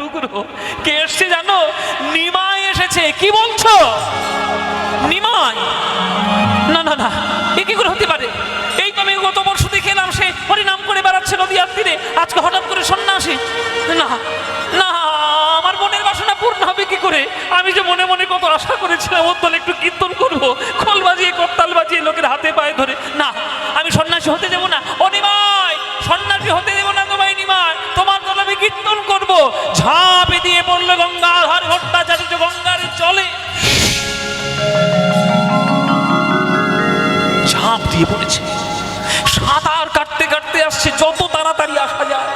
টুকরো। কে এসছে জানো? নিমাই এসেছে। কি বলছো? নিমাই? না না না, এ কি করে হতে পারে? এই তো আমি গত বর্ষ দেখে এলাম সে হরিনাম করে বেড়াচ্ছে নদীয়ার তীরে, আজকে হঠাৎ করে সন্ন্যাসী। না না, আমার মনের বাসনা পূর্ণ হবে কি করে? আমি যে মনে মনে কত আশা করেছিলাম ওর দলে একটু কীর্তন করবো, খোল বাজিয়ে করতাল বাজিয়ে লোকের হাতে পায়ে ধরে। না, আমি সন্ন্যাসী হতে দেবো না। ও নিমাই, সন্ন্যাসী হতে দেবো না তোমায় নিমাই, তোমার দলে আমি কীর্তন করবো। ঝাঁপে দিয়ে পড়লো গঙ্গাধর ভট্টাচার্য গঙ্গার জলে, ঝাঁপ দিয়ে পড়েছে। সাঁতার কাটতে কাটতে আসছে, যত তাড়াতাড়ি আসা যায়।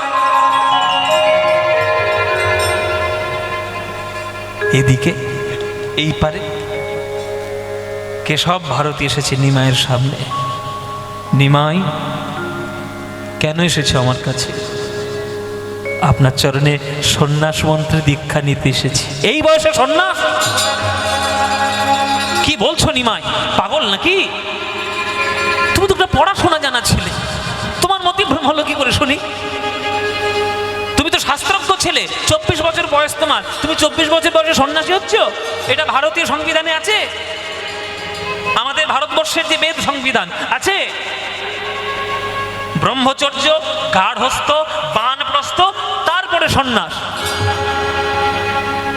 এদিকে এই পারে কেশব ভারতী এসেছে নিমাইয়ের সামনে। নিমাই, কেন এসেছে আমার কাছে? আপনার চরণে সন্ন্যাস মন্ত্রে দীক্ষা নিতে এসেছি। এই বয়সে সন্ন্যাস? কি বলছো নিমাই, পাগল নাকি? তুমি তো একটা পড়াশোনা জানা ছিলে, তোমার মতিভ্রম হলো কি করে শুনি? তুমি তো শাস্ত্রজ্ঞ ছেলে, 24 বছর বয়স তোমার, তুমি 24 বছর বয়সে সন্ন্যাসী হচ্ছ? এটা ভারতীয় সংবিধানে আছে? আমাদের ভারতবর্ষের যে বেদ সংবিধান আছে, ব্রহ্মচর্য, গার্হস্থ, বানপ্রস্থ, তারপরে সন্ন্যাস।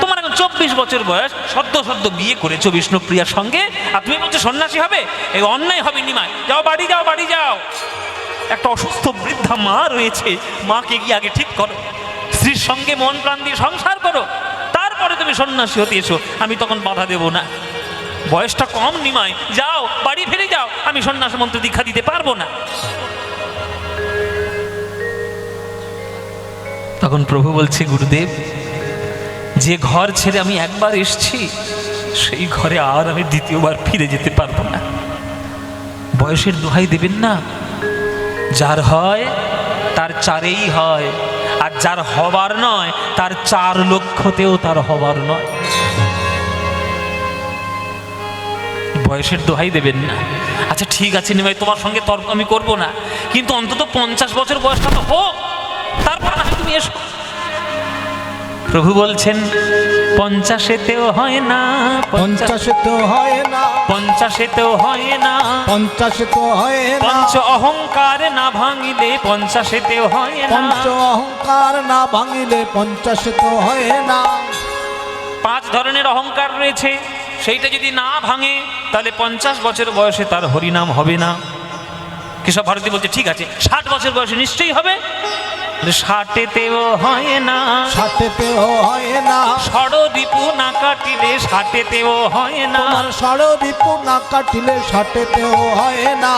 তোমার এখন 24 বছর বয়স, সদ্য সদ্য বিয়ে করেছো বিষ্ণুপ্রিয়ার সঙ্গে, আর তুমি বলছো সন্ন্যাসী হবে? এই অন্যায় হবে নিমাই। যাও বাড়ি যাও, বাড়ি যাও। একটা অসুস্থ বৃদ্ধা মা রয়েছে, মাকে গিয়ে আগে ঠিক করো, স্ত্রীর সঙ্গে মন প্রাণ দিয়ে সংসার করো, তারপরে তুমি সন্ন্যাসী হতে এসো। আমি তখন বাধা দেব না। বয়সটা কম নিমাই, যাও বাড়ি ফিরে যাও, আমি সন্ন্যাস মন্ত্র দীক্ষা দিতে পারবো না। তখন প্রভু বলছে, গুরুদেব, যে ঘর ছেড়ে আমি একবার এসেছি সেই ঘরে আর আমি দ্বিতীয়বার ফিরে যেতে পারবো না। বয়সের দোহাই দেবেন না। যার হয় তার চারেই হয়, আর যার হবার নয় তার 4 লক্ষতেও তার হবার নয়। বয়সের দোহাই দেবেন না। আচ্ছা ঠিক আছে নিমাই, তোমার সঙ্গে তর্ক আমি করবো না, কিন্তু অন্তত 50 বছর বয়সটা তো হোক, তারপর না তুমি এসো। প্রভু বলছেন, 50-তেও হয় না, 50-তেও হয় না, 50-তেও হয় না, 50-তেও হয় না, পঞ্চ অহংকার না ভাঙিলে 50-তেও হয় না। পঞ্চ অহংকার না ভাঙিলে 50-তেও হয় না। 5 ধরনের অহংকার রয়েছে, সেইটা যদি না ভাঙে তাহলে 50 বছর বয়সে তার হরিনাম হবে না। কেশব ভারতী বলছে, ঠিক আছে 60 বছর বয়সে নিশ্চয়ই হবে। 60-তেও হয় না, 60-তেও হয় না, ষড়রিপু না কাটিলে 60-তেও হয় না। ষড়রিপু না কাটিলে 60-তেও হয় না।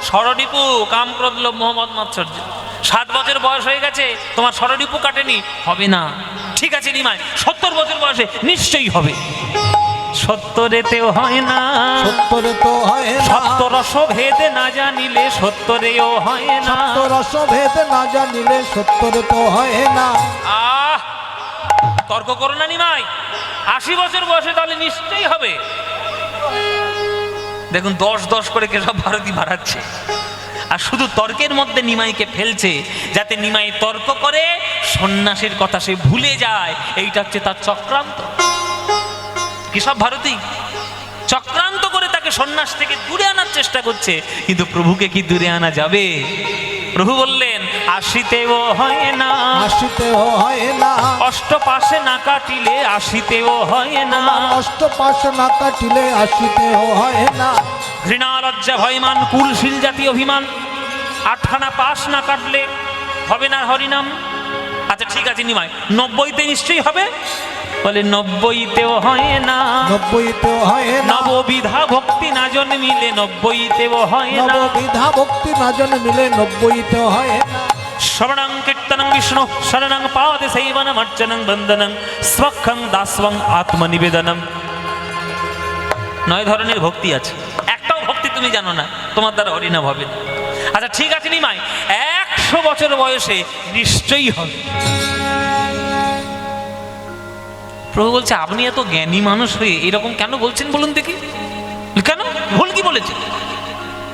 ষড়রিপু কাম, ক্রোধ, লোভ, মোহ, মদ, মাৎসর্য। 60 বছর বয়স হয়ে গেছে, তোমার ষড়রিপু কাটেনি, হবে না। ঠিক আছে নিমাই, 70 বছর বয়সে নিশ্চয়ই হবে। 70-তেও হয় না, 70-তেও হয় না, সপ্তরস ভেদ না জানিলে 70-ও হয় না। সপ্তরস ভেদ না জানিলে 70-তেও হয় না। আহ, তর্ক করো না নিমাই, 80 বছর বয়সে তাহলে নিশ্চয়ই হবে। দেখুন 10-10 করে কেশব ভারতী বাড়াচ্ছে, আর শুধু তর্কের মধ্যে নিমাইকে ফেলছে, যাতে নিমাই তর্ক করে সন্ন্যাসের কথা সে ভুলে যায়। এইটা হচ্ছে তার চক্রান্ত। কেশব ভারতী চক্রান্ত করে তাকে সন্ন্যাস থেকে দূরে আনার চেষ্টা করছে, কিন্তু প্রভুকে কি দূরে আনা যাবে? প্রভু বললেন, 80-তেও হয় না, 80-তেও হয় না, অষ্টপাশে না কাটিলে 80-তেও হয় না। অষ্টপাশে না কাটিলে 80-তেও হয় না। ঘৃণা, লজ্জা, ভয়মান, কুলশীল জাতীয় অভিমান, 8খানা পাশ না কাটলে হবে না হরিনাম। আচ্ছা ঠিক আছে নিমাই, 90-তে নিশ্চয়ই হবে। বলে 90-তেও হয় না, 90-তেও হয় না, নববিধা ভক্তি না জন্মিলে 90-তেও হয় না। নববিধা ভক্তি না জন্মিলে 90-তেও হয় না। শ্রবণং কীর্তনং বিষ্ণু শরণং পাদে সেবনম অর্চনং বন্দনং স্বক্ষং দাস্বং আত্মনিবেদনম। 9 ধরনের ভক্তি আছে, একটাও ভক্তি তুমি জানো না, তোমার দ্বারা হরিনাম হবে না। আচ্ছা ঠিক আছে নিমাই, 100 বছর বয়সে নিশ্চয়ই হবে। প্রভু বলছে, আপনি এত জ্ঞানী মানুষ হয়ে এরকম কেন বলছেন বলুন দেখি, কেন ভুল কি বলেছেন?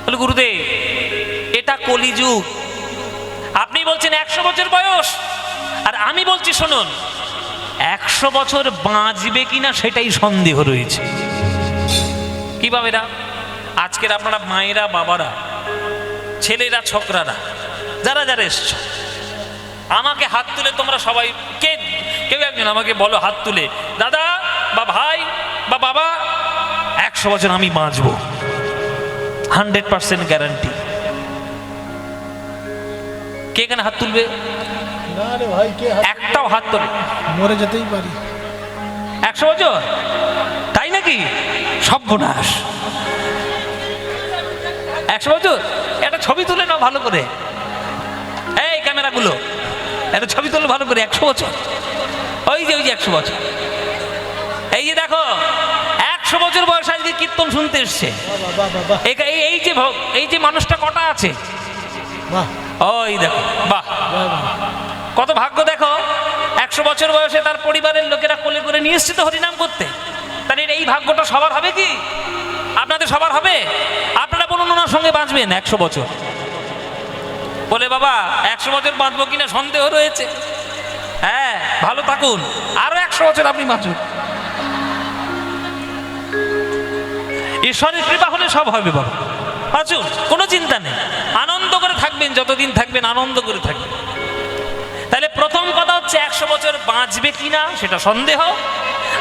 বলে, গুরুদেব এটা কলিযুগ, আপনি বলছেন 100 বছর বয়স, আর আমি বলছি শুনুন 100 বছর বাঁচবে কিনা সেটাই সন্দেহ রয়েছে। কিভাবে না? আজকের আপনারা মায়েরা, বাবারা, ছেলেরা, ছোকরারা, যারা যারা এসছো, আমাকে হাত তুলে তোমরা সবাই কেউ একজন আমাকে বলো হাত তুলে, দাদা বা ভাই বা বাবা, 100 বছর আমি বাঁচবো, 100% গ্যারান্টি। কে এখানে হাত তুলবে? না রে ভাই, কে একটাও হাত তোলে। মরে যেতেই পারি। 100 বছর? তাই নাকি? সর্বনাশ। 100 বছর? একটা ছবি তুলে নাও ভালো করে, এই ক্যামেরাগুলো একটা ছবি তুলে ভালো করে। 100 বছর, ওই যে 100 বছর, এই যে দেখো 100 বছর বয়স আজকে কীর্তন শুনতে এসছে। এই যে মানুষটা কটা আছে, ওই দেখো, বাহ কত ভাগ্য দেখো। 100 বছর বয়সে তার পরিবারের লোকেরা কোলে করে নিয়ে এসছে তো হরিনাম করতে। তাহলে এই ভাগ্যটা সবার হবে কি? আপনাদের সবার হবে? আপনারা বলুন ওনার সঙ্গে বাঁচবেন 100 বছর? বলে বাবা 100 বছর বাঁচবো কিনা সন্দেহ রয়েছে। হ্যাঁ, ভালো থাকুন, আরো 100 বছর আপনি বাঁচুন। ঈশ্বরের কৃপা হলে সব হবে বাবা, বাঁচুন, কোনো চিন্তা নেই। আনন্দ করে থাকবেন, যতদিন থাকবেন আনন্দ করে থাকবেন। তাহলে প্রথম কথা হচ্ছে 100 বছর বাঁচবে কিনা সেটা সন্দেহ।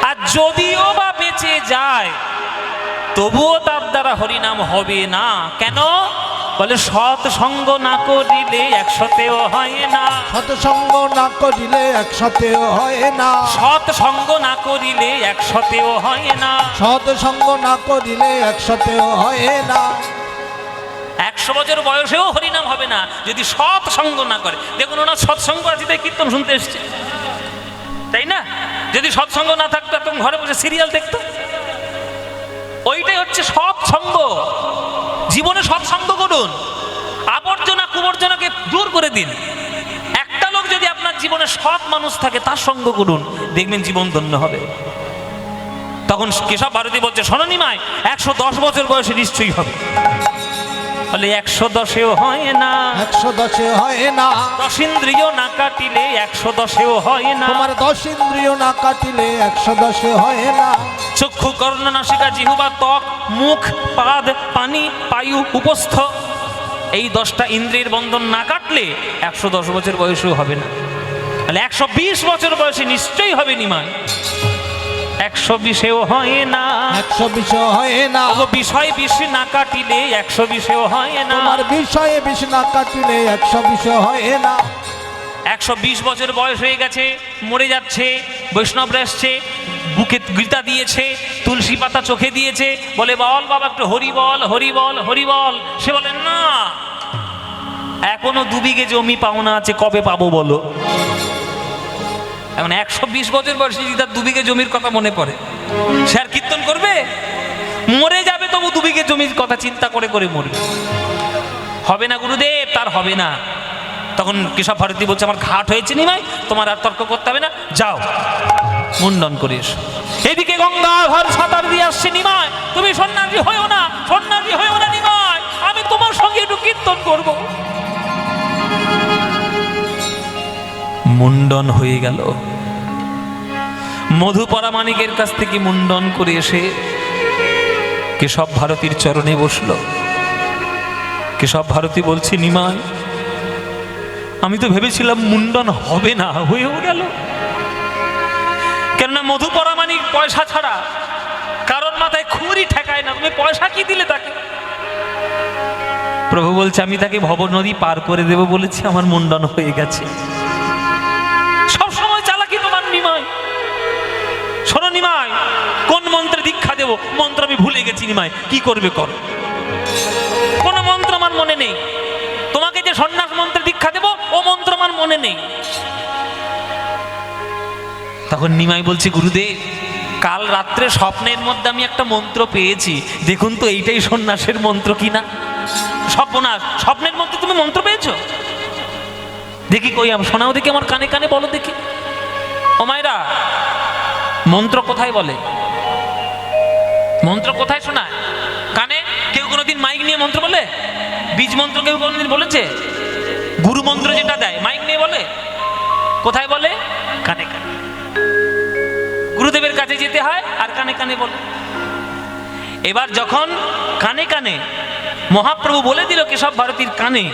আর যদিও বা বেঁচে যায় তবুও তার দ্বারা হরিনাম হবে না। কেন? বলে সৎ সঙ্গ না করিলে 100তেও হয় না। সৎসঙ্গ না করিলে 100তেও হয় না। সৎ সঙ্গ না করিলে 100তেও হয় না। সৎসঙ্গ না করিলে 100তেও হয় না। 100 বছর বয়সেও হরিনাম হবে না যদি সৎ সঙ্গ না করে। দেখুন ওনার সৎসঙ্গ আছে তাই কীর্তন শুনতে এসছে, তাই না? যদি সৎসঙ্গ না থাকতো একদম ঘরে বসে সিরিয়াল দেখতো। ওইটাই হচ্ছে সৎসঙ্গ। জীবনে সৎসঙ্গ করুন, আবর্জনা কুবর্জনাকে দূর করে দিন। একটা লোক যদি আপনার জীবনে সৎ মানুষ থাকে তার সঙ্গ করুন, দেখবেন জীবন ধন্য হবে। তখন কেশব ভারতী বলছে, শোনো নিমাই, 110 বছর বয়সে নিশ্চয়ই হবে। বলে 110এও হয় না। 110 হয় না। 10 ইন্দ্রিয় না কাটিলে 110এও হয় না। তোমার 10 ইন্দ্রিয় না কাটিলে 110 হয় না। চক্ষু, কর্ণ, নাসিকা, জিহ্বা, ত্বক, মুখ, পাদ, পানি, পায়ু, উপস্থ, এই 10টা ইন্দ্রিয়ের বন্ধন না কাটলে 110 বছর বয়সেও হবে না। তাহলে 120 বছর বয়সে নিশ্চয়ই হবে নিমাই। 120এও হয় না। 120 হয় না। বিষয় বিষ না কাটিলে 120এও হয় না। তোমার বিষয়ে বিষ না কাটিলে 120 হয় না। 120 বছর বয়স হয়ে গেছে, মরে যাচ্ছে, বৈষ্ণবরা এসছে, বুকে গীতা দিয়েছে, তুলসী পাতা চোখে দিয়েছে, বলে বল বাবা একটু হরি বল, হরি বল, হরি বল। সে বলেন না, এখনো 2 বিঘে জমি পাওনা আছে, কবে পাবো বলো? এখন 120 বছর বয়সে যদি তার 2 বিঘে জমির কথা মনে পড়ে, সে আর কীর্তন করবে? মরে যাবে তবু 2 বিঘে জমির কথা চিন্তা করে করে মরবে। হবে না গুরুদেব, তার হবে না। তখন কেশব ভারতী বলছে, আমার ঘাট হয়েছে নিমাই, তোমার আর তর্ক করতে হবে না, যাও মুন্ডন করে এসো। এদিকে গঙ্গাধর সাঁতার দিয়ে আসছে, নিমাই তুমি সন্ন্যাসী হয়েও না, সন্ন্যাসী হয়েও না নিমাই, আমি তোমার সঙ্গে একটু কীর্তন করব। মুন্ডন হয়ে গেল। মধুপরা মানিকের কাছ থেকে মুন্ডন করে এসে কেশব ভারতীর চরণে বসল। কেশব ভারতী বলছে, নিমাই আমি তো ভেবেছিলাম মুন্ডন হবে না, হয়েও গেল। কেননা মধুপরা মানিক পয়সা ছাড়া কারোর মাথায় খুঁড়ি ঠেকায় না, তুমি পয়সা কি দিলে তাকে? প্রভু বলছে, আমি তাকে ভব নদী পার করে দেব বলেছি, আমার মুন্ডন হয়ে গেছে। সবসময় চালাকি তোমার নিমাই। শোনো নিমাই, কোন মন্ত্রে দীক্ষা দেব? মন্ত্র আমি ভুলে গেছি নিমাই, কি করবে কর। কোন মন্ত্র আমার মনে নেই। তোমাকে যে সন্ন্যাস মন্ত্রে দীক্ষা দেব ও মন্ত্র আমার মনে নেই। তখন নিমাই বলছে, গুরুদেব কাল রাত্রে স্বপ্নের মধ্যে আমি একটা মন্ত্র পেয়েছি, দেখুন তো এইটাই সন্ন্যাসের মন্ত্র কিনা। সর্বনাশ, স্বপ্নের মধ্যে তুমি মন্ত্র পেয়েছো? দেখি কই, শোনাও দেখি, আমার কানে কানে বলো দেখি। ও মায়েরা, মন্ত্র কোথায় বলে? মন্ত্র কোথায় শোনায়? কানে? কেউ কোনোদিন মাইক নিয়ে মন্ত্র বলে? বীজ মন্ত্র কেউ কোনোদিন বলেছে? গুরু মন্ত্র যেটা দেয় মাইক নিয়ে বলে? কোথায় বলে? কানে কানে। বলতে হয় আর কানে কানে বলে। এবার যখন কানে কানে মহাপ্রভু বলে দিল কেশব ভারতীর কানে,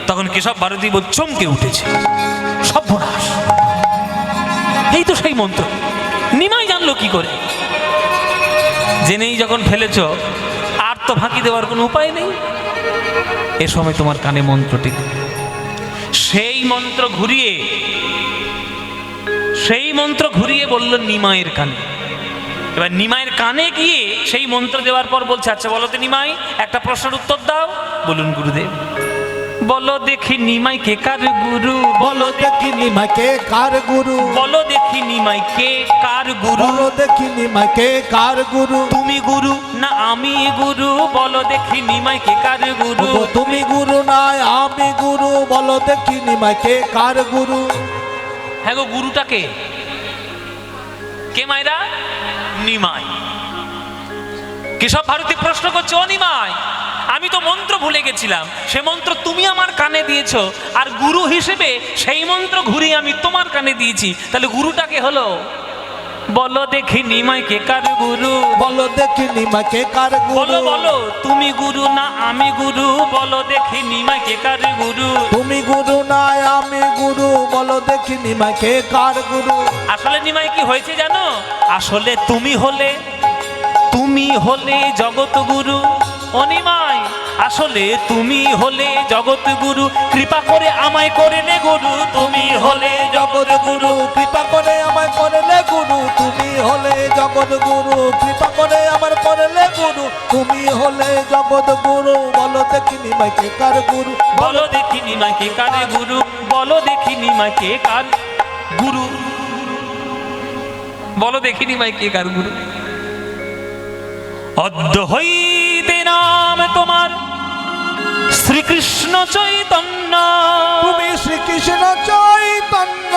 তখন কেশব ভারতী চমকে উঠেছে, সর্বনাশ, এই তো সেই মন্ত্র। নিমাই জানলো কি করে? জেনেই যখন ফেলেছ, আর তো ফাঁকি দেওয়ার কোনো উপায় নেই। এ সময় তোমার কানে মন্ত্রটি, সেই মন্ত্র ঘুরিয়ে বলল নিমাইয়ের কানে। এবার নিমাইয়ের কানে গিয়ে সেই মন্ত্র দেওয়ার পর বলছে, আচ্ছা বলো তো নিমাই, একটা প্রশ্নের উত্তর দাও। বলুন গুরুদেব। বলো দেখি নিমাই কে কার গুরু? বলো দেখি নিমাই কে কার গুরু? বলো দেখি নিমাই কে কার গুরু? বলো দেখি নিমাই কে কার গুরু? তুমি গুরু না আমি গুরু? বলো দেখি নিমাই কে কার গুরু? ওগো তুমি গুরু নাই আমি গুরু, বলো দেখি নিমাই কে কার গুরু? হ্যাঁ গো, গুরুটা কে? কে মাইরা? নিমাই। কেশব ভারতী প্রশ্ন করছে, ও নিমাই, আমি তো মন্ত্র ভুলে গেছিলাম, সে মন্ত্র তুমি আমার কানে দিয়েছ, আর গুরু হিসেবে সেই মন্ত্র ঘুরিয়ে আমি তোমার কানে দিয়েছি, তাহলে গুরুটাকে হলো? বলো দেখি নিমাই কে কার গুরু? বলো দেখি নিমাই কে কার গুরু? বলো বলো, তুমি গুরু না আমি গুরু? বলো দেখি নিমাই কে কার গুরু? তুমি গুরু নাই আমি গুরু, বলো দেখি নিমাই কে কার গুরু? আসলে নিমাই কি হয়েছে জানো? আসলে তুমি হলে জগৎ গুরু। ও নিমাই, আসলে তুমি হলে জগৎ গুরু, কৃপা করে আমায় করলে গুরু। তুমি হলে জগৎ গুরু, কৃপা করে আমায় করলে গুরু। তুমি হলে জগৎ গুরু, কৃপা করে আমার করলে গুরু। তুমি হলে জগৎ গুরু, বলো দেখি নিমাই কে কার গুরু? বলো দেখি নিমাই কে কার গুরু? বলো দেখি নিমাই কে কার গুরু? বলো দেখি নিমাই কে কার গুরু? অদ্য হইতে নাম তোমার শ্রীকৃষ্ণ চৈতন্য। তুমি শ্রীকৃষ্ণ চৈতন্য।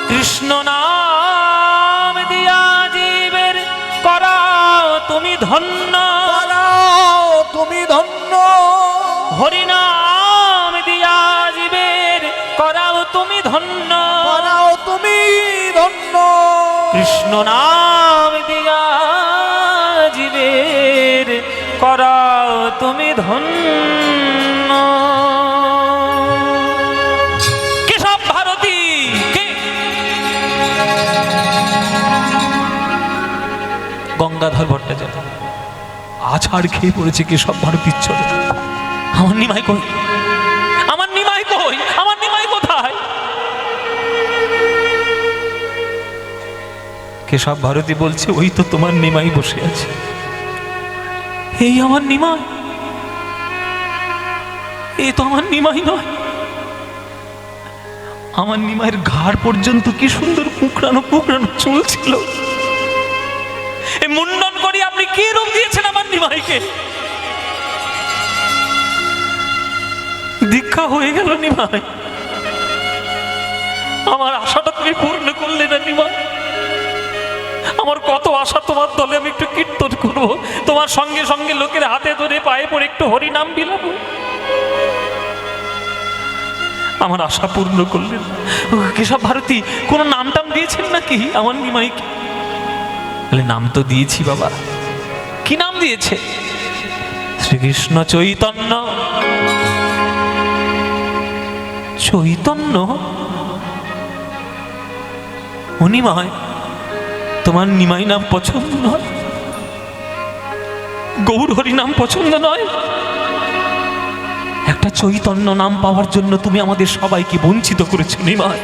কৃষ্ণ নাম দিয়া জীবের করাও তুমি ধন্য। করাও তুমি ধন্য। হরি নাম দিয়া জীবের করাও তুমি ধন্য। করাও তুমি ধন্য। কৃষ্ণ নাম দিয়া জীবের করাও তুমি ধন্য। কেশব ভারতী কে? গঙ্গাধর ভট্টাচার্য। আছাড় খেয়ে পড়েছে কেশব ভারতীর চলে। আমার নিমাই কই? আমার নিমাই কই? আমার নিমাই কোথায়? কেশব ভারতী বলছে, ওই তো তোমার নিমাই বসে আছে। এই আমার নিমাই? এই তো আমার নিমাই নয়। আমার নিমাইয়ের ঘাড় পর্যন্ত কি সুন্দর কুকড়ানো কুকড়ানো চুল ছিল। এই মুন্ডন করি আপনি কি রূপ দিয়েছেন আমার নিমাইকে? দীক্ষা হয়ে গেল নিমাই। আমার আশাটা তুমি পূর্ণ করলে না নিমাই। আমার কত আশা তোমার দলে আমি একটু কীর্তন করবো, তোমার সঙ্গে সঙ্গে লোকের হাতে ধরে পায়ে পড়ে একটু হরিনাম বিলাবো। আমার আশা পূর্ণ করলেন। কেশব ভারতী কোনো নাম টাম দিয়েছেন নাকি আমার নিমাইকে? বলে, নাম তো দিয়েছি বাবা। কি নাম দিয়েছে? শ্রীকৃষ্ণ চৈতন্য। চৈতন্য? ও নিমাই, তোমার নিমাই নাম পছন্দ নয়? গৌর হরি নাম পছন্দ নয়? একটা চৈতন্য নাম পাওয়ার জন্য তুমি আমাদের সবাইকে বঞ্চিত করেছো নিমাই।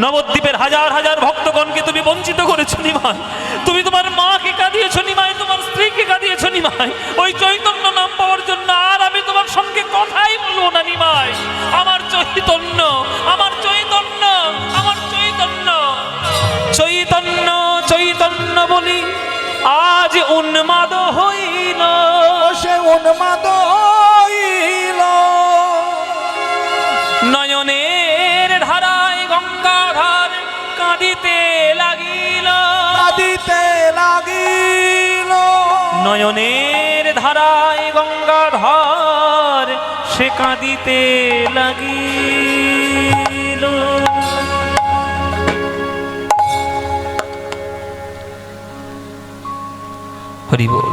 নবদ্বীপের হাজার হাজার ভক্তগণকে তুমি বঞ্চিত করেছো নিমাই। তুমি তোমার মাকে কাঁদিয়েছো নিমাই, তোমার স্ত্রীকে কাঁদিয়েছো নিমাই, ওই চৈতন্য নাম পাওয়ার জন্য। আর আমি তোমার সঙ্গে কথাই বলবো না নিমাই। আমার চৈতন্য, আমার চৈতন্য, আমার চৈতন্য, চৈতন্য চৈতন্য বলি আজ উন্মাদ হইল। সে উন্মাদ হইল। নয়নের ধারায় গঙ্গাধর কাঁদিতে লাগিল। কাঁদিতে লাগিল। নয়নের ধারায় গঙ্গাধর সে কাঁদিতে লাগিল। হরি বল।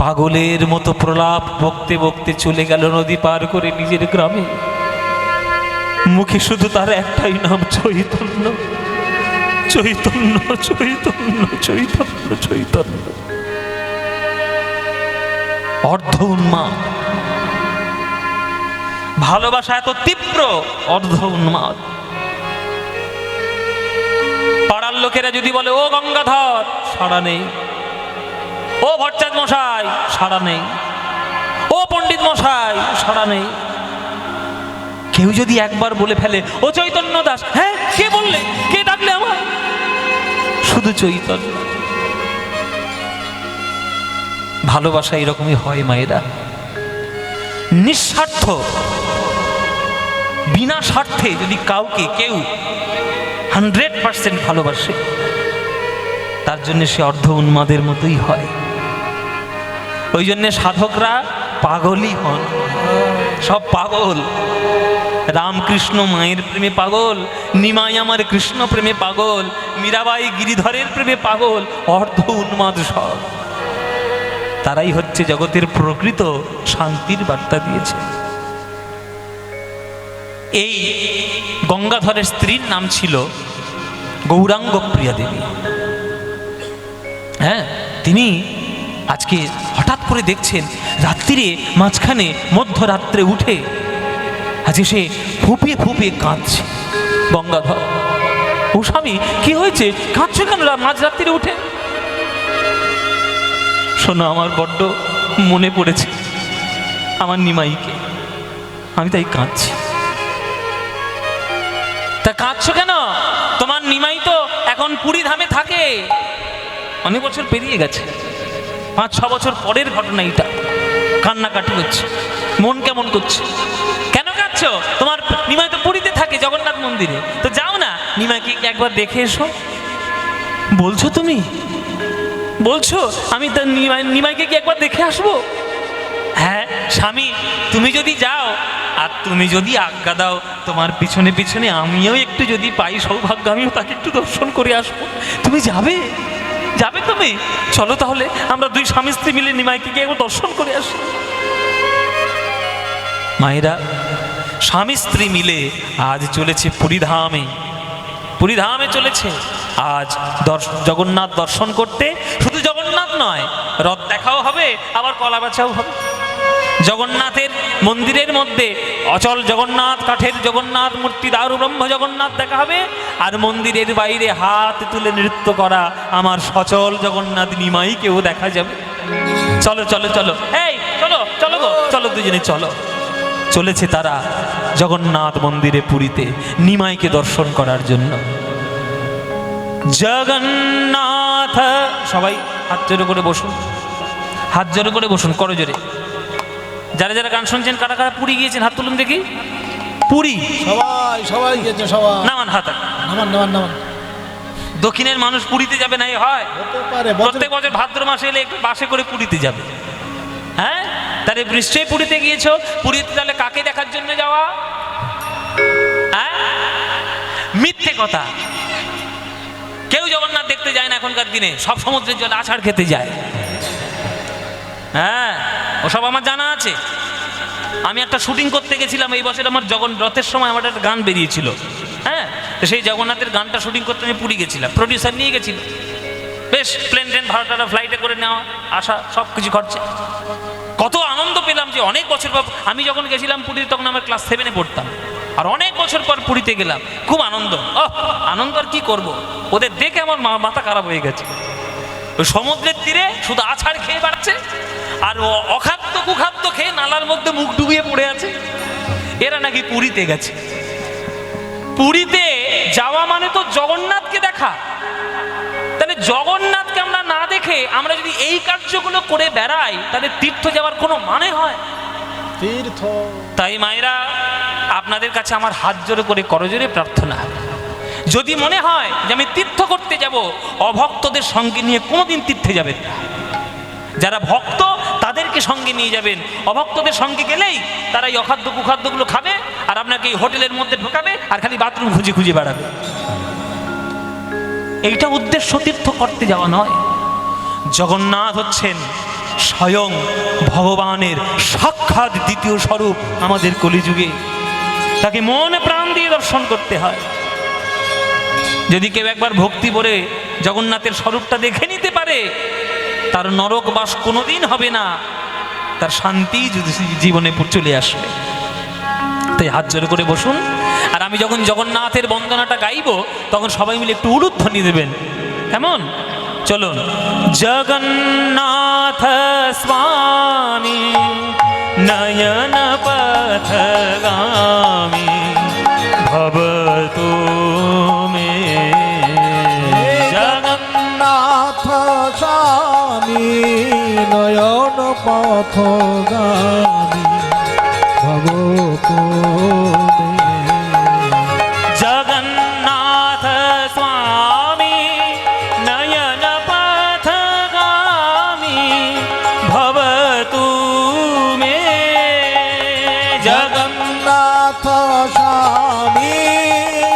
পাগলের মতো প্রলাপ বকতে বকতে চলে গেল নদী পার করে নিজের গ্রামে। মুখে শুধু তার একটাই নাম, চৈতন্য চৈতন্য চৈতন্য চৈতন্য চৈতন্য। অর্ধ উন্মাদ, ভালোবাসা এত তীব্র, অর্ধ উন্মাদ। পাড়ার লোকেরা যদি বলে ও গঙ্গাধর, সাড়া নেই। ও ভট্টাচার্য মশাই, সাড়া নেই। ও পণ্ডিত মশাই, সাড়া নেই। কেউ যদি একবার বলে ফেলে ও চৈতন্য দাস, হ্যাঁ কে বললে, কে ডাকলে আমার, শুধু চৈতন্য। ভালোবাসা এরকমই হয় মায়েরা, নিঃস্বার্থ, বিনা স্বার্থে যদি কাউকে কেউ 100% ভালোবাসে, তার জন্য সে অর্ধ উন্মাদের মতোই হয়। ওই জন্য সাধকরা পাগলই হন, সব পাগল। রামকৃষ্ণ মায়ের প্রেমে পাগল, নিমাই আমার কৃষ্ণ প্রেমে পাগল, মীরাবাই গিরিধরের প্রেমে পাগল, অর্ধ উন্মাদ সব। তারাই হচ্ছে জগতের প্রকৃত শান্তির বার্তা দিয়েছে। এই গঙ্গাধরের স্ত্রীর নাম ছিল গৌরাঙ্গ প্রিয়া দেবী। হ্যাঁ, তিনি আজকে হঠাৎ করে দেখছেন রাত্রিরে মাঝখানে মধ্যরাত্রে উঠে আজকে সে ফুপিয়ে ফুপিয়ে কাঁদছে। গঙ্গাধর, ও স্বামী কি হয়েছে, কাঁদছো কেন মাঝরাত্রিরে উঠে? শোনো, আমার বড্ড মনে পড়েছে আমার নিমাইকে, আমি তাই কাঁদছি। তা কাঁদছো কেন? তোমার নিমাই তো এখন পুরী ধামে থাকে, অনেক বছর পেরিয়ে গেছে, 5-6 বছর পরের ঘটনা এটা। কান্নাকাটি হচ্ছে, মন কেমন করছে। কেন কাঁদছো? তোমার নিমাই তো পুরীতে থাকে জগন্নাথ মন্দিরে, তো যাও না, নিমাইকে একবার দেখে এসো। বলছো তুমি, বলছো আমি নিমাইকে কি একবার দেখে আসবো? হ্যাঁ স্বামী, তুমি যদি যাও আর তুমি যদি আজ্ঞা দাও, তোমার পিছনে পিছনে আমিও একটু যদি পাই সৌভাগ্য, আমিও তাকে একটু দর্শন করে আসবো। তুমি যাবে? যাবে তুমি? চলো তাহলে আমরা দুই স্বামী স্ত্রী মিলে নিমাইকে গিয়ে একবার দর্শন করে আসি। মায়েরা, স্বামী স্ত্রী মিলে আজ চলেছে পুরীধামে, পুরীধামে চলেছে আজ জগন্নাথ দর্শন করতে। শুধু জগন্নাথ নয়, রথ দেখাও হবে, আবার কলা বেচাও হবে। জগন্নাথের মন্দিরের মধ্যে অচল জগন্নাথ, কাঠের জগন্নাথ মূর্তি, দারু ব্রহ্ম জগন্নাথ দেখা হবে। আর মন্দিরের বাইরে হাত তুলে নৃত্য করা আমার সচল জগন্নাথ নিমাইকেও দেখা যাবে। চলো চলো চলো, এই চলো চলো গো, চলো দুজনে চলো। চলেছে তারা জগন্নাথ মন্দিরে পুরীতে নিমাইকে দর্শন করার জন্য। জগন্নাথ, সবাই হাত জোরে করে বসুন, হাত জোরে করে বসুন, করো জোরে। যারা যারা গান শুনছেন, কারা কারা পুরী গিয়েছেন হাত তুলুন দেখি। পুরী সবাই সবাই গেছে, সবাই নামান হাত। নামান নামান নামান। দক্ষিণের মানুষ পুরীতে যাবে না, হয় হতে পারে প্রত্যেক বছর ভাদ্র মাসে এলে একটু বাসে করে পুরীতে যাবে। হ্যাঁ, তাহলে নিশ্চয়ই পুরীতে গিয়েছো। পুরীতে তাহলে কাকে দেখার জন্য যাওয়া? হ্যাঁ, মিথ্যে কথা। কেউ জগন্নাথ দেখতে যায় না এখনকার দিনে, সব সমুদ্রের জলে আছাড় খেতে যায়। হ্যাঁ, ওসব আমার জানা আছে। আমি একটা শুটিং করতে গেছিলাম এই বছর, আমার রথের সময় আমার একটা গান বেরিয়েছিল। হ্যাঁ, তো সেই জগন্নাথের গানটা শুটিং করতে আমি পুরী গেছিলাম, প্রডিউসার নিয়ে গেছিল। বেশ প্লেন ভাড়াটা ফ্লাইটে করে নেওয়া আসা সব কিছু খরচে। কত আনন্দ পেলাম যে অনেক বছর পর আমি যখন গেছিলাম পুরীতে, তখন আমার ক্লাস 7-এ পড়তাম, আর অনেক বছর পর পুরীতে গেলাম। খুব আনন্দ, আনন্দ আর কি করব, ওদের দেখে আমার মাথা খারাপ হয়ে গেছে। ওই সমুদ্রের তীরে শুধু আছাড় খেয়ে বাড়ছে, আর অখাদ্য কুখাদ্য খেয়ে নালার মধ্যে মুখ ডুবিয়ে পড়ে আছে। এরা নাকি পুরীতে গেছে। পুরীতে যাওয়া মানে তো জগন্নাথকে দেখা। তাহলে জগন্নাথকে আমরা না দেখে আমরা যদি এই কার্যগুলো করে বেড়াই, তাহলে তীর্থ যাওয়ার কোনো মানে হয়? তীর্থ। তাই মায়েরা, আপনাদের কাছে আমার হাত জোরে করে করজোরে প্রার্থনা, যদি মনে হয় যে আমি তীর্থ করতে যাব, অভক্তদের সঙ্গে নিয়ে কোনোদিন তীর্থে যাবেন না। যারা ভক্ত তাদেরকে সঙ্গে নিয়ে যাবেন। অভক্তদের সঙ্গে গেলেই তারা এই অখাদ্য কুখাদ্যগুলো খাবে, আর আপনাকে এই হোটেলের মধ্যে ঢোকাবে, আর খালি বাথরুম খুঁজে খুঁজে বেড়াবে। এইটা উদ্দেশ্য তীর্থ করতে যাওয়া নয়। জগন্নাথ হচ্ছেন স্বয়ং ভগবানের সাক্ষাৎ দ্বিতীয় স্বরূপ আমাদের কলিযুগে। তাকে মনে প্রাণ দিয়ে দর্শন করতে হয়। যদি কেউ একবার ভক্তি ভরে জগন্নাথের স্বরূপটা দেখে নিতে পারে, তার নরকবাস কোনোদিন হবে না, তার শান্তি জীবনে চলে আসবে। তাই হাত জোর করে বসুন, আর আমি যখন জগন্নাথের বন্দনাটা গাইব তখন সবাই মিলে একটু উলুধ্বনি দেবেন, কেমন? চলুন। জগন্নাথ স্বামী নয়ন পথগামী ভবতু মে। জগন্নাথ স্বামী নয়ন পথগামী ভবতু মে। জগন্নাথ স্বামী নয়ন পথগামী ভবতু মে। জগন্নাথ স্বামী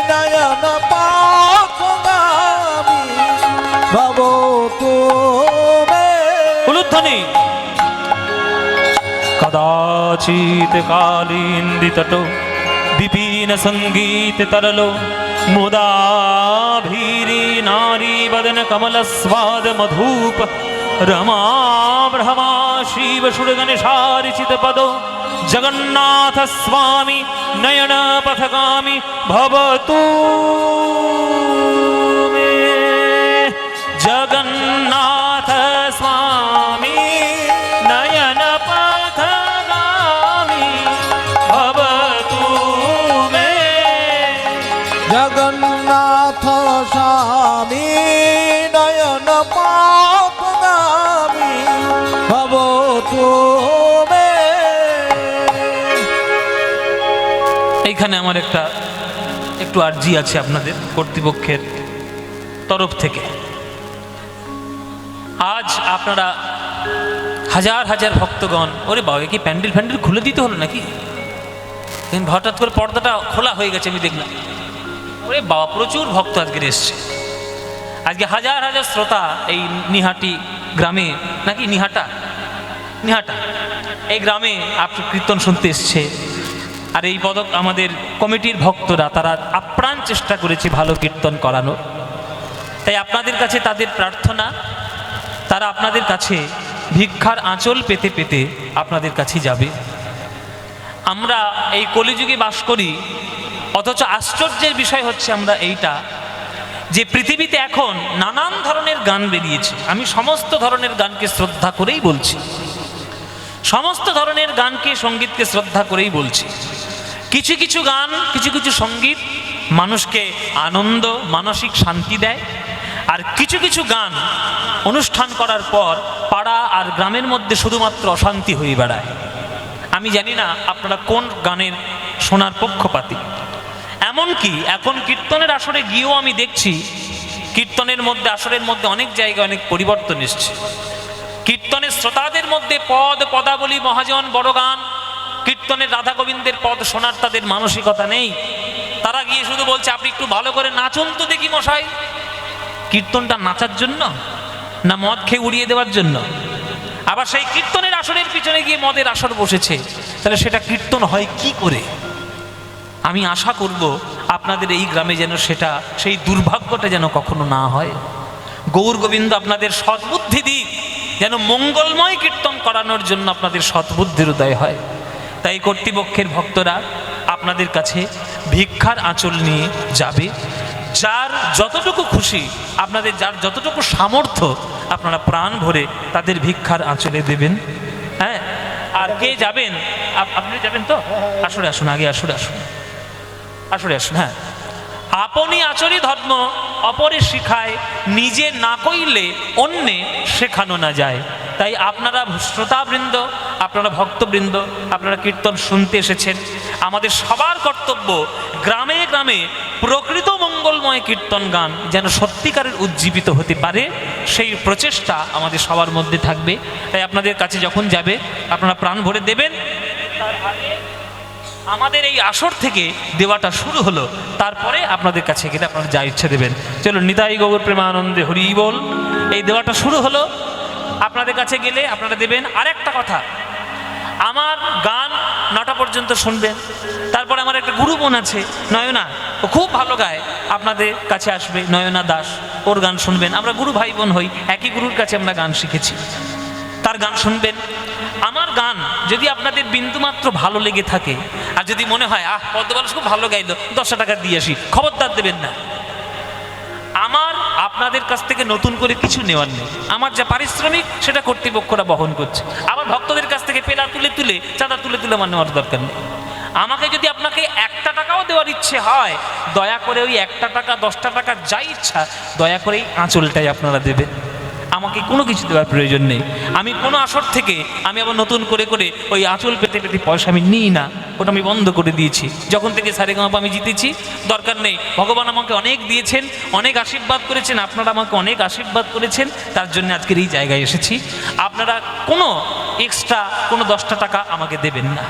নয়ন পথগামী ভবতু মে। উলুধ্বনি। কদাচিৎ কালীন্দিতট বিপিন সঙ্গীত তরলো মুদাভীরি নারী বদন কমল স্বাদ মধুপ রমা ব্রহ্মা শিব সুর গণেশারিচিত পদ। জগন্নাথ স্বামী নয়ন পথগামী ভবতু মে। জগন্নাথ স্বামী নয়ন পথগামী ভবতু মে। জগন্নাথ স্বামী নয়ন পথগামী ভবতু মে। এইখানে আমার একটু আর্জি আছে আপনাদের কর্তৃপক্ষের তরফ থেকে। আজ আপনারা হাজার হাজার ভক্তগণ, ওরে বাবা কি প্যান্ডেল ফ্যান্ডেল খুলে দিতে হলো নাকি? কিন্তু হঠাৎ করে পর্দাটা খোলা হয়ে গেছে, আমি দেখলাম। ওরে বাবা, প্রচুর ভক্ত আজকে এসছে। আজকে হাজার হাজার শ্রোতা এই নিহাটি গ্রামে, নাকি নিহাটা এই গ্রামে আপনার কীর্তন শুনতে এসছে। আর এই পদক আমাদের কমিটির ভক্তরা, তারা আপ্রাণ চেষ্টা করেছে ভালো কীর্তন করানোর। তাই আপনাদের কাছে তাদের প্রার্থনা, তারা আপনাদের কাছে ভিক্ষার আঁচল পেতে পেতে আপনাদের কাছে যাবে। আমরা এই কলিযুগে বাস করি, অথচ আশ্চর্যের বিষয় হচ্ছে আমরা এইটা যে পৃথিবীতে এখন নানান ধরনের গান বেরিয়েছে। আমি সমস্ত ধরনের গানকে শ্রদ্ধা করেই বলছি, সমস্ত ধরনের গানকে, সঙ্গীতকে শ্রদ্ধা করেই বলছি। কিছু কিছু গান, কিছু কিছু সঙ্গীত মানুষকে আনন্দ, মানসিক শান্তি দেয়। আর কিছু কিছু গান অনুষ্ঠান করার পর পাড়া আর গ্রামের মধ্যে শুধুমাত্র অশান্তি হয়ে বেড়ায়। আমি জানি না আপনারা কোন গানের শোনার পক্ষপাতী। এমনকি এখন কীর্তনের আসরে গিয়েও আমি দেখছি কীর্তনের মধ্যে, আসরের মধ্যে অনেক জায়গায় অনেক পরিবর্তন এসছে। কীর্তনের শ্রোতাদের মধ্যে পদ, পদাবলী, মহাজন, বড় গান, কীর্তনের রাধা গোবিন্দের পদ শোনার তাদের মানসিকতা নেই। তারা গিয়ে শুধু বলছে আপনি একটু ভালো করে নাচুন তো দেখি মশাই। কীর্তনটা নাচার জন্য না মদ খেয়ে উড়িয়ে দেওয়ার জন্য? আবার সেই কীর্তনের আসরের পিছনে গিয়ে মদের আসর বসেছে, তাহলে সেটা কীর্তন হয় কি করে? আমি আশা করব আপনাদের এই গ্রামে যেন সেটা, সেই দুর্ভাগ্যটা যেন কখনো না হয়। গৌর গোবিন্দ আপনাদের সৎবুদ্ধি দিক, যেন মঙ্গলময় কীর্তন করানোর জন্য আপনাদের সৎবুদ্ধির উদয় হয়। তাই কর্তৃপক্ষের ভক্তরা আপনাদের কাছে ভিক্ষার আঁচল নিয়ে যাবে। যার যতটুকু খুশি, আপনাদের যার যতটুকু সামর্থ্য, আপনারা প্রাণ ভরে তাদের ভিক্ষার আঁচলে দেবেন। হ্যাঁ, আর কে যাবেন? আপনি যাবেন তো? আসরে আসুন, আগে আসরে আসুন, আসরে আসুন। হ্যাঁ, আপনি আচরি ধর্ম অপরে শিখায়, নিজে না কইলে অন্যে শেখানো না যায়। তাই আপনারা শ্রোতাবৃন্দ, আপনারা ভক্তবৃন্দ, আপনারা কীর্তন শুনতে এসেছেন। আমাদের সবার কর্তব্য গ্রামে গ্রামে প্রকৃত মঙ্গলময় কীর্তন গান যেন সত্যিকারের উজ্জীবিত হতে পারে, সেই প্রচেষ্টা আমাদের সবার মধ্যে থাকবে। তাই আপনাদের কাছে যখন যাবে আপনারা প্রাণ ভরে দেবেন। তার আগে আমাদের এই আসর থেকে দেওয়াটা শুরু হলো, তারপরে আপনাদের কাছে গেলে আপনারা যা ইচ্ছে দেবেন। চলো, নিতাই গৌর প্রেমানন্দে হরি বল। এই দেওয়াটা শুরু হলো, আপনাদের কাছে গেলে আপনারা দেবেন। আর একটা কথা, আমার গান 9টা পর্যন্ত শুনবেন। তারপরে আমার একটা গুরু বোন আছে নয়না, ও খুব ভালো গায়, আপনাদের কাছে আসবে, নয়না দাস, ওর গান শুনবেন। আমরা গুরু ভাই বোন হই, একই গুরুর কাছে আমরা গান শিখেছি, তার গান শুনবেন। আমার গান যদি আপনাদের বিন্দুমাত্র ভালো লেগে থাকে, আর যদি মনে হয় পদ্মবালাস খুব ভালো গাইলো, 10 টাকা দিয়ে আসি, খবরদার দেবেন না। আমার আপনাদের কাছ থেকে নতুন করে কিছু নেওয়ার নেই। আমার যা পারিশ্রমিক সেটা কর্তৃপক্ষরা বহন করছে। আবার ভক্তদের কাছ থেকে পেলা তুলে তুলে, চাঁদা তুলে তুলে আমার নেওয়ার দরকার নেই। আমাকে যদি আপনাকে 1টা টাকাও দেওয়ার ইচ্ছে হয়, দয়া করে ওই 1টা টাকা 10টা টাকা যা ইচ্ছা, দয়া করে এই আঁচলটাই আপনারা দেবেন। আমাকে কোনো কিছু দেওয়ার প্রয়োজন নেই। আমি কোনো আসর থেকে আমি আবার নতুন করে করে ওই আঁচল পেতে পেতে পয়সা আমি নিই না, ওটা আমি বন্ধ করে দিয়েছি। যখন থেকে সারেগামাপা আমি জিতেছি, দরকার নেই। ভগবান আমাকে অনেক দিয়েছেন, অনেক আশীর্বাদ করেছেন, আপনারা আমাকে অনেক আশীর্বাদ করেছেন, তার জন্য আজকের এই জায়গায় এসেছি। আপনারা কোনো এক্সট্রা কোনো 10টা টাকা আমাকে দেবেন না।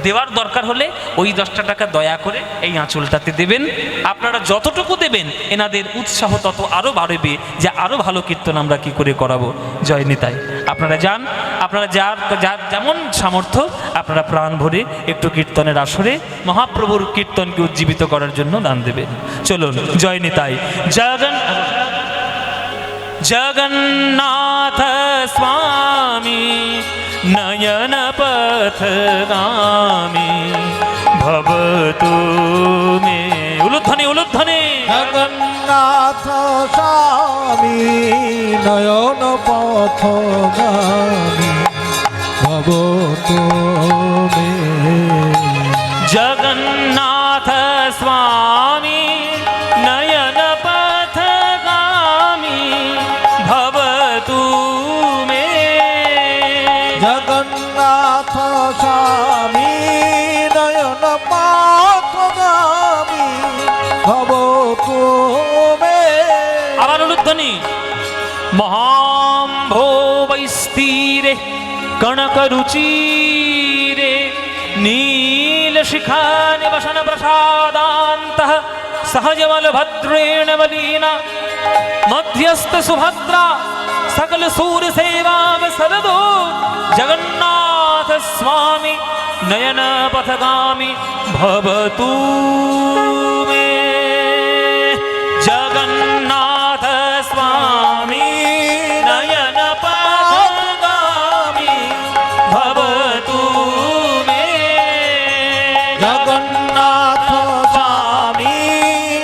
দেওয়ার দরকার হলে ওই 10টা টাকা দয়া করে এই আঁচলটাতে দেবেন। আপনারা যতটুকু দেবেন এনাদের উৎসাহ তত আরও বাড়বে, যে আরও ভালো কীর্তন আমরা কি করে করাবো। জয় নিতাই। আপনারা যান, আপনারা যার যার যেমন সামর্থ্য আপনারা প্রাণ ভরে একটু কীর্তনের আসরে মহাপ্রভুর কীর্তনকে উজ্জীবিত করার জন্য দান দেবেন। চলুন, জয় নিতাই। জগন্নাথ স্বামী নয়ন পথগামী ভবতু মে। উলুধ্বনি উলুধ্বনি। জগন্নাথ স্বামী নয়ন পথগামী ভবতু মে। জগন্নাথ স্বামী নয়ন পথগামী ভবতু মে। জগন্নাথ স্বামী নয়ন পথগামী ভবতু মে। আবার উলুধ্বনি। মহাম্ভোবৈস্তিরে কনকরুচিরে নীলশিখা নিবসন প্রসাদান্তঃ সহজবলভদ্রেণ বলীনা মধ্যস্থ সুভদ্রা সকল सूर सेवा सरदो। जगन्नाथ स्वामी नयन पथगामी भवतु मे। जगन्नाथ स्वामी नयन पथगामी भवतु मे। जगन्नाथ स्वामी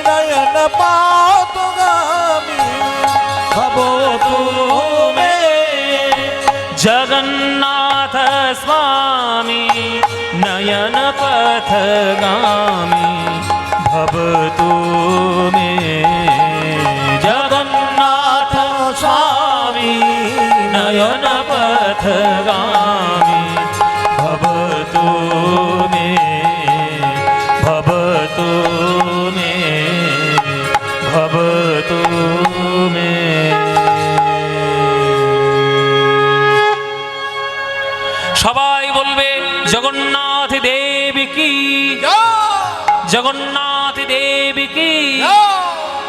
नयन पथगामी भवतु मे। जगन्नाथ स्वामी नयन पथगामी भवतु मे। जगन्नाथ स्वामी नयन पथगामी भवतु मे। भवतु मे। भवतु मे। সবাই বলবে জগন্নাথ দেব কি, জগন্নাথ দেব কি,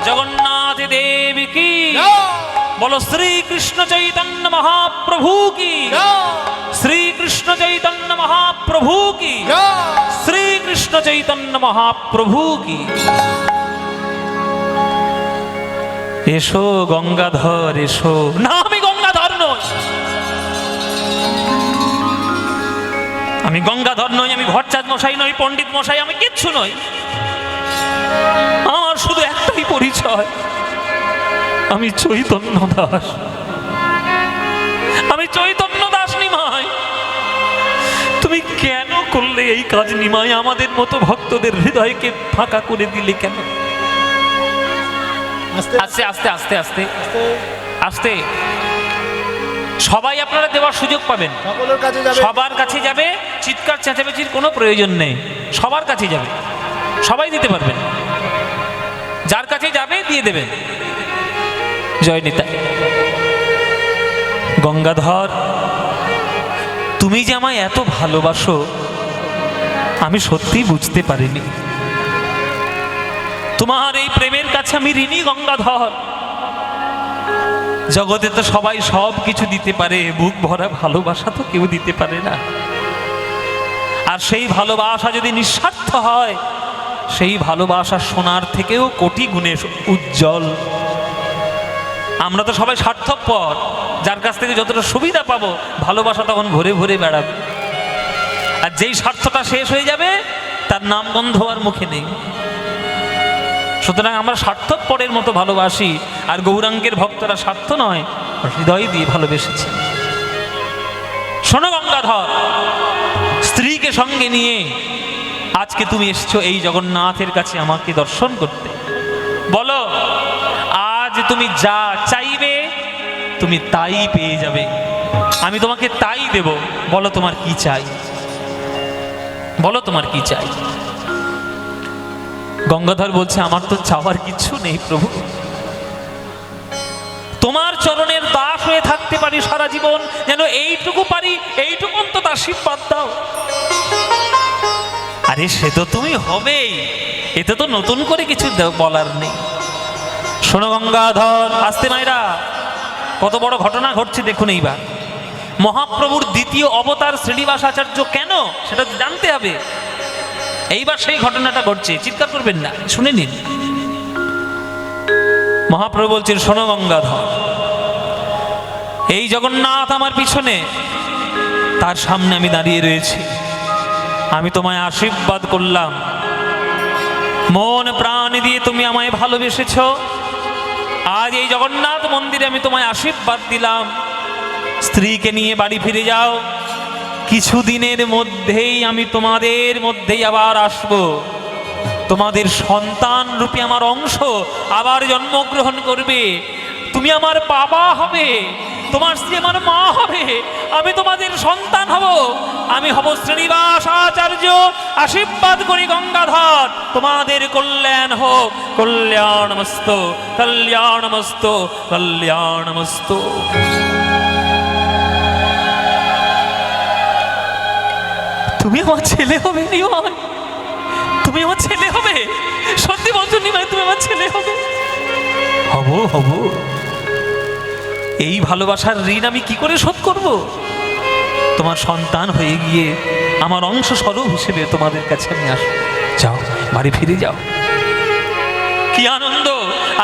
জগন্নাথ দেব কি। বলো শ্রীকৃষ্ণ চৈতন্য মহাপ্রভু কি, শ্রীকৃষ্ণ চৈতন্য মহাপ্রভু কি, শ্রীকৃষ্ণ চৈতন্য মহাপ্রভু কি। এসো গঙ্গাধর এসো। না, আমি গঙ্গাধর নই, আমি গঙ্গাধর নই, আমি ভট্টাচার্য মশাই নই, পণ্ডিত মশাই, আমি কিচ্ছু নই। আমার শুধু একটাই পরিচয়, আমি চৈতন্য দাস। আমি চৈতন্য দাস নিমাই। তুমি কেন করলে এই কাজ নিমাই? আমাদের মতো ভক্তদের হৃদয়কে ফাঁকা করে দিলে কেন? আস্তে আস্তে আস্তে আস্তে আস্তে সবাই আপনারা দেওয়ার সুযোগ পাবেন। সকলের কাছে যাবে, সবার কাছে যাবে, চিৎকার চেঁচামেচির কোনো প্রয়োজন নেই। সবার কাছে যাবে, সবাই দিতে পারবেন, যার কাছে যাবে দিয়ে দেবেন। জয় নিতাই। গঙ্গাধর, তুমি যে আমায় এত ভালোবাসো, আমি সত্যি বুঝতে পারিনি তোমার এই প্রেমের কাছে আমি ঋণী গঙ্গাধর। জগতে তো সবাই সব কিছু দিতে পারে, বুক ভরা ভালোবাসা তো কেউ দিতে পারে না। আর সেই ভালোবাসা যদি নিঃস্বার্থ হয়, সেই ভালোবাসা সোনার থেকেও কোটি গুণে উজ্জ্বল। আমরা তো সবাই স্বার্থপর, যার কাছ থেকে যতটা সুবিধা পাবো ভালোবাসা তখন ভরে ভরে বেড়াবে। আর যেই স্বার্থটা শেষ হয়ে যাবে তার নাম গন্ধ আর মুখে নেই। সুতরাং আমরা স্বার্থপরের মতো ভালোবাসি, আর গৌরাঙ্গের ভক্তরা স্বার্থ নয়, হৃদয় দিয়ে ভালোবেসেছে। শোনো গঙ্গাধর, স্ত্রীকে সঙ্গে নিয়ে আজকে তুমি এসছো এই জগন্নাথের কাছে আমাকে দর্শন করতে। বলো, আজ তুমি যা চাইবে তুমি তাই পেয়ে যাবে, আমি তোমাকে তাই দেব। বলো তোমার কি চাই, বলো তোমার কি চাই। গঙ্গাধর বলছে, আমার তো চাওয়ার কিছু নেই প্রভু, তোমার চরণের দাস হয়ে থাকতে পারি সারা জীবন, যেন এইটুকু পারি, এইটুকু অন্তত আশীর্বাদ দাও। আরে সে তো তুমি হবেই, এতে তো নতুন করে কিছু বলার নেই। শোনো গঙ্গাধর, আসতে মায়েরা, কত বড় ঘটনা ঘটছে দেখুন। এইবার মহাপ্রভুর দ্বিতীয় অবতার শ্রীনিবাস আচার্য কেন, সেটা জানতে হবে। এইবার সেই ঘটনাটা ঘটছে, চিৎকার করবেন না, শুনে নিন। মহাপ্রভু বলছেন, শোনো গঙ্গাধর, এই জগন্নাথ আমার পিছনে, তার সামনে আমি দাঁড়িয়ে রয়েছি। আমি তোমায় আশীর্বাদ করলাম, মন প্রাণ দিয়ে তুমি আমায় ভালোবেসেছ। আজ এই জগন্নাথ মন্দিরে আমি তোমায় আশীর্বাদ দিলাম, স্ত্রীকে নিয়ে বাড়ি ফিরে যাও। কিছুদিনের মধ্যেই আমি তোমাদের মধ্যেই আবার আসব, তোমাদের সন্তান রূপে আমার অংশ আবার জন্মগ্রহণ করবে। তুমি আমার বাবা হবে, তোমার স্ত্রী আমার মা হবে, আমি তোমাদের সন্তান হব, আমি হব শ্রীনিবাস আচার্য। আশীর্বাদ করি গঙ্গাধর, তোমাদের কল্যাণ হোক, কল্যাণমস্তু কল্যাণমস্তু কল্যাণমস্তু। তুমি আমার ছেলে হবে নিমাই, তুমি আমার ছেলে হবে, সত্যি বলছো নিমাই, তুমি আমার ছেলে হবে। হব হব, এই ভালোবাসার ঋণ আমি কি করে শোধ করব? তোমার সন্তান হয়ে গিয়ে আমার অংশ স্বরূপ হিসেবে তোমাদের কাছে আমি আসবো। যাও, বাড়ি ফিরে যাও। কি আনন্দ!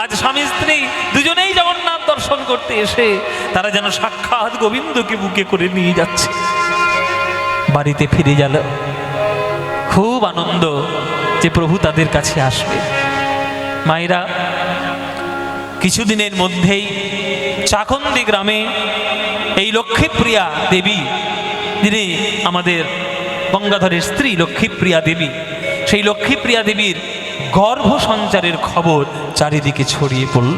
আজ স্বামী স্ত্রী দুজনেই জগন্নাথ দর্শন করতে এসে তারা যেন সাক্ষাৎ গোবিন্দকে বুকে করে নিয়ে যাচ্ছে। বাড়িতে ফিরে গেল, খুব আনন্দ যে প্রভু তাদের কাছে আসবে। মায়েরা, কিছুদিনের মধ্যেই চাকন্দি গ্রামে এই লক্ষ্মীপ্রিয়া দেবী, যিনি আমাদের গঙ্গাধরের স্ত্রী লক্ষ্মীপ্রিয়া দেবী, সেই লক্ষ্মীপ্রিয়া দেবীর গর্ভ সঞ্চারের খবর চারিদিকে ছড়িয়ে পড়ল।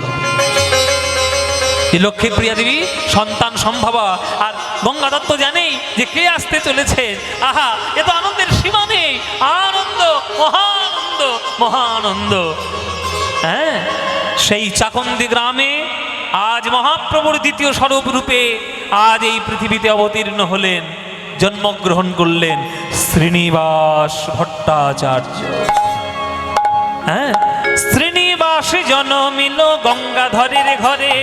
এই লক্ষ্মীপ্রিয়া দেবী সন্তান সম্ভবা, আর গঙ্গাধর তো জানেই যে কে আসতে চলেছে। আহা, এ তো আনন্দের সীমা নেই, আনন্দ, মহানন্দ, মহানন্দ। হ্যাঁ, সেই চাকন্দি গ্রামে আজ মহাপ্রভুর দ্বিতীয় স্বরূপ রূপে আজ এই পৃথিবীতে অবতীর্ণ হলেন, জন্মগ্রহণ করলেন শ্রীনিবাস ভট্টাচার্য। হ্যাঁ, শ্রীনিবাস জন্মিল গঙ্গাধরের ঘরে,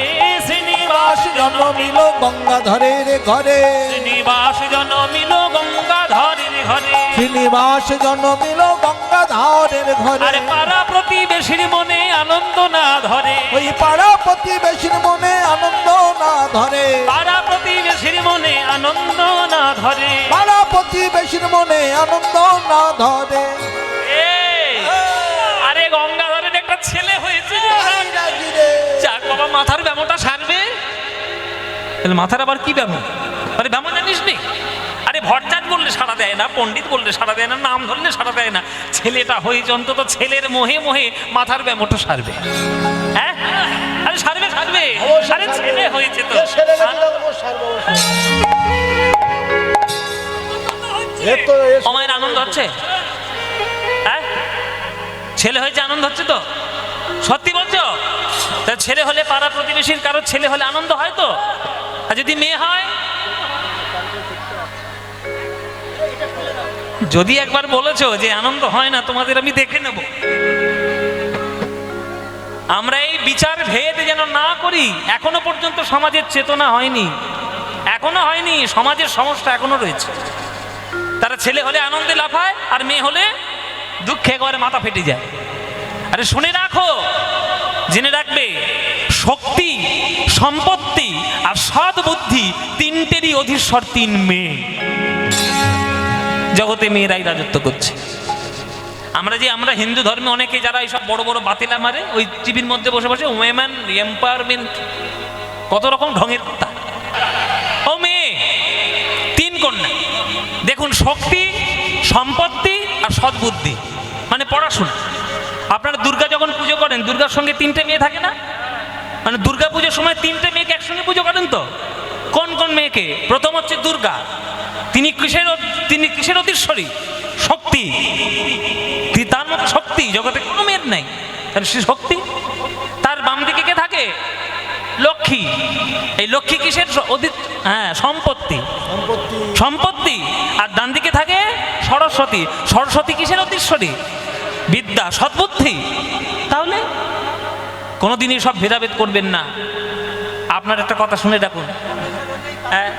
শ্রীনিবাস জন্মিল গঙ্গাধরের ঘরে, শ্রীনিবাস জন্মিল গঙ্গাধরের ঘরে, শ্রীনিবাস জন্মিল গঙ্গাধরের ঘরে। আরে পাড়া প্রতিবেশীর মনে আনন্দ না ধরে, ওই পাড়া প্রতিবেশীর মনে আনন্দ না ধরে, পাড়া প্রতিবেশীর মনে আনন্দ না ধরে, পাড়া প্রতিবেশীর মনে আনন্দ না ধরে। আরে গঙ্গাধরের একটা ছেলে হয়েছে, যাক বাবা, মাথার ব্যামোটা সারবে। মাথার আবার কি ব্যামো? আরে ব্যামো জানিস নি? আরে ভট্টাচ বললে সাড়া দেয় না, পণ্ডিত বললে সাড়া দেয় না, নাম ধরলে সাড়া দেয় না। ছেলেটা হয়েছে, অন্তত ছেলের মোহে মোহে মাথার ব্যামোটা সারবে। হ্যাঁ, আরে সারবে সারবে, আরে ছেলে হয়েছে তো। আমার আনন্দ হচ্ছে, হ্যাঁ, ছেলে হয়েছে আনন্দ হচ্ছে তো? সত্যি বলছো? তা ছেলে হলে পাড়া প্রতিবেশীর কারোর ছেলে হলে আনন্দ হয় তো? আর যদি মেয়ে হয়? যদি একবার বলেছো যে আনন্দ হয় না, তোমাদের আমি দেখে নেব। আমরা এই বিচার ভেদ যেন না করি, এখনো পর্যন্ত সমাজের চেতনা হয়নি, এখনো হয়নি। সমাজের সমস্যা এখনো রয়েছে। তারা ছেলে হলে আনন্দে লাফায়, আর মেয়ে হলে দুঃখে একেবারে মাথা ফেটে যায়। আরে শুনে রাখো, জেনে রাখবে, শক্তি, সম্পত্তি আর সৎ বুদ্ধি তিনটেরই অধীশ্বর তিন মেয়ে। জগতে মেয়েরাই রাজত্ব করছে। আমরা হিন্দু ধর্মে অনেকে যারা এইসব বড় বড় বাতিলা মারে, ওই টিভির মধ্যে বসে বসে ওমেন এম্পাওয়ারমেন্ট, কত রকম ঢঙের কথা। ও মেয়ে, তিন কন্যা। দেখুন, শক্তি, সম্পত্তি আর সদ্বুদ্ধি, মানে পড়াশোনা। আপনারা দুর্গা যখন পুজো করেন, দুর্গার সঙ্গে তিনটে মেয়ে থাকে না? মানে দুর্গা পুজোর সময় তিনটে মেয়েকে একসঙ্গে পুজো করেন তো? কোন কোন মেয়েকে? প্রথম হচ্ছে দুর্গা। তিনি কিসের অধীশ্বরী? শক্তি। তার মতো শক্তি জগতে কোনো মেয়ের নাই, তাহলে সে শক্তি। তার বাম দিকে কে থাকে? লক্ষ্মী। এই লক্ষ্মী কিসের? হ্যাঁ, সম্পত্তি। সম্পত্তি। আর ডান দিকে থাকে সরস্বতী। সরস্বতী কিসের অধীশ্বরী? বিদ্যা, সদ্বুদ্ধি। তাহলে কোনোদিনই সব ভেদাভেদ করবেন না। আপনার একটা কথা শুনে রাখুন, হ্যাঁ,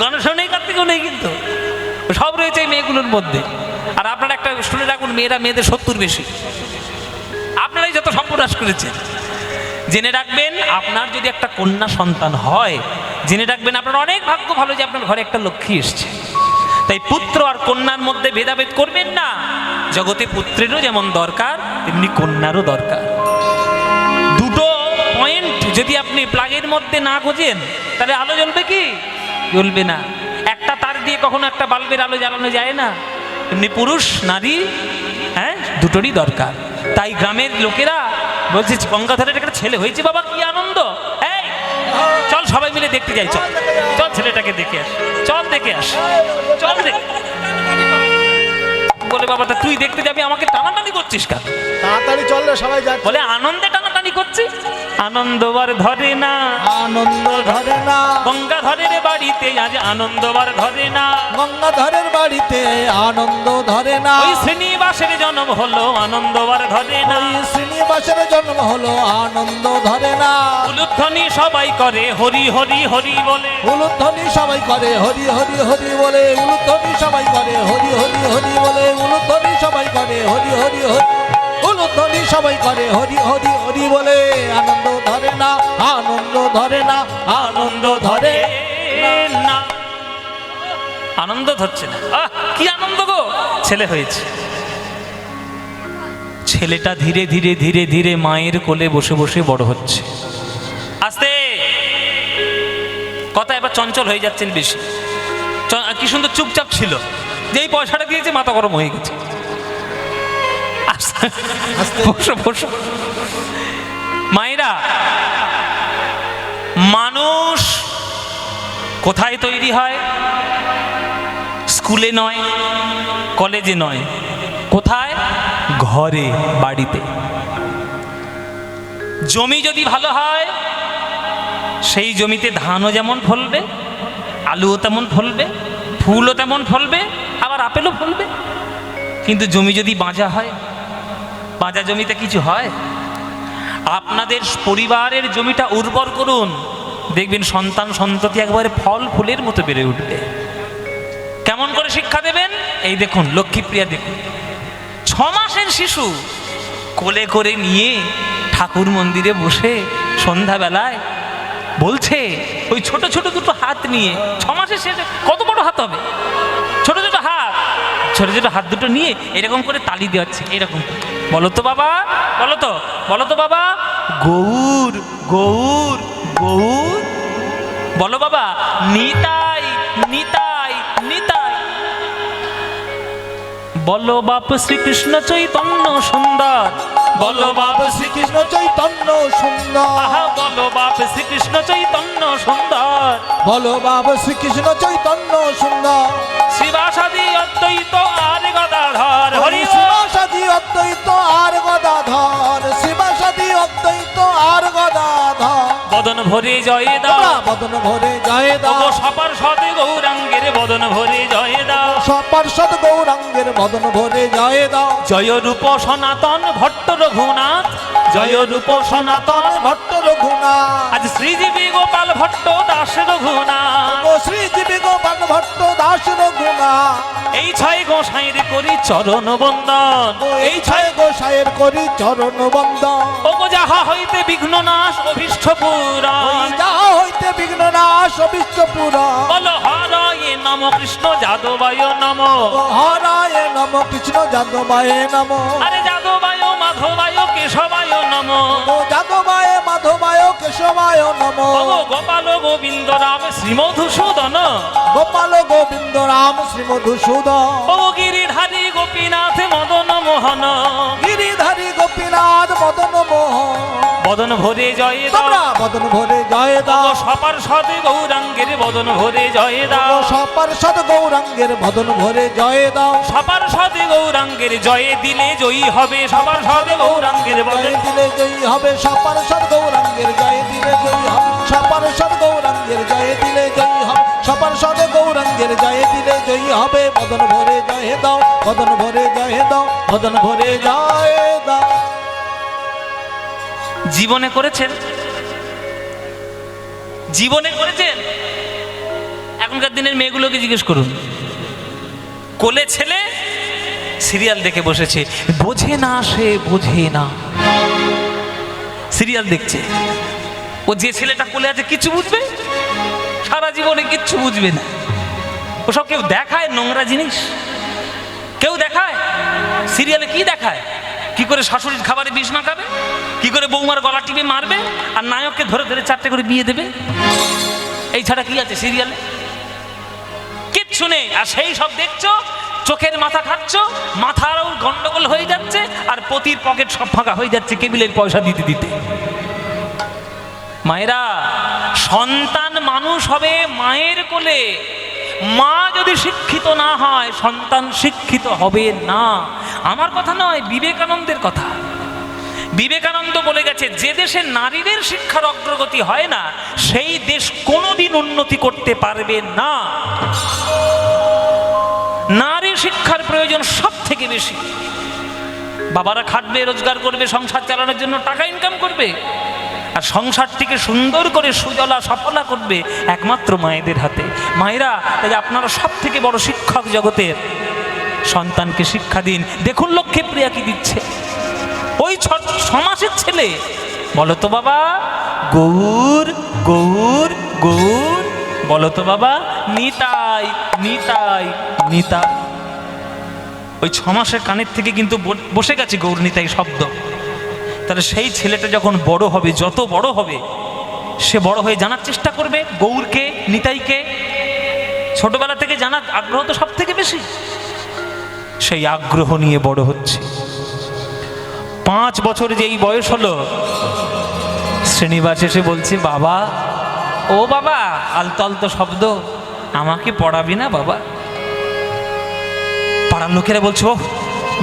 গণেশও নেই, কার্তিকও নেই, কিন্তু সব রয়েছে এই মেয়েগুলোর মধ্যে। আর আপনারা একটা শুনে রাখুন, মেয়েরা মেয়েদের 70 বেশি। আপনারাই যত সর্বনাশ করেছেন। জেনে রাখবেন, আপনার যদি একটা কন্যা সন্তান হয়, জেনে রাখবেন আপনার অনেক ভাগ্য ভালো যে আপনার ঘরে একটা লক্ষ্মী এসছে। তাই পুত্র আর কন্যার মধ্যে ভেদাভেদ করবেন না। জগতে পুত্রেরও যেমন দরকার, তেমনি কন্যারও দরকার। দুটো পয়েন্ট যদি আপনি প্লাগের মধ্যে না গোজেন, তাহলে আলো জ্বলবে কি? জ্বলবে না। একটা তার দিয়ে কখনো একটা বাল্বের আলো জ্বালানো যায় না। এমনি পুরুষ নারী, হ্যাঁ, দুটোরই দরকার। তাই গ্রামের লোকেরা বলছে, গঙ্গাধরের একটা ছেলে হয়েছে, বাবা কি আনন্দ! এই চল সবাই মিলে দেখতে যাই, চল চল ছেলেটাকে দেখে আস, চল দেখে আস, চল দেখে। বলে, বাবা তা তুই দেখতে যাবি, আমাকে টানাটানি করছিস কেন? তাড়াতাড়ি চললে সবাই যাচ্ছে। বলে, আনন্দে টানাটানি করছি। আনন্দবার ধরে না, আনন্দ ধরে না, গঙ্গাধরের বাড়িতে আজ আনন্দবার ধরে না। গঙ্গাধরের বাড়িতে আনন্দ ধরে না। ওই শ্রীনিবাসের জন্ম হলো, আনন্দবার ধরে না। ওই শ্রীনিবাসের জন্ম হলো, আনন্দ ধরে না। উলুধ্বনি সবাই করে হরি হরি হরি বলে। উলুধ্বনি সবাই করে হরি হরি হরি বলে। উলুধ্বনি সবাই করে হরি হরি হরি বলে। উলুধ্বনি সবাই করে হরি হরি হরি। উলুধ্বনি সবাই করে হরি হরি হরি বলে। আনন্দ ধরে না, আনন্দ ধরে না, আনন্দ ধরে না। আনন্দ ধরছে না। কি আনন্দ গো! ছেলে হয়েছে। ছেলেটা ধীরে ধীরে ধীরে ধীরে মায়ের কোলে বসে বসে বড় হচ্ছে। আস্তে কথা, এবার চঞ্চল হয়ে যাচ্ছেন বেশি। কি সুন্দর চুপচাপ ছিল, যেই পয়সাটা দিয়েছে মাথা গরম হয়ে গেছে। বসো বসো। মায়েরা, মানুষ কোথায় তৈরি হয়? স্কুলে নয়, কলেজে নয়, কোথায়? ঘরে, বাড়িতে। জমি যদি ভালো হয়, সেই জমিতে ধানও যেমন ফলবে, আলুও তেমন ফলবে, ফুলও তেমন ফলবে, আবার আপেলও ফলবে। কিন্তু জমি যদি বাঁজা হয়, বাঁজা জমিতে কিছু হয়? আপনাদের পরিবারের জমিটা উর্বর করুন, দেখবেন সন্তান সন্ততি একবারে ফল ফুলের মতো বেড়ে উঠবে। কেমন করে শিক্ষা দেবেন? এই দেখুন, লক্ষ্মীপ্রিয়া দেখুন, 6 মাসের শিশু কোলে করে নিয়ে ঠাকুর মন্দিরে বসে সন্ধ্যাবেলায় বলছে, ওই ছোট ছোট দুটো হাত নিয়ে, 6 মাসের শেষে কত বড় হাত হবে, ছোট ছোট হাত, ছোট ছোট হাত দুটো নিয়ে এরকম করে তালি দেওয়াচ্ছে। এরকম, বলো তো বাবা, বলো তো, বলো তো বাবা, গৌর গৌর গৌর, বলো বাবা, নিতাই নিতাই নিতাই, বলো বাপ শ্রীকৃষ্ণ চৈতন্য সুন্দর, বলো বাপ শ্রীকৃষ্ণ চৈতন্য সুন্দর। আহা, বলো বাপ শ্রীকৃষ্ণ চৈতন্য সুন্দর, বলো বাবা শ্রীকৃষ্ণ চৈতন্য সুন্দর। শিবাসাদি অদ্বৈত আর গদাধর হরি বল। শিবাসাদি অদ্বৈত আর গদাধর, শিবাসাদি অদ্বৈত আর গদাধর। বদন ভরে জয় দাও, তোমরা বদন ভরে জয় দাও, ওগো সপার্ষদ গৌরাঙ্গের বদন ভরে জয় দাও, সপার্ষদ গৌরাঙ্গের বদন ভরে জয় দাও, জয় রূপ সনাতন ভট্ট রঘুনাথ, জয় রূপ সনাতন। ভট্ট রঘুনাথ, আজ শ্রীজীবী গোপাল ভট্ট দাস রঘুনাথ, ও শ্রীজীবী গোপাল ভট্ট দাস রঘুনাথ, এই ছয় গোসাইর করি চরণ বন্দন, ও এই ছয় গোসাইয়ের করি চরণ বন্দন, ওগো যাহা হইতে বিঘ্ন নাশ অভীষ্ট ওই পুরাণ, যাহা হইতে বিঘ্ন নাশ বিশ্বপুরা, বল হরায় নম কৃষ্ণ যাদবায় নম, ও হরায় নম কৃষ্ণ যাদবায় নম, আরে যাদবায় মাধবায় কেশবায় নম, ও যাদবায় মাধবায় কেশবায় নম, ওগো গোপাল গোবিন্দ রাম শ্রীমধুসূদন, গোপাল গোবিন্দ রাম শ্রী মধুসূদন, ও গিরিধারী গোপীনাথ মদন মোহন, গিরিধারী গোপীনাথ মদন মোহন, বদন ভরে জয় দাও, তোমরা বদন ভরে জয় দাও, ওগো সপার্ষদ গৌরাঙ্গের বদন ভরে জয় ও দাও, সপার্ষদ গৌরাঙ্গের বদন ভরে জয় দাও, সপার্ষদ গৌরাঙ্গের জয়ে দিলে জয়ী হবে, সপার্ষদ গৌরাঙ্গের জয় বদন, দিলে জয়ী হবে, সপার্ষদ গৌরাঙ্গের জয় দিলে জয়ী হবে, সপার্ষদ গৌরাঙ্গের জয় দিলে জয়ী হবে, সপার্ষদ গৌরাঙ্গের জয় দিলে জয়ী হবে, বদন ভরে জয় দাও, বদন ভরে জয় দাও, বদন ভরে জয় দাও। জীবনে করেছেন, জীবনে করেছেন? এখনকার দিনের মেয়েগুলোকে জিজ্ঞেস করুন, কোলে ছেলে সিরিয়াল দেখে বসেছে, বোঝে না, সে বোঝে না, সিরিয়াল দেখছে। ও যে ছেলেটা কোলে আছে কিচ্ছু বুঝবে? সারা জীবনে কিচ্ছু বুঝবে না। ওসব কেউ দেখায় নোংরা জিনিস? কেউ দেখায়? সিরিয়ালে কি দেখায়? কি করে শাশুড়ির খাবারে বিষ না খাবে, কি করে বৌমার গলা টিপে মারবে, আর নায়ককে ধরে ধরে 4টে করে বিয়ে দেবে, এই ছাড়া কি আছে সিরিয়ালে? কিচ্ছু নেই। আর সেই সব দেখছো, চোখের মাথা খাচ্ছ, মাথারও গন্ডগোল হয়ে যাচ্ছে, আর পতির পকেট সব ফাঁকা হয়ে যাচ্ছে কেবিলের পয়সা দিতে দিতে। মায়েরা, সন্তান মানুষ হবে মায়ের কোলে। মা যদি শিক্ষিত না হয়, সন্তান শিক্ষিত হবে না। আমার কথা নয়, বিবেকানন্দের কথা। বিবেকানন্দ বলে গেছে, যে দেশে নারীদের শিক্ষার অগ্রগতি হয় না, সেই দেশ কোনোদিন উন্নতি করতে পারবে না। নারী শিক্ষার প্রয়োজন সব থেকে বেশি। বাবারা খাটবে, রোজগার করবে, সংসার চালানোর জন্য টাকা ইনকাম করবে, আর সংসারটিকে সুন্দর করে সুজলা সফলা করবে একমাত্র মায়েদের হাতে। মায়েরা, তাই আপনারা সব থেকে বড় শিক্ষক জগতের, সন্তানকে শিক্ষা দিন। দেখুন লক্ষ্মী প্রিয়া কি দিচ্ছে, ওই 6 মাসের ছেলে। বলো তো বাবা গৌর গৌর গৌর, বলো তো বাবা নিতাই নিতাই নিতাই। ওই 6 মাসের কানের থেকে কিন্তু বসে গেছে গৌর নিতাই শব্দ। তাহলে সেই ছেলেটা যখন বড় হবে, যত বড় হবে, সে বড় হয়ে জানার চেষ্টা করবে গৌরকে, নিতাইকে। ছোটবেলা থেকে জানার আগ্রহ তো সব থেকে বেশি। সেই আগ্রহ নিয়ে বড় হচ্ছে। 5 বছর যেই বয়স হলো, শ্রীনিবাস এসে বলছে, বাবা, ও বাবা, আলতো আলতো শব্দ, আমাকে পড়াবি না বাবা? পাড়ার লোকেরা বলছো,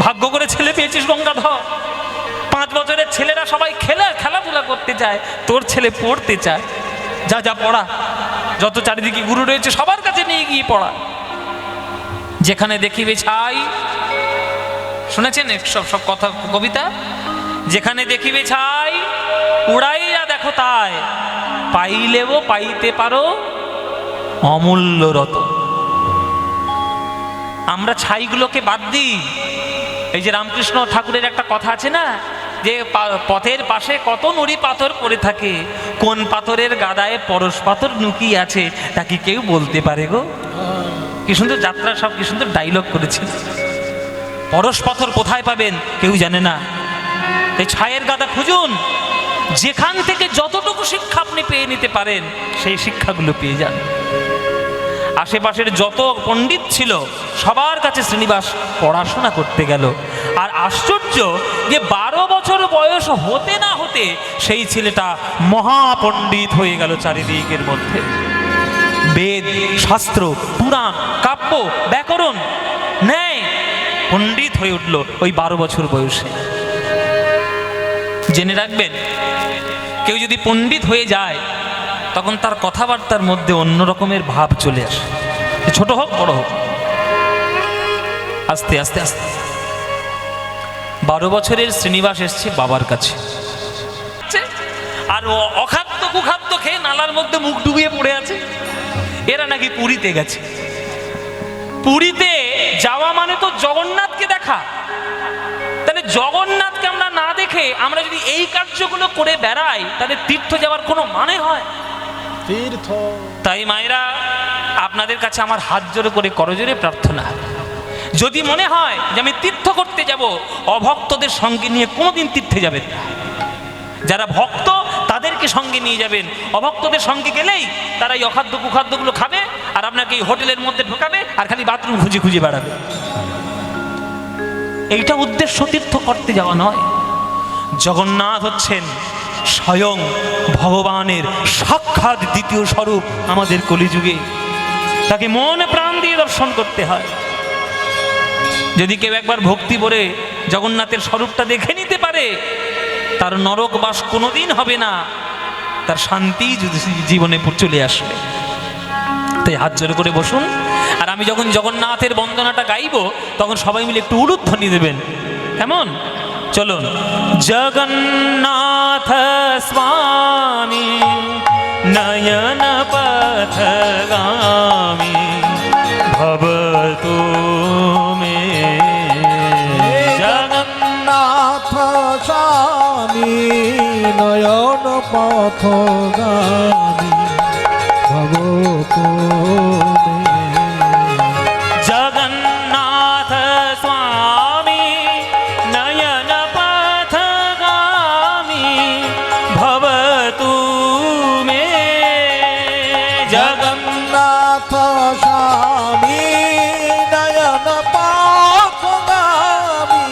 ভাগ্য করে ছেলে পেয়েছিস গঙ্গাধর। 5 বছরের ছেলেরা সবাই খেলাধুলা করতে চায়, তোর ছেলে পড়তে চায়। যা যা পড়া, যত চারিদিকে গুরু রয়েছে সবার কাছে নিয়ে গিয়ে পড়া। যেখানে দেখিবে ছাই, শুনেছেন সব কথা, কবিতা? যেখানে দেখিবে ছাই, উড়াইয়া দেখো তাই, পাইলেও পাইতে পারো অমূল্য রতন। আমরা ছাইগুলোকে বাদ দিই। এই যে রামকৃষ্ণ ঠাকুরের একটা কথা আছে না, যে পথের পাশে কত নুড়ি পাথর পড়ে থাকে, কোন পাথরের গাদায় পরশ পাথর লুকিয়ে আছে, তা কি কেউ বলতে পারে গো? কি সুন্দর যাত্রা, সব কি সুন্দর ডায়লগ করেছে। পরশ পাথর কোথায় পাবেন কেউ জানে না। এই ছায়ের গাদা খুঁজুন, যেখান থেকে যতটুকু শিক্ষা আপনি পেয়ে নিতে পারেন, সেই শিক্ষাগুলো পেয়ে যান। আশেপাশের যত পণ্ডিত ছিল, সবার কাছে শ্রীনিবাস পড়াশোনা করতে গেল। আর আশ্চর্য যে 12 বছর বয়স হতে না হতে সেই ছেলেটা মহাপণ্ডিত হয়ে গেল চারিদিকের মধ্যে। বেদ, শাস্ত্র, পুরাণ, কাব্য, ব্যাকরণ, ন্যায় পণ্ডিত হয়ে উঠল ওই 12 বছর বয়সে। জেনে রাখবেন, কেউ যদি পণ্ডিত হয়ে যায় তখন তার কথাবার্তার মধ্যে অন্য রকমের ভাব চলে আসে, ছোট হোক বড় হোক। আস্তে আস্তে আস্তে 12 বছরের শ্রীনিবাস এসছে বাবার কাছে, আর ও অখাদ্য কুখাদ্য খেয়ে নালার মধ্যে মুখ ডুবিয়ে পড়ে আছে। এরা নাকি পুরীতে গেছে। পুরীতে যাওয়া মানে তো জগন্নাথকে দেখা। তাহলে জগন্নাথকে আমরা না দেখে আমরা যদি এই কার্যগুলো করে বেড়াই তাহলে তীর্থ যাওয়ার কোনো মানে হয়? তীর্থ। তাই মায়েরা, আপনাদের কাছে আমার হাত জোড়ো করে করজোড়ে প্রার্থনা, যদি মনে হয় যে আমি তীর্থ করতে যাব, অভক্তদের সঙ্গে নিয়ে কোনোদিন তীর্থে যাবেন না। যারা ভক্ত তাদেরকে সঙ্গে নিয়ে যাবেন। অভক্তদের সঙ্গে গেলেই তারা এই অখাদ্য কুখাদ্যগুলো খাবে আর আপনাকে এই হোটেলের মধ্যে ঢোকাবে আর খালি বাথরুম খুঁজে খুঁজে বেড়াবে। এইটা উদ্দেশ্য তীর্থ করতে যাওয়া নয়। জগন্নাথ হচ্ছেন স্বয়ং ভগবানের সাক্ষাৎ দ্বিতীয় স্বরূপ আমাদের কলিযুগে। তাকে মনে প্রাণ দিয়ে দর্শন করতে হয়। যদি কেউ একবার ভক্তি ভরে জগন্নাথের স্বরূপটা দেখে নিতে পারে, তার নরকবাস কোনোদিন হবে না, তার শান্তি জীবনে চলে আসবে। তাই হাত জোড় করে বসুন। আর আমি যখন জগন্নাথের বন্দনাটা গাইব তখন সবাই মিলে একটু উলুধ্বনি দেবেন, কেমন? চলুন। জগন্নাথ স্বামী নয়ন পথগামী ভবতু মে। জগন্নাথ স্বামী নয়ন পথগামী ভবতু মে। জগন্নাথ স্বামী নয়ন পথগামী ভবতু মে। জগন্নাথ স্বামী নয়ন পথগামী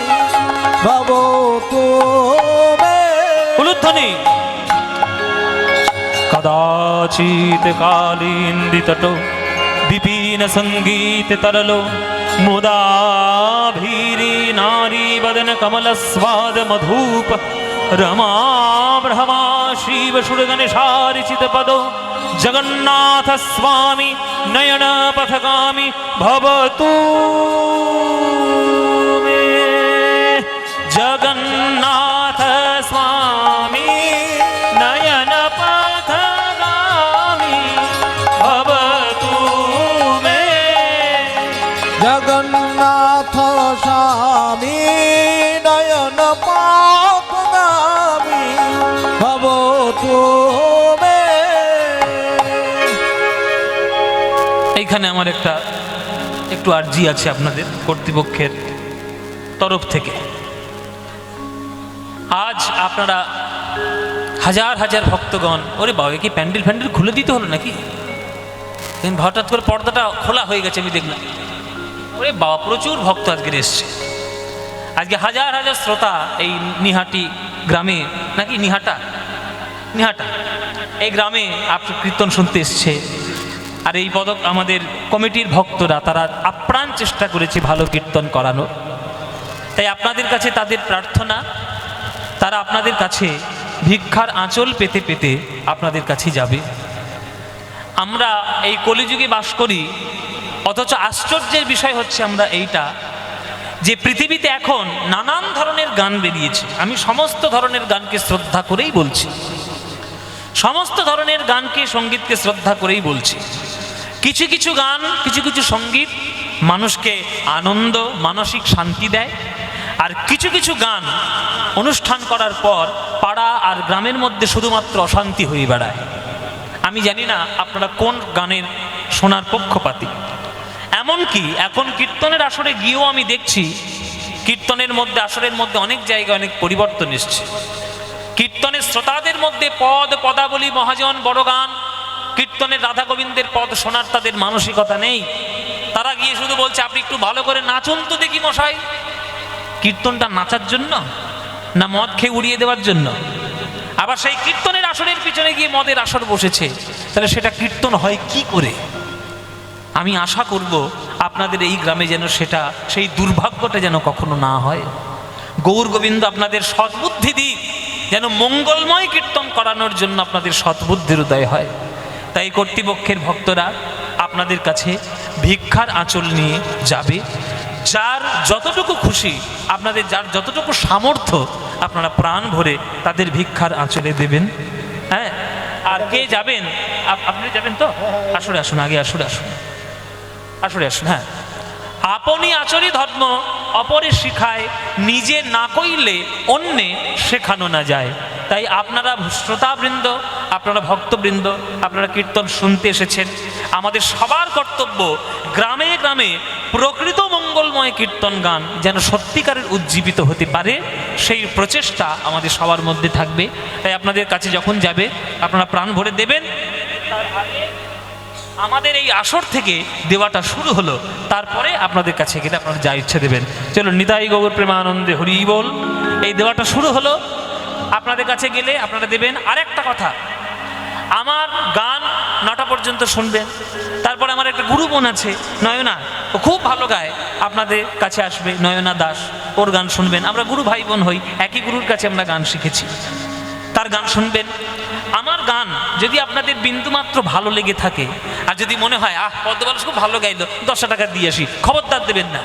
ভবতু মে। উলুধ্বনি। কদাচিৎ কালীন্দিতট বিপিন সঙ্গীত তরলো মুদাভীরি নারী বদন কমল স্বাদ মধুপ রমা ব্রহ্মা শিব সুর গণেশারিচিত পদ। জগন্নাথ স্বামী নয়ন পথগামী ভবতু মে। জগন্নাথ স্বামী নয়ন পথগামী ভবতু মে। জগন্নাথ স্বামী নয়ন পথগামী ভবতু মে। এইখানে আমার একটু আর্জি আছে আপনাদের কর্তৃপক্ষের তরফ থেকে। আজ আপনারা হাজার হাজার ভক্তগণ, ওরে বাবা কি প্যান্ডেল ফ্যান্ডেল খুলে দিতে হলো নাকি? হঠাৎ করে পর্দাটা খোলা হয়ে গেছে, আমি দেখলাম। ওরে বাবা, প্রচুর ভক্ত আজকে এসছে। আজকে হাজার হাজার শ্রোতা এই নিহাটি গ্রামে, নাকি নিহাটা এই গ্রামে আপনার কীর্তন শুনতে এসছে। আর এই পদক আমাদের কমিটির ভক্তরা, তারা আপ্রাণ চেষ্টা করেছে ভালো কীর্তন করানোর। তাই আপনাদের কাছে তাদের প্রার্থনা, তারা আপনাদের কাছে ভিক্ষার আঁচল পেতে পেতে আপনাদের কাছে যাবে। আমরা এই কলিযুগে বাস করি, অথচ আশ্চর্যের বিষয় হচ্ছে আমরা এইটা যে পৃথিবীতে এখন নানান ধরনের গান বেরিয়েছে। আমি সমস্ত ধরনের গানকে শ্রদ্ধা করেই বলছি, সমস্ত ধরনের গানকে, সঙ্গীতকে শ্রদ্ধা করেই বলছি। কিছু কিছু গান, কিছু কিছু সঙ্গীত মানুষকে আনন্দ, মানসিক শান্তি দেয়। আর কিছু কিছু গান অনুষ্ঠান করার পর পাড়া আর গ্রামের মধ্যে শুধুমাত্র অশান্তি হয়ে বেড়ায়। আমি জানি না আপনারা কোন গানের শোনার পক্ষপাতী। এমনকি এখন কীর্তনের আসরে গিয়েও আমি দেখছি কীর্তনের মধ্যে, আসরের মধ্যে অনেক জায়গায় অনেক পরিবর্তন এসছে। কীর্তনের শ্রোতাদের মধ্যে পদ, পদাবলী, মহাজন, বড় গান, কীর্তনের রাধা গোবিন্দের পদ শোনার তাদের মানসিকতা নেই। তারা গিয়ে শুধু বলছে আপনি একটু ভালো করে নাচুন তো দেখি মশাই। কীর্তনটা নাচার জন্য না মদ খেয়ে উড়িয়ে দেওয়ার জন্য? আবার সেই কীর্তনের আসরের পিছনে গিয়ে মদের আসর বসেছে, তাহলে সেটা কীর্তন হয় কি করে? আমি আশা করব আপনাদের এই গ্রামে যেন সেটা, সেই দুর্ভাগ্যটা যেন কখনো না হয়। গৌর গোবিন্দ আপনাদের সদ্বুদ্ধি দিক, যেন যেন মঙ্গলময় কীর্তন করানোর জন্য আপনাদের সৎবুদ্ধির উদয় হয়। তাই কর্তৃপক্ষের ভক্তরা আপনাদের কাছে ভিক্ষার আঁচল নিয়ে যাবে। যার যতটুকু খুশি, আপনাদের যার যতটুকু সামর্থ্য, আপনারা প্রাণ ভরে তাদের ভিক্ষার আঁচলে দেবেন। হ্যাঁ, আর কে যাবেন? আপনি যাবেন তো? আসলে আসুন, আগে আসলে আসুন, আসলে আসুন। হ্যাঁ, আপনি আচরি ধর্ম অপরে শিখায়, নিজে না কইলে অন্যে শেখানো না যায়। তাই আপনারা শ্রোতাবৃন্দ, আপনারা ভক্তবৃন্দ, আপনারা কীর্তন শুনতে এসেছেন। আমাদের সবার কর্তব্য গ্রামে গ্রামে প্রকৃত মঙ্গলময় কীর্তন গান যেন সত্যিকারের উজ্জীবিত হতে পারে, সেই প্রচেষ্টা আমাদের সবার মধ্যে থাকবে। তাই আপনাদের কাছে যখন যাবে আপনারা প্রাণ ভরে দেবেন। তার আগে আমাদের এই আসর থেকে দেওয়াটা শুরু হলো, তারপরে আপনাদের কাছে গেলে আপনারা যা ইচ্ছে দেবেন। চলো, নিতাই গৌর প্রেমানন্দে হরি বল। এই দেওয়াটা শুরু হলো, আপনাদের কাছে গেলে আপনারা দেবেন। আরেকটা কথা, আমার গান 9টা পর্যন্ত শুনবেন। তারপরে আমার একটা গুরু বোন আছে নয়না, ও খুব ভালো গায়, আপনাদের কাছে আসবে, নয়না দাস, ওর গান শুনবেন। আমরা গুরু ভাই বোন হই, একই গুরুর কাছে আমরা গান শিখেছি, তার গান শুনবেন। আমার গান যদি আপনাদের বিন্দুমাত্র ভালো লেগে থাকে, আর যদি মনে হয় পদ্মবালাস খুব ভালো গাইলো, 10 টাকা দিয়ে আসি, খবরদার দেবেন না।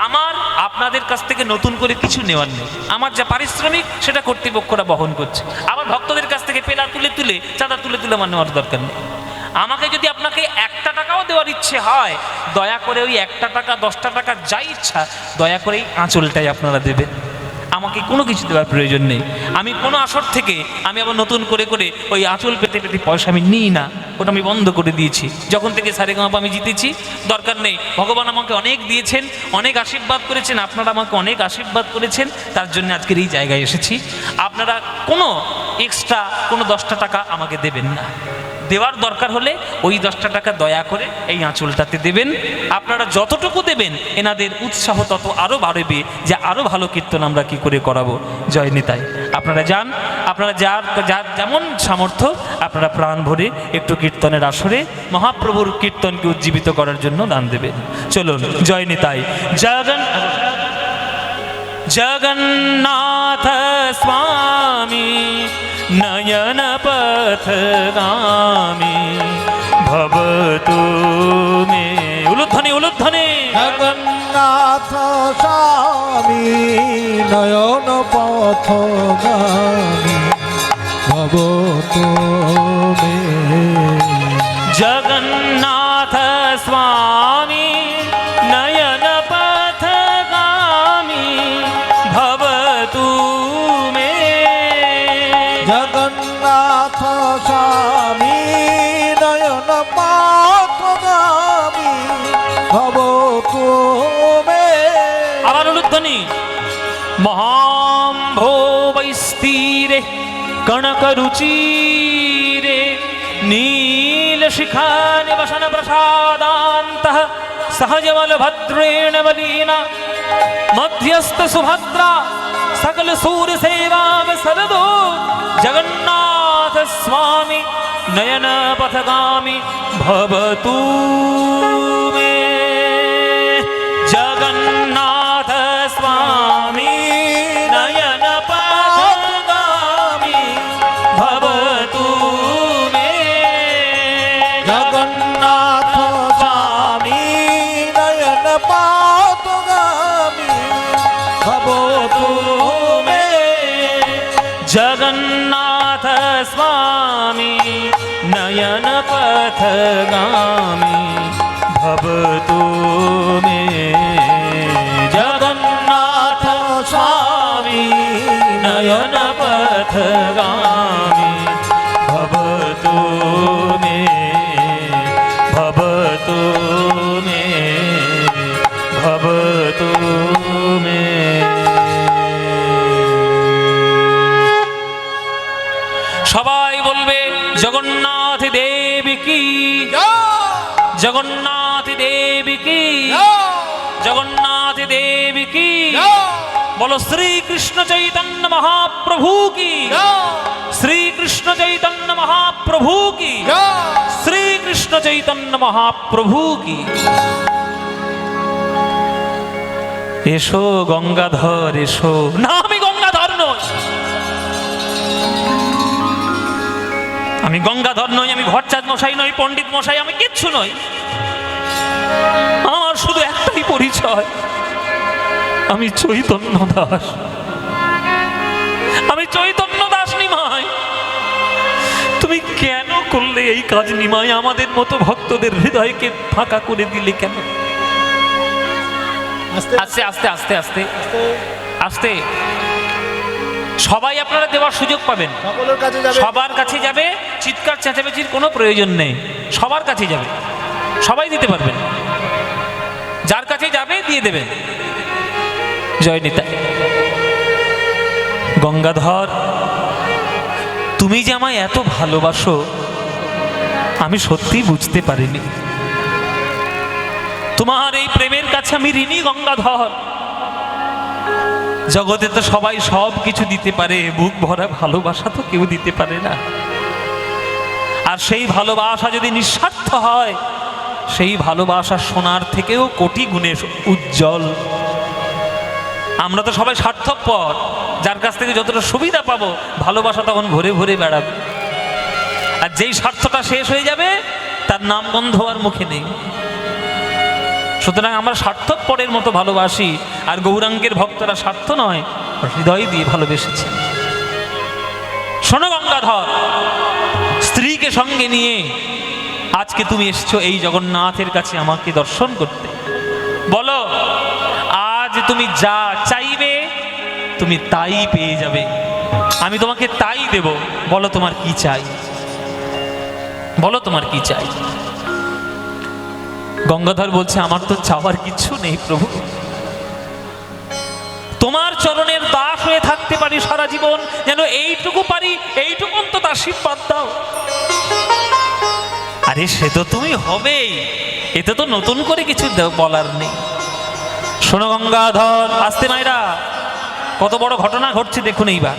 আমার আপনাদের কাছ থেকে নতুন করে কিছু নেওয়ার নেই। আমার যা পারিশ্রমিক সেটা কর্তৃপক্ষরা বহন করছে। আবার ভক্তদের কাছ থেকে পেলা তুলে তুলে, চাঁদা তুলে তুলে আমার নেওয়ার দরকার নেই। আমাকে যদি আপনাকে 1টা টাকাও দেওয়ার ইচ্ছে হয়, দয়া করে ওই 1টা টাকা 10টা টাকা যা ইচ্ছা, দয়া করে এই আঁচলটাই আপনারা দেবেন। আমাকে কোনো কিছু দেওয়ার প্রয়োজন নেই। আমি কোনো আসর থেকে আমি আবার নতুন করে করে ওই আঁচল পেতে পেতে পয়সা আমি নিই না, ওটা আমি বন্ধ করে দিয়েছি। যখন থেকে সারেগামাপা আমি জিতেছি, দরকার নেই। ভগবান আমাকে অনেক দিয়েছেন, অনেক আশীর্বাদ করেছেন, আপনারা আমাকে অনেক আশীর্বাদ করেছেন, তার জন্য আজকের এই জায়গায় এসেছি। আপনারা কোনো এক্সট্রা কোনো 10টা টাকা আমাকে দেবেন না। দেওয়ার দরকার হলে ওই 10টা টাকা দয়া করে এই আঁচলটাতে দেবেন। আপনারা যতটুকু দেবেন এনাদের উৎসাহ তত আরও বাড়বে, যে আরও ভালো কীর্তন আমরা কি করে করাবো। জয় নিতাই। আপনারা যান, আপনারা যার যার যেমন সামর্থ্য আপনারা প্রাণ ভরে একটু কীর্তনের আসরে মহাপ্রভুর কীর্তনকে উজ্জীবিত করার জন্য দান দেবেন। চলুন, জয় নিতাই। জগন্নাথ স্বামী নয়ন পথগামী ভবতু মে। উলুধ্বনি, উলুধ্বনি। জগন্নাথ স্বামী নয়ন পথগামী ভবতু মে। জগন্নাথ স্বামী নয়ন পথগামী ভবতু মে। জগন্নাথ স্বামী নয়ন পথগামী ভবতু মে। আবার উলুধ্বনি। মহাম্ভোবৈস্তিরে কনকরুচিরে নীলশিখা নিবসন প্রসাদান্তঃ সহজবলভদ্রেণ বলীনা মধ্যস্থ সুভদ্রা সকল सूर सेवा सरदो। जगन्नाथ स्वामी नयन पथगामी भवतु मे। जगन्नाथ स्वामी नयन पथगामी भवतु मे। জগন্নাথ স্বামী নয়ন পথগামী ভবতু মে। जगन्नाथ स्वामी नयन पथगामी भवतु मे। जगन्नाथ स्वामी नयन पथगामी भवतु मे। भवतु मे। भवतु मे। সবাই বলবে জগন্নাথ দেবী কি, জগন্নাথ দেবী কি, জগন্নাথ দেবী কি। বলো শ্রীকৃষ্ণ চৈতন্য মহাপ্রভু কি, শ্রীকৃষ্ণ চৈতন্য মহাপ্রভু কি, শ্রীকৃষ্ণ চৈতন্য মহাপ্রভু কি। এসো গঙ্গাধর এসো। না, আমি গঙ্গাধর নই, আমি গঙ্গাধর নই, আমি ভট্টাচার্য মশাই নই, পণ্ডিত মশাই, আমি কিচ্ছু নই। আমার শুধু একটাই পরিচয়, আমি চৈতন্য দাস। আমি চৈতন্য দাস নিমাই। তুমি কেন করলে এই কাজ নিমাই? আমাদের মতো ভক্তদের হৃদয়কে ফাঁকা করে দিলে কেন? আস্তে আস্তে আস্তে আস্তে আস্তে আস্তে সবাই আপনারা দেওয়ার সুযোগ পাবেন, সকলের কাছে যাবে। সবার কাছে যাবে। চিৎকার চেঁচামেচির কোনো প্রয়োজন নেই, সবার কাছে যাবে, সবাই দিতে পারবেন। যার কাছে যাবে দিয়ে দেবেন। জয় নিতাই। গঙ্গাধর, তুমি যে আমায় এত ভালোবাসো আমি সত্যি বুঝতে পারিনি। তোমার এই প্রেমের কাছে আমি ঋণী গঙ্গাধর। জগতে তো সবাই সব কিছু দিতে পারে, বুক ভরা ভালোবাসা তো কেউ দিতে পারে না। আর সেই ভালোবাসা যদি নিঃস্বার্থ হয়, সেই ভালোবাসা সোনার থেকেও কোটি গুণে উজ্জ্বল। আমরা তো সবাই স্বার্থপর, যার কাছ থেকে যতটা সুবিধা পাবো ভালোবাসা তখন ভরে ভরে বেড়াবে। আর যেই স্বার্থটা শেষ হয়ে যাবে তার নাম গন্ধ আর মুখে নেই। সুতরাং আমরা স্বার্থপরের মতো ভালোবাসি, আর গৌরাঙ্গের ভক্তরা স্বার্থ নয়, হৃদয় দিয়ে ভালোবেসেছে। শোনো গঙ্গাধর, স্ত্রীকে সঙ্গে নিয়ে আজকে তুমি এসছো এই জগন্নাথের কাছে আমাকে দর্শন করতে। বলো, আজ তুমি যা চাইবে তুমি তাই পেয়ে যাবে, আমি তোমাকে তাই দেব। বলো তোমার কি চাই, বলো তোমার কি চাই। গঙ্গাধর বলছে, আমার তো চাওয়ার কিছু নেই প্রভু, তোমার চরণের দাস হয়ে থাকতে পারি সারা জীবন, যেন এইটুকু পারি, এইটুকু অন্তত আশীর্বাদ দাও। আরে সে তো তুমি হবেই, এতে তো নতুন করে কিছু বলার নেই। শোনো গঙ্গাধর, আস্তে মায়েরা, কত বড় ঘটনা ঘটছে দেখুন। এইবার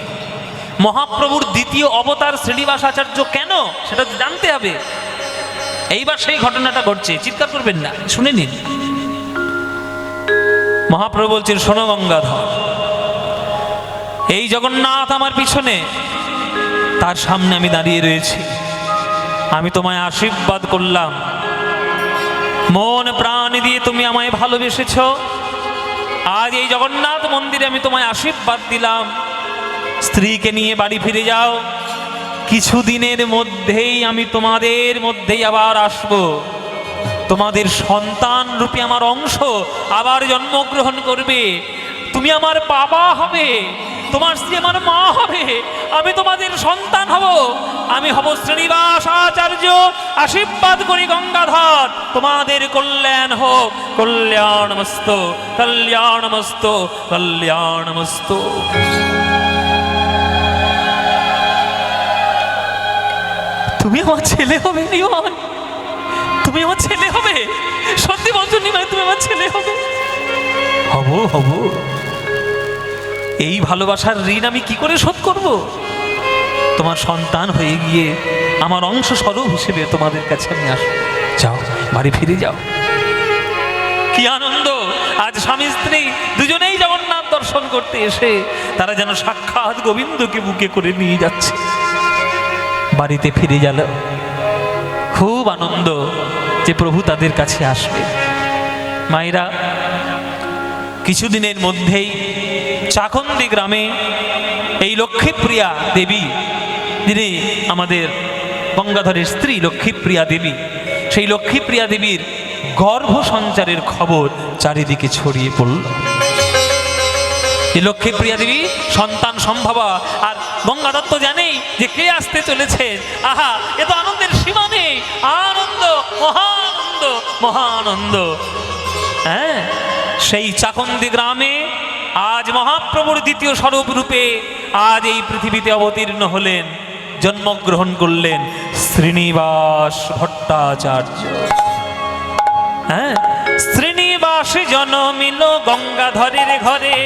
মহাপ্রভুর দ্বিতীয় অবতার শ্রীনিবাস আচার্য কেন সেটা জানতে হবে। এইবার সেই ঘটনাটা ঘটছে, চিৎকার করবেন না, শুনে নিন। মহাপ্রভু বলছেন, শোনো গঙ্গাধর, এই জগন্নাথ আমার পিছনে, তার সামনে আমি দাঁড়িয়ে রয়েছি। আমি তোমায় আশীর্বাদ করলাম, মন প্রাণ দিয়ে তুমি আমায় ভালোবেসেছ। আজ এই জগন্নাথ মন্দিরে আমি তোমায় আশীর্বাদ দিলাম, স্ত্রীকে নিয়ে বাড়ি ফিরে যাও। কিছুদিনের মধ্যেই আমি তোমাদের মধ্যেই আবার আসব, তোমাদের সন্তান রূপে আমার অংশ আবার জন্মগ্রহণ করবে। তুমি আমার বাবা হবে, তোমার স্ত্রী আমার মা হবে, আমি তোমাদের সন্তান হব, আমি হব শ্রীনিবাস আচার্য। আশীর্বাদ করি গঙ্গাধর, তোমাদের কল্যাণ হোক, কল্যাণমস্তু কল্যাণমস্তু কল্যাণমস্তু। তুমি আমার ছেলে হবে নিমাই, তুমি আমার ছেলে হবে, সত্যি বলছো নিমাই, তুমি আমার ছেলে হবে। হব হব। এই ভালোবাসার ঋণ আমি কি করে শোধ করব? তোমার সন্তান হয়ে গিয়ে আমার অংশ স্বরূপ হিসেবে তোমাদের কাছে আমি আসবো। যাও, বাড়ি ফিরে যাও। কি আনন্দ! আজ স্বামী স্ত্রী দুজনেই জগন্নাথ দর্শন করতে এসে তারা যেন সাক্ষাৎ গোবিন্দকে বুকে করে নিয়ে যাচ্ছে। বাড়িতে ফিরে গেল, খুব আনন্দ যে প্রভু তাদের কাছে আসবে। মায়েরা, কিছুদিনের মধ্যেই চাকন্দি গ্রামে এই লক্ষ্মীপ্রিয়া দেবী, যিনি আমাদের গঙ্গাধরের স্ত্রী লক্ষ্মীপ্রিয়া দেবী, সেই লক্ষ্মীপ্রিয়া দেবীর গর্ভ সঞ্চারের খবর চারিদিকে ছড়িয়ে পড়ল। এই লক্ষ্মীপ্রিয়া দেবী সন্তান সম্ভবা, আর গঙ্গাধর তো জানেই যে কে আসতে চলেছেন। আহা, এ তো আনন্দের সীমা নেই, আনন্দ, মহানন্দ, মহানন্দ। হ্যাঁ, সেই চাকন্দি গ্রামে আজ মহাপ্রভুর দ্বিতীয় স্বরূপ রূপে আজ এই পৃথিবীতে অবতীর্ণ হলেন, জন্মগ্রহণ করলেন শ্রীনিবাস ভট্টাচার্য। হ্যাঁ, শ্রীনিবাস জন্মিল গঙ্গাধরের ঘরে,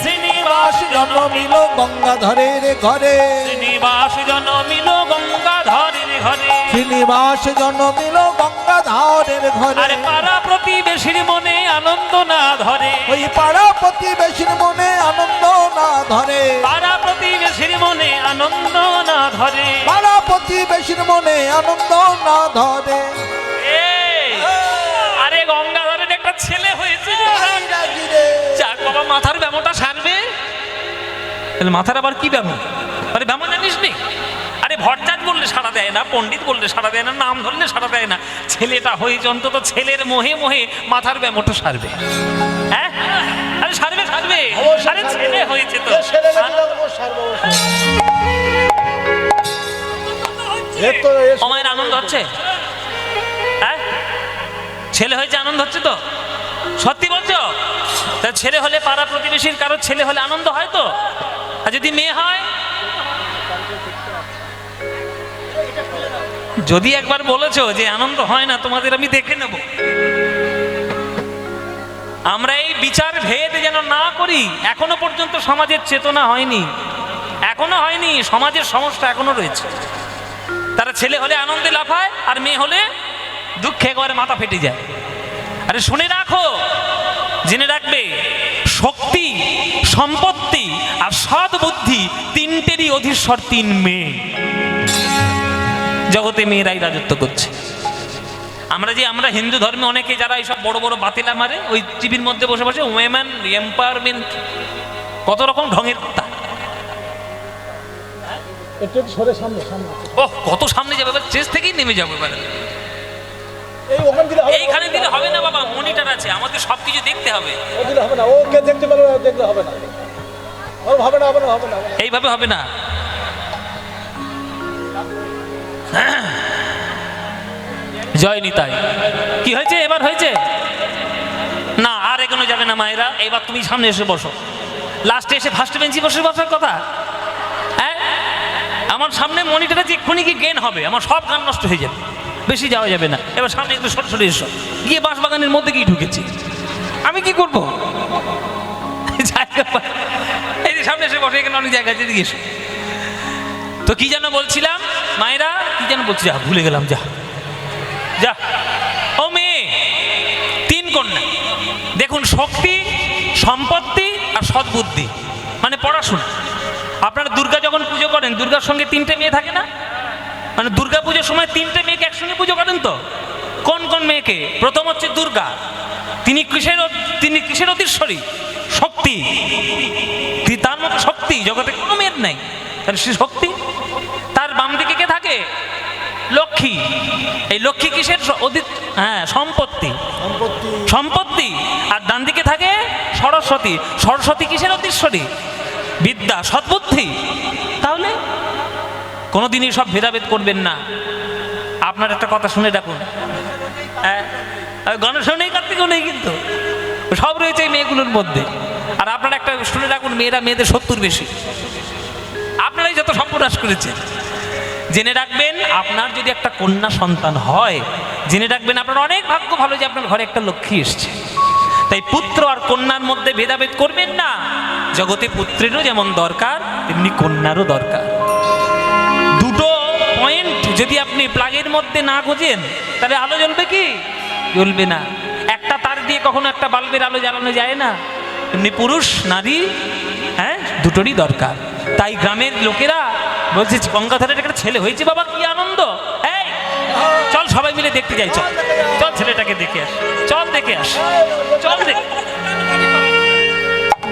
শ্রীনিবাস জন্মিল গঙ্গাধরের ঘরে, শ্রীনিবাস জন্মিল গঙ্গাধরের ঘরে, শ্রীনিবাস জন্মিল গঙ্গাধরের ঘরে। আরে পাড়া প্রতিবেশীর মনে আনন্দ না ধরে, ওই পাড়া প্রতিবেশীর মনে আনন্দ না ধরে, পাড়া প্রতিবেশীর মনে আনন্দ না ধরে, পাড়া প্রতিবেশীর মনে আনন্দ না ধরে। এই, আরে গঙ্গাধরের একটা ছেলে হয়েছে, যাক বাবা মাথার ব্যামোটা সারবে। তাহলে মাথার আবার কি ব্যামো? আরে ব্যামো জানিস নি? আরে ভট্টাচ বললে সাড়া দেয় না, পণ্ডিত বললে সাড়া দেয় না, নাম ধরলে সাড়া দেয় না। ছেলেটা হয়েছে, অন্তত ছেলের মোহে মোহে মাথার ব্যামোটা সারবে। হ্যাঁ, আরে সারবে সারবে। আরে ছেলে হয়েছে তো। আমার আনন্দ হচ্ছে? হ্যাঁ, ছেলে হয়েছে আনন্দ হচ্ছে তো? সত্যি বলছো? তা ছেলে হলে পাড়া প্রতিবেশীর কারো ছেলে হলে আনন্দ হয় তো? আর যদি মেয়ে হয়? যদি একবার বলেছো যে আনন্দ হয় না, তোমাদের আমি দেখে নেব। আমরা এই বিচার ভেদ যেন না করি। এখনো পর্যন্ত সমাজের চেতনা হয়নি, এখনো হয়নি। সমাজের সমস্যা এখনো রয়েছে। তারা ছেলে হলে আনন্দে লাফায়, আর মেয়ে হলে দুঃখে একবারে মাথা ফেটে যায়। আরে শুনে রাখো, জেনে রাখবে, শক্তি, সম্পত্তি আর সৎ বুদ্ধি তিনটেরই অধীশ্বর তিন মেয়ে। জগতে মেয়েরাই রাজত্ব করছে। আমরা হিন্দু ধর্মে অনেকে যারা এইসব বড় বড় বাতিলা মারে, ওই টিভির মধ্যে বসে বসে ওমেন এম্পাওয়ারমেন্ট, কত রকম ঢঙের কথা। ওহ, কত সামনে যাবে, স্টেজ থেকেই নেমে যাবে। এইখানে দিলে হবে না বাবা, মনিটর আছে, আমাদের সবকিছু দেখতে হবে। এইভাবে হবে না। জয় নিতাই। কি হয়েছে এবার? হয়েছে না, আর এগোনো যাবে না মায়েরা। এবার তুমি সামনে এসে বসো। লাস্টে এসে ফার্স্ট বেঞ্চি বসে বসার কথা। হ্যাঁ, আমার সামনে মনিটরে যে এক্ষুনি কি গেন হবে, আমার সব গান নষ্ট হয়ে যাবে, বেশি যাওয়া যাবে না। এবার সামনে একটু সরে সরে এসো। গিয়ে বাঁশবাগানের মধ্যে গিয়ে ঢুকেছি, আমি কি করবো? এই যে সামনে এসে বসে, এখানে অনেক জায়গা আছে, এদিকে এসো। তো কি যেন বলছিলাম মায়েরা, কি যেন বলছি, যা ভুলে গেলাম। যা যা। ও মেয়ে, তিন কন্যা। দেখুন, শক্তি, সম্পত্তি আর সদ্বুদ্ধি, মানে পড়াশোনা। আপনারা দুর্গা যখন পুজো করেন, দুর্গার সঙ্গে তিনটে মেয়ে থাকে না? মানে দুর্গা পুজোর সময় তিনটে মেয়েকে একসঙ্গে পুজো করেন তো? কোন কোন মেয়েকে? প্রথম হচ্ছে দুর্গা। তিনি কিসের অধীশ্বরী? শক্তি। তার মতো শক্তি জগতে কোনো মেয়ের নাই, তাহলে সে শক্তি। তার বাম দিকে কে থাকে? লক্ষ্মী। এই লক্ষ্মী কিসের? হ্যাঁ, সম্পত্তি। সম্পত্তি। আর ডান দিকে থাকে সরস্বতী। সরস্বতী কিসের অধীশ্বরী? বিদ্যা, সদ্বুদ্ধি। তাহলে কোনোদিনই সব ভেদাভেদ করবেন না। আপনার একটা কথা শুনে রাখুন, হ্যাঁ, গণেশও নেই, কার্তিকও নেই, কিন্তু সব রয়েছে এই মেয়েগুলোর মধ্যে। আর আপনারা একটা শুনে রাখুন, মেয়েরা মেয়েদের 70 বেশি। আপনারাই যত সর্বনাশ করেছেন। জেনে রাখবেন, আপনার যদি একটা কন্যা সন্তান হয়, জেনে রাখবেন আপনার অনেক ভাগ্য ভালো যে আপনার ঘরে একটা লক্ষ্মী এসছে। তাই পুত্র আর কন্যার মধ্যে ভেদাভেদ করবেন না। জগতে পুত্রেরও যেমন দরকার, তেমনি কন্যারও দরকার। দুটো পয়েন্ট যদি আপনি প্লাগের মধ্যে না গোজেন, তাহলে আলো জ্বলবে কি? জ্বলবে না। একটা তার দিয়ে কখনো একটা বাল্বের আলো জ্বালানো যায় না। এমনি পুরুষ নারী, হ্যাঁ, দুটোরই দরকার। তাই গ্রামের লোকেরা বলছে, গঙ্গাধরের একটা ছেলে হয়েছে, বাবা কি আনন্দ। এই চল সবাই মিলে দেখতে যাই, চল চল ছেলেটাকে দেখে আস, চল দেখে আস, চল দেখ।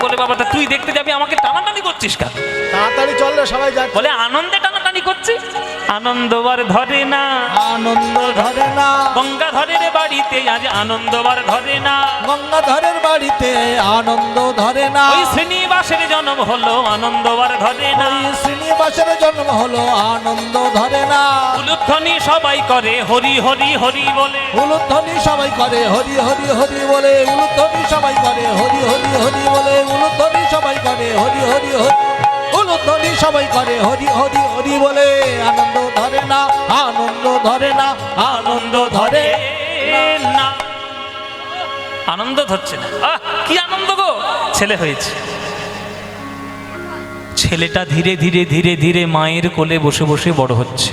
বলে, বাবা তা তুই দেখতে যাবি, আমাকে টানাটানি করছিস কেন? তাড়াতাড়ি চললে সবাই যাচ্ছে। বলে, আনন্দে টানাটানি করছি। আনন্দবার ধরে না, আনন্দ ধরে না, গঙ্গাধরের বাড়িতে আজ আনন্দবার ধরে না। গঙ্গাধরের বাড়িতে আনন্দ ধরে না। ওই শ্রীনিবাসের জন্ম হলো, আনন্দবার ধরে না। ওই শ্রীনিবাসের জন্ম হলো, আনন্দ ধরে না। উলুধ্বনি সবাই করে হরি হরি হরি বলে। উলুধ্বনি সবাই করে হরি হরি হরি বলে। উলুধ্বনি সবাই করে হরি হরি হরি বলে। উলুধ্বনি সবাই করে হরি হরি হরি। উলুধ্বনি সবাই করে হরি হরি হরি বলে। আনন্দ ধরে না, আনন্দ ধরে না, আনন্দ ধরে না। আনন্দ ধরছে না। কি আনন্দ গো, ছেলে হয়েছে। ছেলেটা ধীরে ধীরে ধীরে ধীরে মায়ের কোলে বসে বসে বড় হচ্ছে।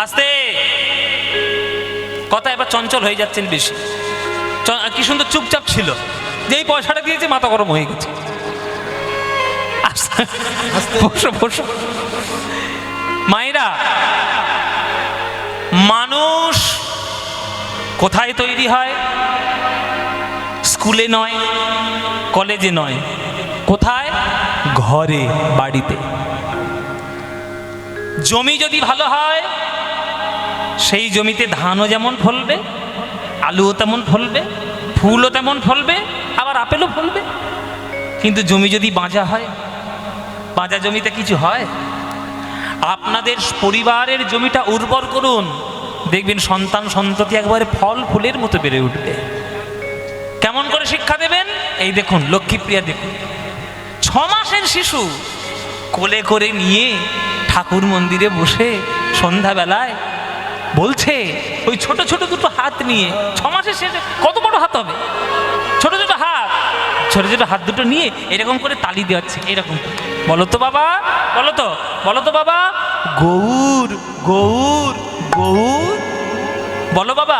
আস্তে কথা, এবার চঞ্চল হয়ে যাচ্ছেন বেশি। কি সুন্দর চুপচাপ ছিল, যেই পয়সাটা দিয়েছে মাথা গরম হয়ে গেছে। বসো বসো। মায়েরা মানুষ কোথায় তৈরি হয়? স্কুলে নয়, কলেজে নয়, কোথায়? ঘরে, বাড়িতে। জমি যদি ভালো হয়, সেই জমিতে ধানও যেমন ফলবে, আলুও তেমন ফলবে, ফুলও তেমন ফলবে, আবার আপেলও ফলবে। কিন্তু জমি যদি বাঁজা হয়, বাঁজা জমিতে কিছু হয়? আপনাদের পরিবারের জমিটা উর্বর করুন, দেখবেন সন্তান সন্ততি একবারে ফল ফুলের মতো বেড়ে উঠবে। কেমন করে শিক্ষা দেবেন? এই দেখুন, লক্ষ্মীপ্রিয়া দেখুন, 6 মাসের শিশু কোলে করে নিয়ে ঠাকুর মন্দিরে বসে সন্ধ্যাবেলায় বলছে, ওই ছোট ছোট দুটো হাত নিয়ে, 6 মাসের শেষে কত বড় হাত হবে, ছোট ছোট হাত, ছোট ছোট হাত দুটো নিয়ে এরকম করে তালি দেওয়াচ্ছে, এরকম। বলো তো বাবা, বলো তো, বলো তো বাবা, গৌর গৌর গৌর। বলো বাবা,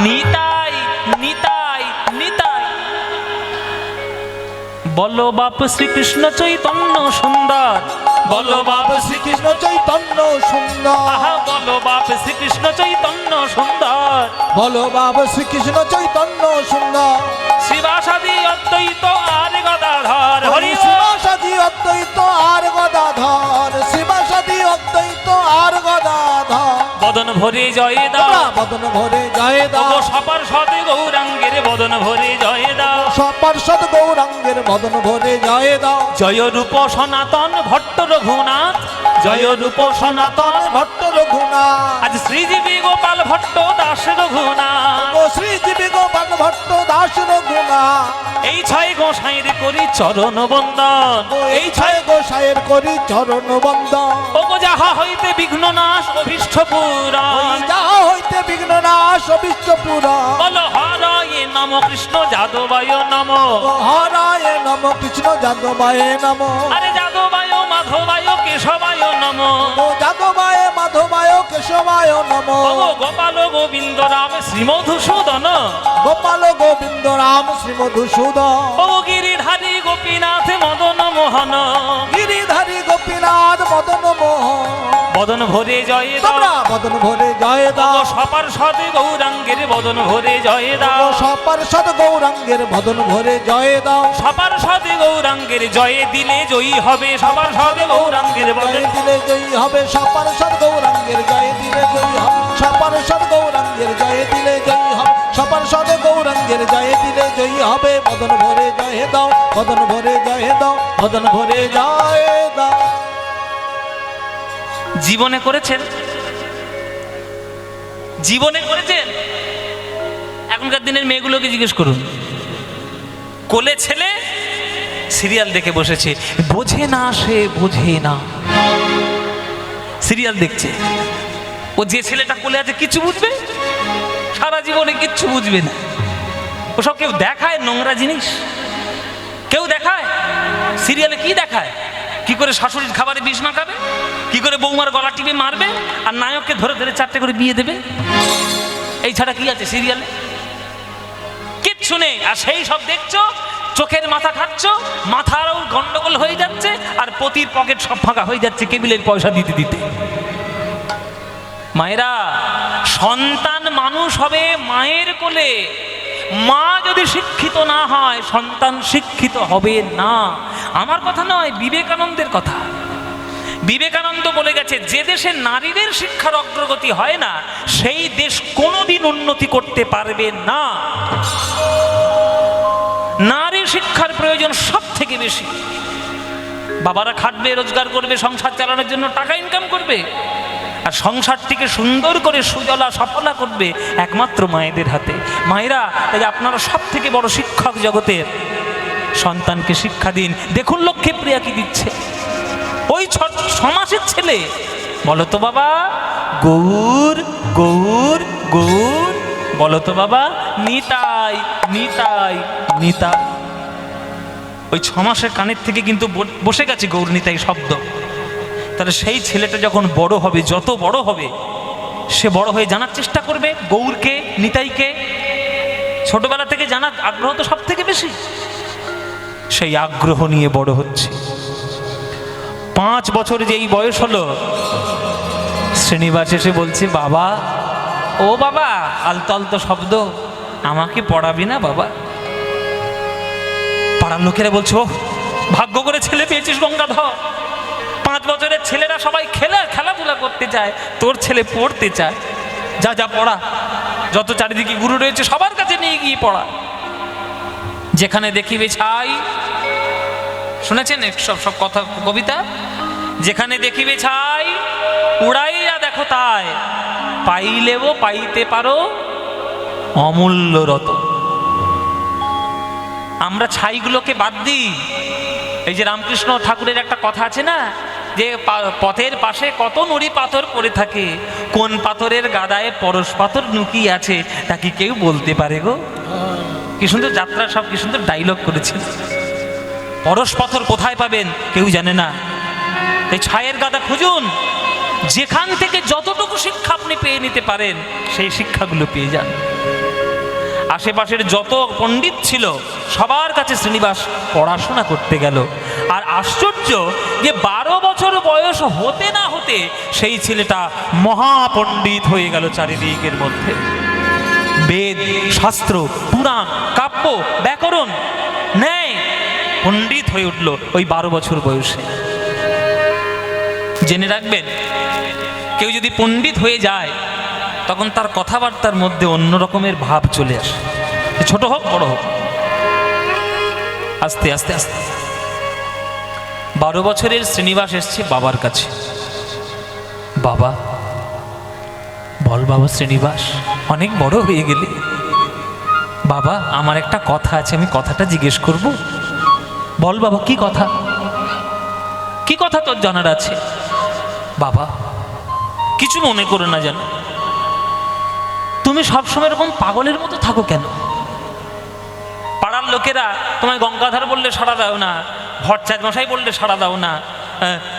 নিতাই নিতাই নিতাই। বলো বাপ শ্রীকৃষ্ণ চৈতন্য সুন্দর, বলো বাপ শ্রীকৃষ্ণ চৈতন্য সুন্দর, আহা, বলো বাপ শ্রীকৃষ্ণ চৈতন্য সুন্দর, বলো বাবা শ্রীকৃষ্ণ চৈতন্য সুন্দর। শিবাসাদি অদ্বৈত আর গদাধর, হরি বল। শিবাসাদি অদ্বৈত আর গদাধর, শিবাসাদি অদ্বৈত আর গদাধর। বদন ভরে জয় দাও, বদন ভরে জয় দাও, সপার সদে গৌরাঙ্গের বদন ভরে জয় দাও, সপার্ষদ গৌরাঙ্গের বদন ভরে জয় দাও। জয় রূপ সনাতন ভট্ট রঘুনাথ, জয় রূপ সনাতন। ভট্ট রঘুনাথ, আজ শ্রীজীবী গোপাল ভট্ট দাস রঘুনাথ, ও শ্রীজীবী গোপাল ভট্ট দাস রঘুনাথ। এই 6 গোসাইর করি চরণ বন্দন, ও এই 6 গোসাইয়ের করি চরণ বন্দন। ও গো যাহা হইতে বিঘ্ন নাশ অভীষ্ট পুরাণ, যাহা হইতে বিঘ্ন নাশ অভীষ্ট পুরাণ। বলো হরায়ে নম কৃষ্ণ যাদবায় নম, হরায় নম কৃষ্ণ যাদবায় নম, আরে যাদবায় মাধবায় কেশবায় নম, ও যাদবায় মাধবায় কেশবায় নম। ও গো গোপাল গোবিন্দ রাম শ্রীমধুসূদন, গোপাল গোবিন্দ রাম শ্রী মধুসূদন। ও গিরিধারী গোপীনাথ মদন মোহন, গিরিধারী গোপীনাথ মদন মোহন। বদন ভরে জয় তোমরা দাও, বদন ভরে জয় ও দাও, সপার সদে গৌরাঙ্গের বদন ভরে জয় ও দাও, সপার্ষদ গৌরাঙ্গের বদন ভরে জয় দাও। সপার সদে গৌরাঙ্গের জয়ে দিলে জয়ী হবে, সপার সদে গৌরাঙ্গের বদন। জয় দিলে জয়ী হবে, সপার্ষদ গৌরাঙ্গের জয় দিলে জয়ী হবে, সপার্ষদ গৌরাঙ্গের জয় দিলে জয়ী হবে, সপার্ষদ গৌরাঙ্গের জয় দিলে জয়ী হবে। বদন ভরে জয় দাও, বদন ভরে জয় দাও, বদন ভরে জয় দাও। জীবনে করেছেন? জীবনে করেছেন? এখনকার দিনের মেয়েগুলোকে জিজ্ঞেস করুন, কোলে ছেলে সিরিয়াল দেখে বসেছে, বোঝে না, সে বোঝে না, সিরিয়াল দেখছে। ও যে ছেলেটা কোলে আছে কিছু বুঝবে? সারা জীবনে কিচ্ছু বুঝবে না। ওসব কেউ দেখায় নোংরা জিনিস? কেউ দেখায়? সিরিয়ালে কি দেখায়? কি করে শাশুড়ির খাবারে বিষ মাখাবে, কি করে বৌমার গলা টিপে মারবে, আর নায়ককে ধরে ধরে 4টে করে বিয়ে দেবে, এই ছাড়া কি আছে সিরিয়ালে? কিচ্ছু নেই। আর সেই সব দেখছো, চোখের মাথা খাচ্ছ, মাথারও গন্ডগোল হয়ে যাচ্ছে, আর পতির পকেট সব ফাঁকা হয়ে যাচ্ছে কেবিলের পয়সা দিতে দিতে। মায়েরা, সন্তান মানুষ হবে মায়ের কোলে। মা যদি শিক্ষিত না হয়, সন্তান শিক্ষিত হবে না। আমার কথা নয়, বিবেকানন্দের কথা। বিবেকানন্দ বলে গেছে, যে দেশে নারীদের শিক্ষার অগ্রগতি হয় না, সেই দেশ কোনোদিন উন্নতি করতে পারবে না। নারী শিক্ষার প্রয়োজন সব থেকে বেশি। বাবারা খাটবে, রোজগার করবে, সংসার চালানোর জন্য টাকা ইনকাম করবে, আর সংসারটিকে সুন্দর করে সুজলা সফলা করবে একমাত্র মায়েদের হাতে। মায়েরা, তাই আপনারা সব থেকে বড় শিক্ষক জগতের, সন্তানকে শিক্ষা দিন। দেখুন লক্ষ্মীপ্রিয়া কি দিচ্ছে, ওই 6 মাসের ছেলে। বলো তো বাবা, গৌর গৌর গৌর। বলো তো বাবা, নিতাই নিতাই নিতাই। ওই 6 মাসের কানের থেকে কিন্তু বসে গেছে গৌর নিতাই শব্দ। তাহলে সেই ছেলেটা যখন বড় হবে, যত বড় হবে, সে বড় হয়ে জানার চেষ্টা করবে গৌরকে, নিতাইকে। ছোটবেলা থেকে জানার আগ্রহ তো সব থেকে বেশি। সেই আগ্রহ নিয়ে বড় হচ্ছে। 5 বছর যেই বয়স হলো, শ্রীনিবাস এসে বলছে, বাবা ও বাবা, আলতো আলতো শব্দ, আমাকে পড়াবি না বাবা? পাড়ার লোকেরা বলছো, "ওহ, ভাগ্য করে ছেলে পেয়েছিস গঙ্গাধর। 5 বছরের ছেলেরা সবাই খেলাধুলা করতে চায়, তোর ছেলে পড়তে চায়। যা যা পড়া, যত চারিদিকে গুরু রয়েছে সবার কাছে নিয়ে গিয়ে পড়া। যেখানে দেখিবে ছাই", শুনেছেন সব কথা কবিতা? যেখানে দেখিবে ছাই উড়াইয়া দেখো তাই, পাইলেও পাইতে পারো অমূল্য রতন। আমরা ছাইগুলোকে বাদ দিই। এই যে রামকৃষ্ণ ঠাকুরের একটা কথা আছে না, যে পথের পাশে কত নুড়ি পাথর পড়ে থাকে, কোন পাথরের গাদায় পরশ পাথর লুকিয়ে আছে তা কি কেউ বলতে পারে গো? কি সুন্দর যাত্রা, সব কি সুন্দর ডায়লগ করেছেন। পরশ পাথর কোথায় পাবেন কেউ জানে না। এই ছায়ের গাদা খুঁজুন, যেখান থেকে যতটুকু শিক্ষা আপনি পেয়ে নিতে পারেন সেই শিক্ষাগুলো পেয়ে যান। আশেপাশের যত পণ্ডিত ছিল সবার কাছে শ্রীনিবাস পড়াশোনা করতে গেল। আর আশ্চর্য যে 12 বছর বয়স হতে না হতে সেই ছেলেটা মহাপণ্ডিত হয়ে গেল চারিদিকের মধ্যে। বেদ, শাস্ত্র, পুরাণ, কাব্য, ব্যাকরণ, ন্যায় পণ্ডিত হয়ে উঠল ওই 12 বছর বয়সে। জেনে রাখবেন, কেউ যদি পণ্ডিত হয়ে যায় তখন তার কথাবার্তার মধ্যে অন্য রকমের ভাব চলে আসে, ছোট হোক বড় হোক। আস্তে আস্তে আস্তে 12 বছরের শ্রীনিবাস এসছে বাবার কাছে। বাবা, বল বাবা শ্রীনিবাস, অনেক বড় হয়ে গেলে। বাবা, আমার একটা কথা আছে, আমি কথাটা জিজ্ঞেস করব। বল বাবা, কি কথা? কি কথা তোর জানার আছে? বাবা, কিছু মনে করো না, জানো তুমি সবসময় এরকম পাগলের মতো থাকো কেন? পাড়ার লোকেরা তোমায় গঙ্গাধর বললে সাড়া দাও না, ভট্টাচার্য মশাই বললে সাড়া দাও না,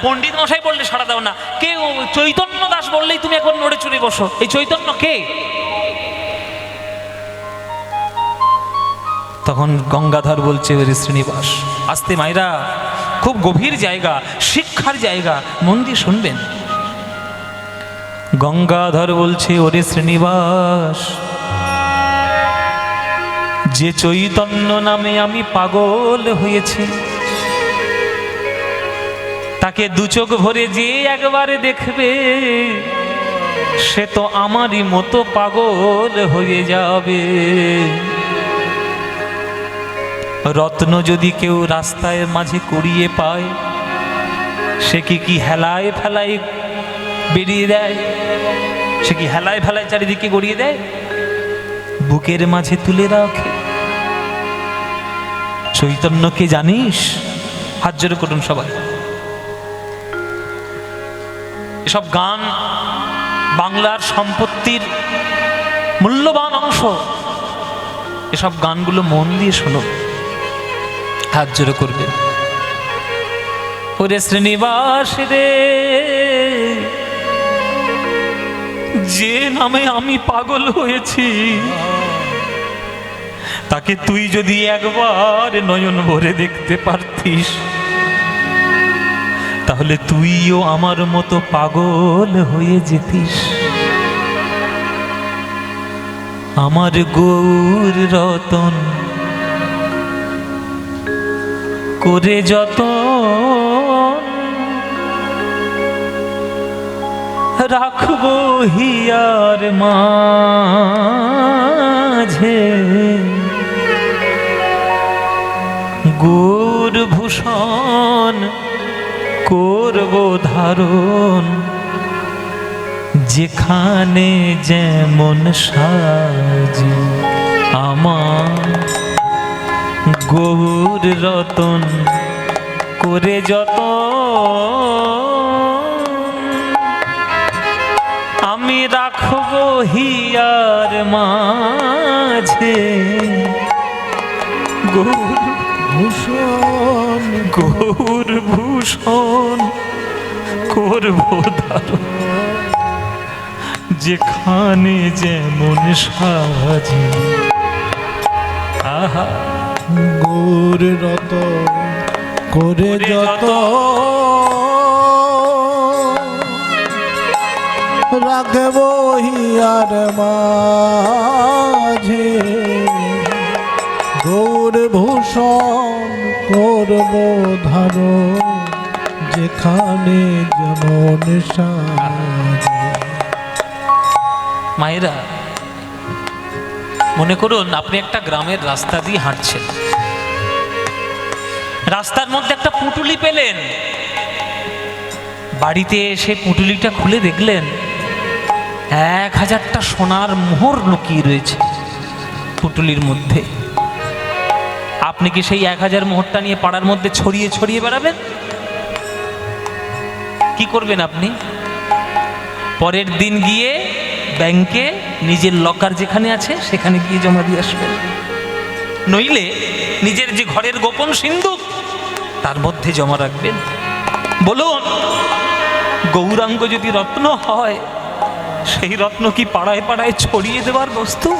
পণ্ডিত মশাই বললে সাড়া দাও না, কেউ চৈতন্য দাস বললেই তুমি এখন নড়ে চড়ে বসো। এই চৈতন্য কে? তখন গঙ্গাধর বলছে, ওরে শ্রীনিবাস, আস্তে মায়েরা, খুব গভীর জায়গা, শিক্ষার জায়গা, মন দিয়ে শুনবেন। গঙ্গাধর বলছে, ওরে শ্রীনিবাস, যে চৈতন্য নামে আমি পাগল হয়েছি, তাকে 2 চোখ ভরে যে একবারে দেখবে সে তো আমারই মতো পাগল হয়ে যাবে। রত্ন যদি কেউ রাস্তায় মাঝে কুড়িয়ে পায়, সে কি হেলায় ফেলায় বেরিয়ে দেয়? সে কি হেলায় ফেলায় চারিদিকে গড়িয়ে দেয়? বুকের মাঝে তুলে রাখে। চৈতন্যকে জানিস? হাত জোড় করুন সবাই। এসব গান বাংলার সম্পত্তির মূল্যবান অংশ। এসব গানগুলো মন দিয়ে শোনো, হাত জোড় করবেন। ওরে শ্রীনিবাস রে, যে নামে আমি পাগল হয়েছি, তাকে তুই যদি একবার নয়ন ভরে দেখতে পারতিস, তাহলে তুইও আমার মতো পাগল হয়ে যেতিস। আমার গৌর রতন করে যতন রাখবো হিয়ার মাঝে, গৌর ভূষণ করব ধারণ, যেখানে যেমন সাজি। আমার গৌর রতন করে যত আমি রাখবো হিয়ার মাঝে, গৌর ভূষণ, গৌর ভূষণ করব ধারণ, যেখানে যেমন সাজি। আহা, গৌর রতন করে যত রাখব হিয়ার মাঝে, গৌর ভূষণ করব ধারণ, যেখানে যেমন সাজে। মায়েরা, মনে করুন আপনি একটা গ্রামের রাস্তা দিয়ে হাঁটছেন, রাস্তার মধ্যে একটা পুঁটুলি পেলেন, বাড়িতে এসে পুঁটুলিটা খুলে দেখলেন 1000টা সোনার মোহর লুকিয়ে রয়েছে পুঁটুলির মধ্যে। আপনি কি সেই 1000 মোহরটা নিয়ে পাড়ার মধ্যে ছড়িয়ে ছড়িয়ে বেড়াবেন? কি করবেন আপনি? পরের দিন গিয়ে ব্যাংকে নিজের লকার যেখানে আছে সেখানে গিয়ে জমা দিয়ে আসবেন। নইলে নিজের যে ঘরের গোপন সিন্ধুক তার মধ্যে জমা রাখবেন। বলুন, গৌরাঙ্গ যদি রত্ন হয়, সেই রত্ন কি পাড়ায় পাড়ায় ছড়িয়ে দেওয়ার বস্তু?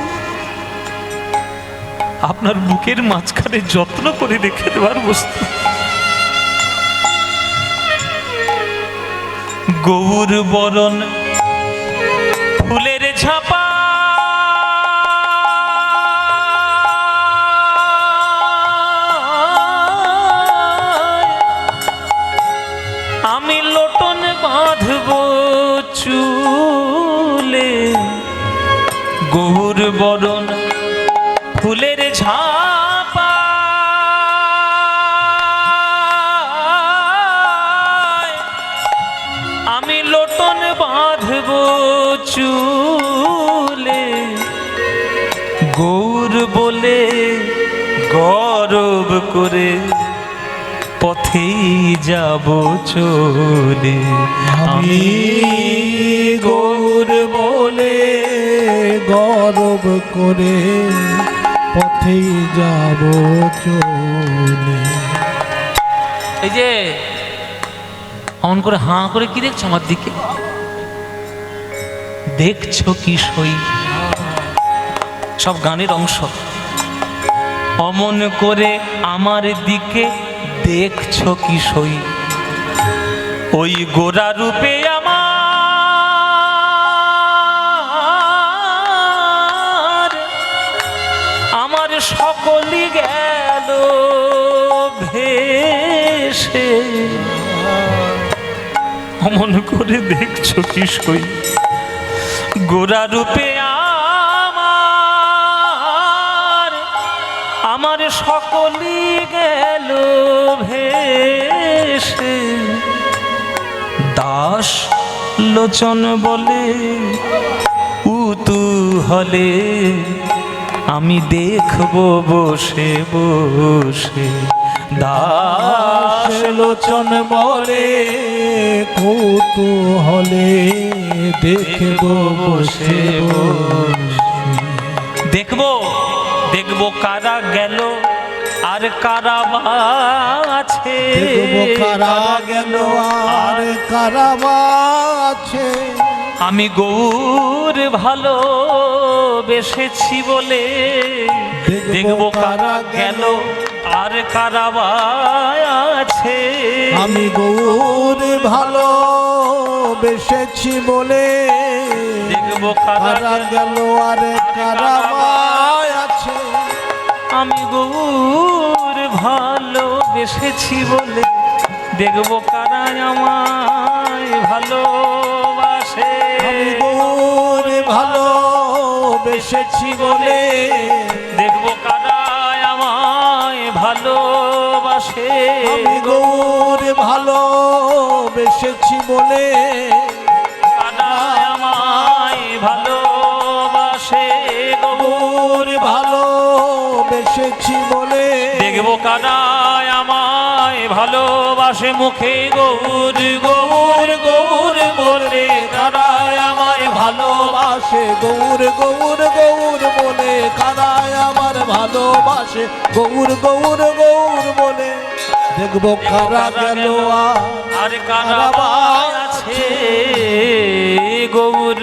আপনার বুকের মাঝখানে যত্ন করে রেখে দেওয়ার বস্তু। গৌর বরণ ফুলের ঝাপা, আমি লোটন বাঁধব চুলে, গৌর বরণ ফুলের ঝাপা, আমি লোটন বাঁধব চুলে, গৌর বলে গৌরব করে পথেই যাব চলে। আমি গৌর বলে গৌরব করে পথে যাব চলে। এই যে অমন করে হাঁ করে কি দেখছো আমার দিকে? দেখছো কি সই? সব গানের অংশ। অমন করে আমার দিকে দেখছো কি সই? ওই গোরা রূপে আমার সকলই গেল ভেসে। অমন করে দেখছো কি সই? গোরা রূপে আমার সকলই গেল ভেসে। দাস লোচন বলে উতূহলে আমি দেখবো বসে বসে। দাস লোচন বলে কৌতূহলে দেখবো বসে বসে। দেখবো দেখবো কারা গেল আর কারা আছে, দেখবো কারা গেল আর কারা আছে। আমি গৌর ভালো বেসেছি বলে দেখবো কারা গেল আর কারা আছে। আমি গৌর ভালো বেসেছি বলে দেখবো কারা গেল আর কারা আছে। আমি গৌর ভালো বেসেছি বলে দেখবো কারা আমায় ভালোবাসে। আমি গৌর ভালো বেসেছি বলে দেখবো কারা আমায় ভালোবাসে। আমি গৌর ভালো বেসেছি বলে কারা আমায় ভালোবাসে। গৌর ভালো বেসেছি বলে দেখবো কারা আমায় ভালোবাসে। মুখে গৌর গৌর গৌর বলে কারা আমার ভালোবাসে। গৌর গৌর গৌর বলে কারা আমার ভালোবাসে। গৌর গৌর গৌর বলে দেখবো কারা গেল আর কারা আছে। গৌর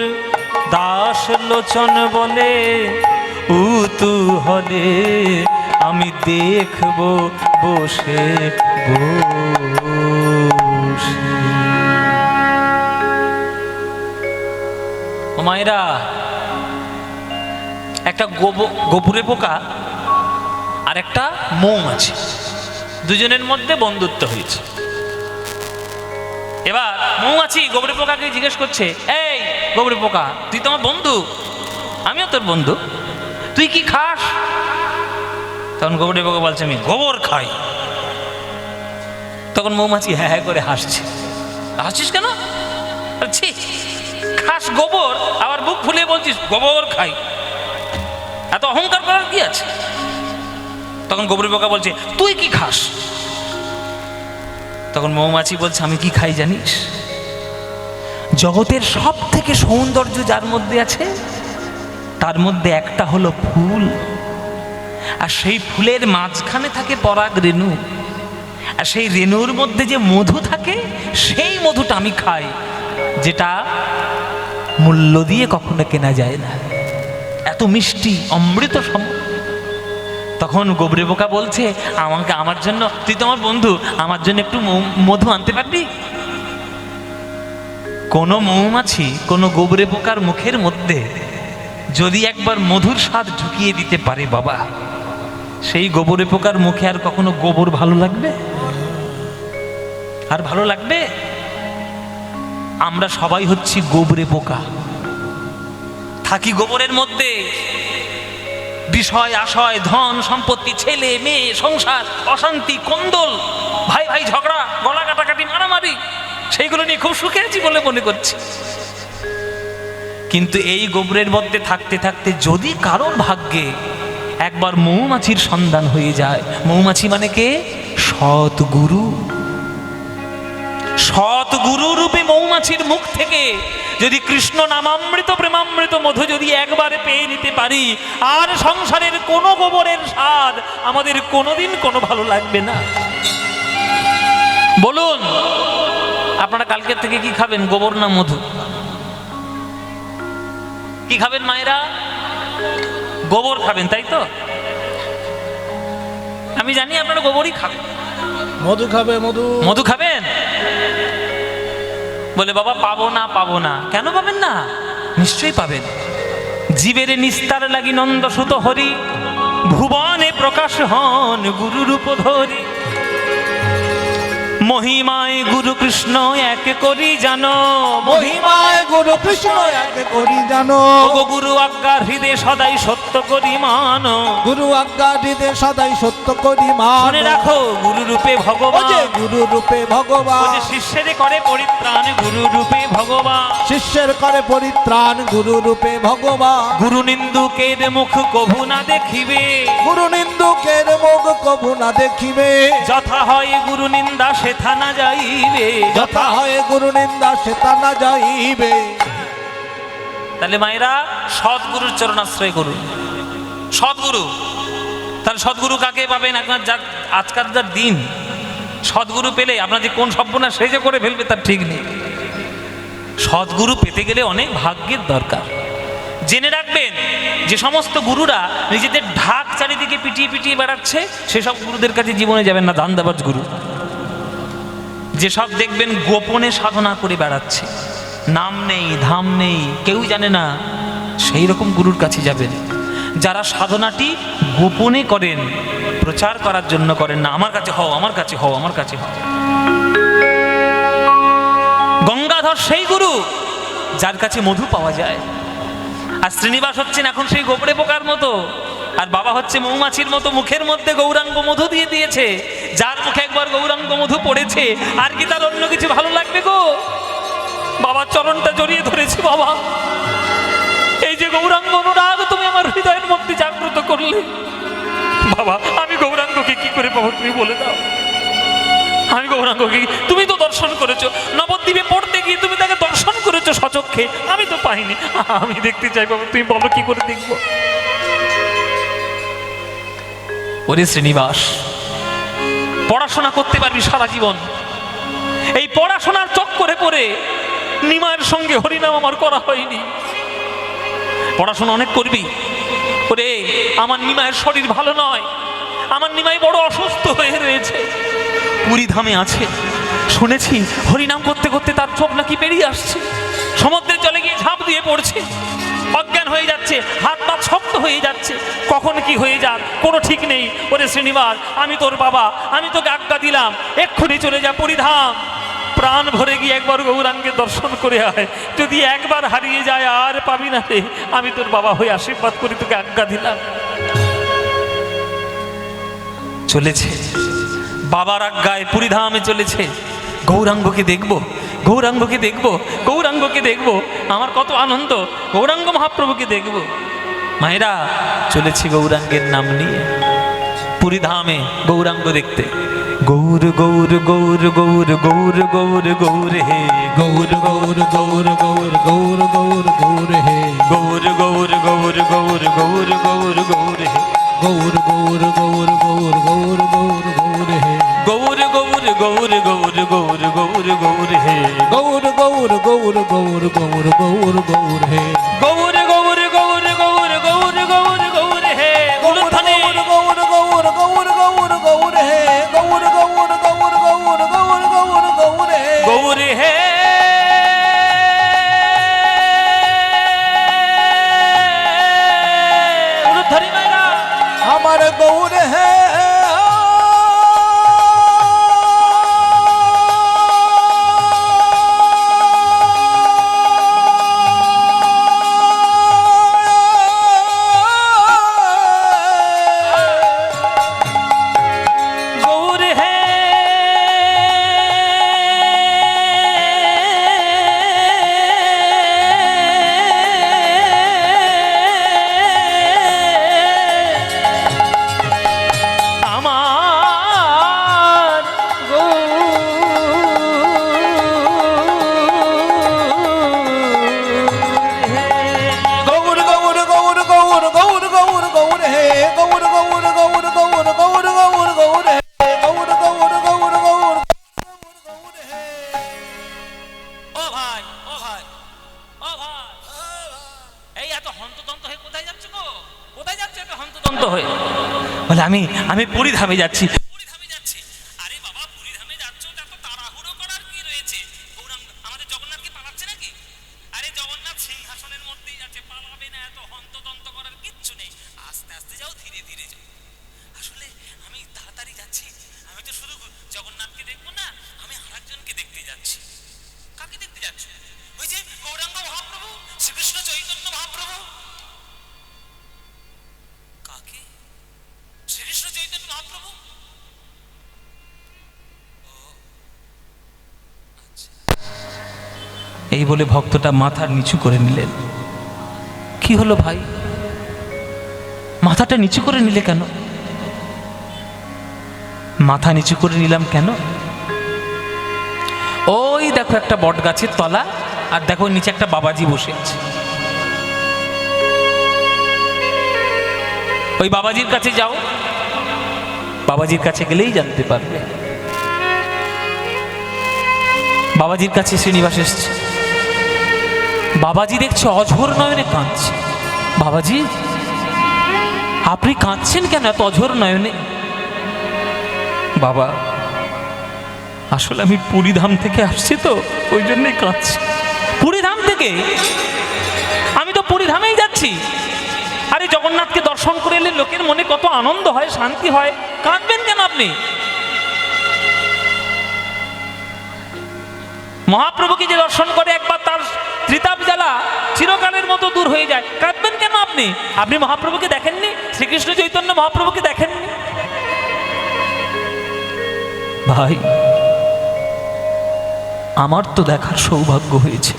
দাস লোচন বলে উতূহলে আমি দেখবো বসে বসে। মায়েরা, একটা গোবরে পোকা আর একটা মৌমাছি, দুজনের মধ্যে বন্ধুত্ব হয়েছে। এবার মৌমাছি গোবরে পোকাকে জিজ্ঞেস করছে, এই গোবরে পোকা, তুই তো আমার বন্ধু, আমিও তোর বন্ধু, তুই কি খাস? তখন গোবরে পোকা বলছে, আমি গোবর খাই। তখন মৌমাছি হ্যাঁ হ্যাঁ করে হাসছে। হাসছিস কেন? ছি, খাস গোবর, আবার বুক ফুলিয়ে বলছিস গোবর খাই, এত অহংকার করার কি আছে? তখন গোবরে পোকা বলছে, তুই কি খাস? তখন মৌমাছি বলছে, আমি কি খাই জানিস? জগতের সব থেকে সৌন্দর্য যার মধ্যে আছে, তার মধ্যে একটা হলো ফুল, আর সেই ফুলের মাঝখানে থাকে পরাগ রেণু, আর সেই রেণুর মধ্যে যে মধু থাকে, সেই মধুটা আমি খাই, যেটা মূল্য দিয়ে কখনো কেনা যায় না, এত মিষ্টি অমৃত সম। তখন গোবরে পোকা বলছে, আমাকে, আমার জন্য, তুই তো আমার বন্ধু, আমার জন্য একটু মধু আনতে পারবি? কোনো মৌমাছি কোনো গোবরে পোকার মুখের মধ্যে যদি একবার মধুর স্বাদ ঢুকিয়ে দিতে পারে বাবা, সেই গোবরে পোকার মুখে আর কখনো গোবর ভালো লাগবে? আর ভালো লাগবে? আমরা সবাই হচ্ছি গোবরে পোকা, থাকি গোবরের মধ্যে, বিষয় আশয়, ধন সম্পত্তি, ছেলে মেয়ে, সংসার, অশান্তি, কোন্দল, ভাই ভাই ঝগড়া, গলা কাটাকাটি, মারামারি, সেইগুলো নিয়ে খুব সুখে আছি বলে মনে করছি। কিন্তু এই গোবরের মধ্যে থাকতে থাকতে যদি কারো ভাগ্যে একবার মৌমাছির সন্ধান হয়ে যায়, মৌমাছি মানে কে? সৎগুরু। সৎগুরু রূপে মৌমাছির মুখ থেকে যদি কৃষ্ণ নামামৃত প্রেমামৃত মধু যদি একবারে পেয়ে নিতে পারি, আর সংসারের কোনো গোবরের স্বাদ আমাদের কোনোদিন কোনো ভালো লাগবে না। বলুন আপনারা কালকের থেকে কি খাবেন, গোবর না মধু? কি খাবেন মায়েরা? গোবর খাবেন, তাই তো? আমি জানি আপনারা গোবরই খাবেন। মধু খাবে, মধু। মধু খাবেন? বলে বাবা পাবো না, পাবো না। কেন পাবেন না? নিশ্চয়ই পাবেন। জীবের নিস্তার লাগি নন্দ সুত হরি, ভুবনে প্রকাশ হন গুরু রূপ ধরি। মহিমায় গুরু কৃষ্ণ এক করি জানো, মহিমায় গুরু কৃষ্ণ এক করি জানো। গুরু আজ্ঞা হৃদয় সদাই সত্য করি মানো। গুরু আজ্ঞা দিতে সদাই সত্য করি মান। মনে রাখো গুরু রূপে ভগবান, গুরু রূপে ভগবান। শিষ্যের করে পরিত্রাণ গুরু রূপে ভগবান। শিষ্যের করে পরিত্রাণ গুরু রূপে ভগবান। গুরু নিন্দুকের মুখ কভু না দেখিবে, গুরু নিন্দুকের মুখ কভু না দেখিবে। যথা হয় গুরু নিন্দা সেথা না যাইবে, যথা হয় গুরু নিন্দা সেটা না যাইবে। তাহলে মায়েরা সৎগুরুর চরণাশ্রয় করুন। সৎগুরু, তাহলে সৎগুরু কাকে পাবেন? আপনার যা আজকাল যা দিন, সৎগুরু পেলে আপনার যে কোন সর্বনাশ সেজে করে ফেলবে তার ঠিক নেই। সৎগুরু পেতে গেলে অনেক ভাগ্যের দরকার। জেনে রাখবেন যে সমস্ত গুরুরা নিজেদের ঢাক চারিদিকে পিটিয়ে পিটিয়ে বেড়াচ্ছে, সেসব গুরুদের কাছে জীবনে যাবেন না, ধান্দাবাজ গুরু। যেসব দেখবেন গোপনে সাধনা করে বেড়াচ্ছে, নাম নেই, ধাম নেই, কেউ জানে না, সেই রকম গুরুর কাছে যাবেন। যারা সাধনাটি গোপনে করেন, প্রচার করার জন্য করেন না, আমার কাছে হও, আমার কাছে হও, আমার কাছে হও। গঙ্গাধর সেই গুরু যার কাছে মধু পাওয়া যায়, আর শ্রীনিবাস হচ্ছেন এখন সেই গোবরে পোকার মতো, আর বাবা হচ্ছে মৌমাছির মতো, মুখের মধ্যে গৌরাঙ্গ মধু দিয়ে দিয়েছে। যার মুখে একবার গৌরাঙ্গ মধু পড়েছে, আর কি তার অন্য কিছু ভালো লাগবে গো? বাবার চরণটা জড়িয়ে ধরেছি, বাবা এই যে গৌরাঙ্গ অনুরাগ তুমি আমার হৃদয়ের মধ্যে জাগ্রত করলে, বাবা আমি গৌরাঙ্গকে কি করে পাবো তুমি বলে দাও। আমি গৌরাঙ্গকে, তুমি তো দর্শন করেছো নবদ্বীপে পড়তে গিয়ে, তুমি তাকে দর্শন করেছো সচক্ষে, আমি তো পাইনি। আমি দেখতে চাই বাবা, তুমি বলো কি করে দেখবো। ওরে শ্রীনিবাস, পড়াশোনা করতে পারবি সারা জীবন, এই পড়াশোনার চক্করে পড়ে নিমায়ের সঙ্গে হরিনাম আমার করা হয়নি। পড়াশোনা অনেক করবি, ওরে আমার নিমায়ের শরীর ভালো নয়, আমার নিমাই বড় অসুস্থ হয়ে রয়েছে, পুরী ধামে আছে, শুনেছি হরিনাম করতে করতে তার চোখ নাকি বেরিয়ে আসছে, সমুদ্রের জলে গিয়ে ঝাঁপ দিয়ে পড়ছে, অজ্ঞান হয়ে যাচ্ছে, হাত পা শক্ত হয়ে যাচ্ছে, কখন কি হয়ে যাক কোনো ঠিক নেই। ওরে শ্রীনিবাস, আমি তোর বাবা, আমি তোকে আজ্ঞা দিলাম, এক্ষুনি চলে যা পুরীধাম, প্রাণ ভরে গিয়ে একবার গৌরাঙ্গে দর্শন করে আয়, যদি একবার হারিয়ে যায় আর পাবি না রে, আমি তোর বাবা হয়ে আশীর্বাদ করে তোকে আজ্ঞা দিলাম। চলেছে বাবার আজ্ঞায় পুরীধামে চলেছে। গৌরাঙ্গকে দেখবো, গৌরাঙ্গকে দেখবো, গৌরাঙ্গকে দেখবো, আমার কত আনন্দ, গৌরাঙ্গ মহাপ্রভুকে দেখবো। মায়েরা, চলেছি গৌরাঙ্গের নাম নিয়ে পুরীধামে গৌরাঙ্গ দেখতে। গৌর গৌর গৌর গৌর গৌর গৌর গৌর হে, গৌর গৌর গৌর গৌর গৌর গৌর গৌর হে, গৌর গৌর গৌর গৌর গৌর গৌর গৌর হে, গৌর গৌর গৌর গৌর গৌর গৌর গৌর হে, গৌর গৌর গৌর গৌর গৌর গৌর গৌর হে, গৌর গৌর গৌর গৌর গৌর গৌর গৌর হে, গৌর গৌর গৌর গৌর গৌর গৌর গৌর হে, উলুধ্বনি গৌর গৌর গৌর গৌর গৌর হে, গৌর গৌর গৌর গৌর গৌর গৌর গৌর হে, গৌর হে। উলুধ্বনি মায়েরা, আমার গৌর হে। গৌর হে। আমার গৌর গৌর গৌর গৌর গৌর গৌর গৌর হে, গৌর গৌর গৌর গৌর গৌর গৌর গৌর হে, গৌর গৌর গৌর গৌর গৌর হে। ও ভাই, ও ভাই, ও ভাই, এই এত হন্তদন্ত হয়ে কোথায় যাচ্ছ গো? কোথায় যাচ্ছ এত হন্তদন্ত হয়ে? বলে আমি পুরীধামে যাচ্ছি। পুরীধামে যাচ্ছি? আরে বাবা, পুরীধামে যাচ্ছ, এত তাড়াহুড়ো করার কি রয়েছে? গৌরাঙ্গ আমাদের জগন্নাথকে পালাচ্ছে নাকি? আরে জগন্নাথ সিংহাসনের মধ্যেই আছে, পালাবে না, এত হন্তদন্ত করার কিচ্ছু নেই। আস্তে আস্তে যাও, ধীরে ধীরে যাও। আসলে আমি তাড়াতাড়ি যাচ্ছি, আমি তো শুধু জগন্নাথকে দেখবো না, আমি আরেকজনকে দেখতে যাচ্ছি। কাকে দেখতে যাচ্ছ? ওই যে গৌরাঙ্গ মহাপ্রভু, শ্রীকৃষ্ণ চৈতন্য মহাপ্রভু। কাকে? শ্রীকৃষ্ণ চৈতন্য মহাপ্রভু। এই বলে ভক্তটা মাথা নিচু করে নিলেন। কি হলো ভাই, মাথাটা নিচু করে নিলে কেন? মাথা নিচু করে নিলাম কেন? ওই দেখো একটা বট গাছের তলা, আর দেখো নিচে একটা বাবাজি বসে আছে। ওই বাবাজির কাছে যাও, বাবাজির কাছে গেলেই জানতে পারবে। বাবাজির কাছে শ্রীনিবাস এসছে। বাবাজি দেখছে অঝোর নয়নে কাঁদছে। বাবাজি, আপনি কাঁদছেন কেন এত অঝোর নয়নে? বাবা, আসলে আমি পুরীধাম থেকে আসছি তো, ওই জন্যই কাঁদছি। পুরীধাম থেকে? আমি তো পুরীধামেই যাচ্ছি। আরে জগন্নাথকে দর্শন করে এলে লোকের মনে কত আনন্দ হয়, শান্তি হয়, কাঁদবেন কেন আপনি? মহাপ্রভুকে যে দর্শন করে একবার, তার ত্রিতাপ জ্বালা চিরকালের মতো দূর হয়ে যায়, কাঁদবেন কেন আপনি? আপনি মহাপ্রভুকে দেখেননি? শ্রীকৃষ্ণ চৈতন্য মহাপ্রভুকে দেখেননি? ভাই, আমার তো দেখার সৌভাগ্য হয়েছে,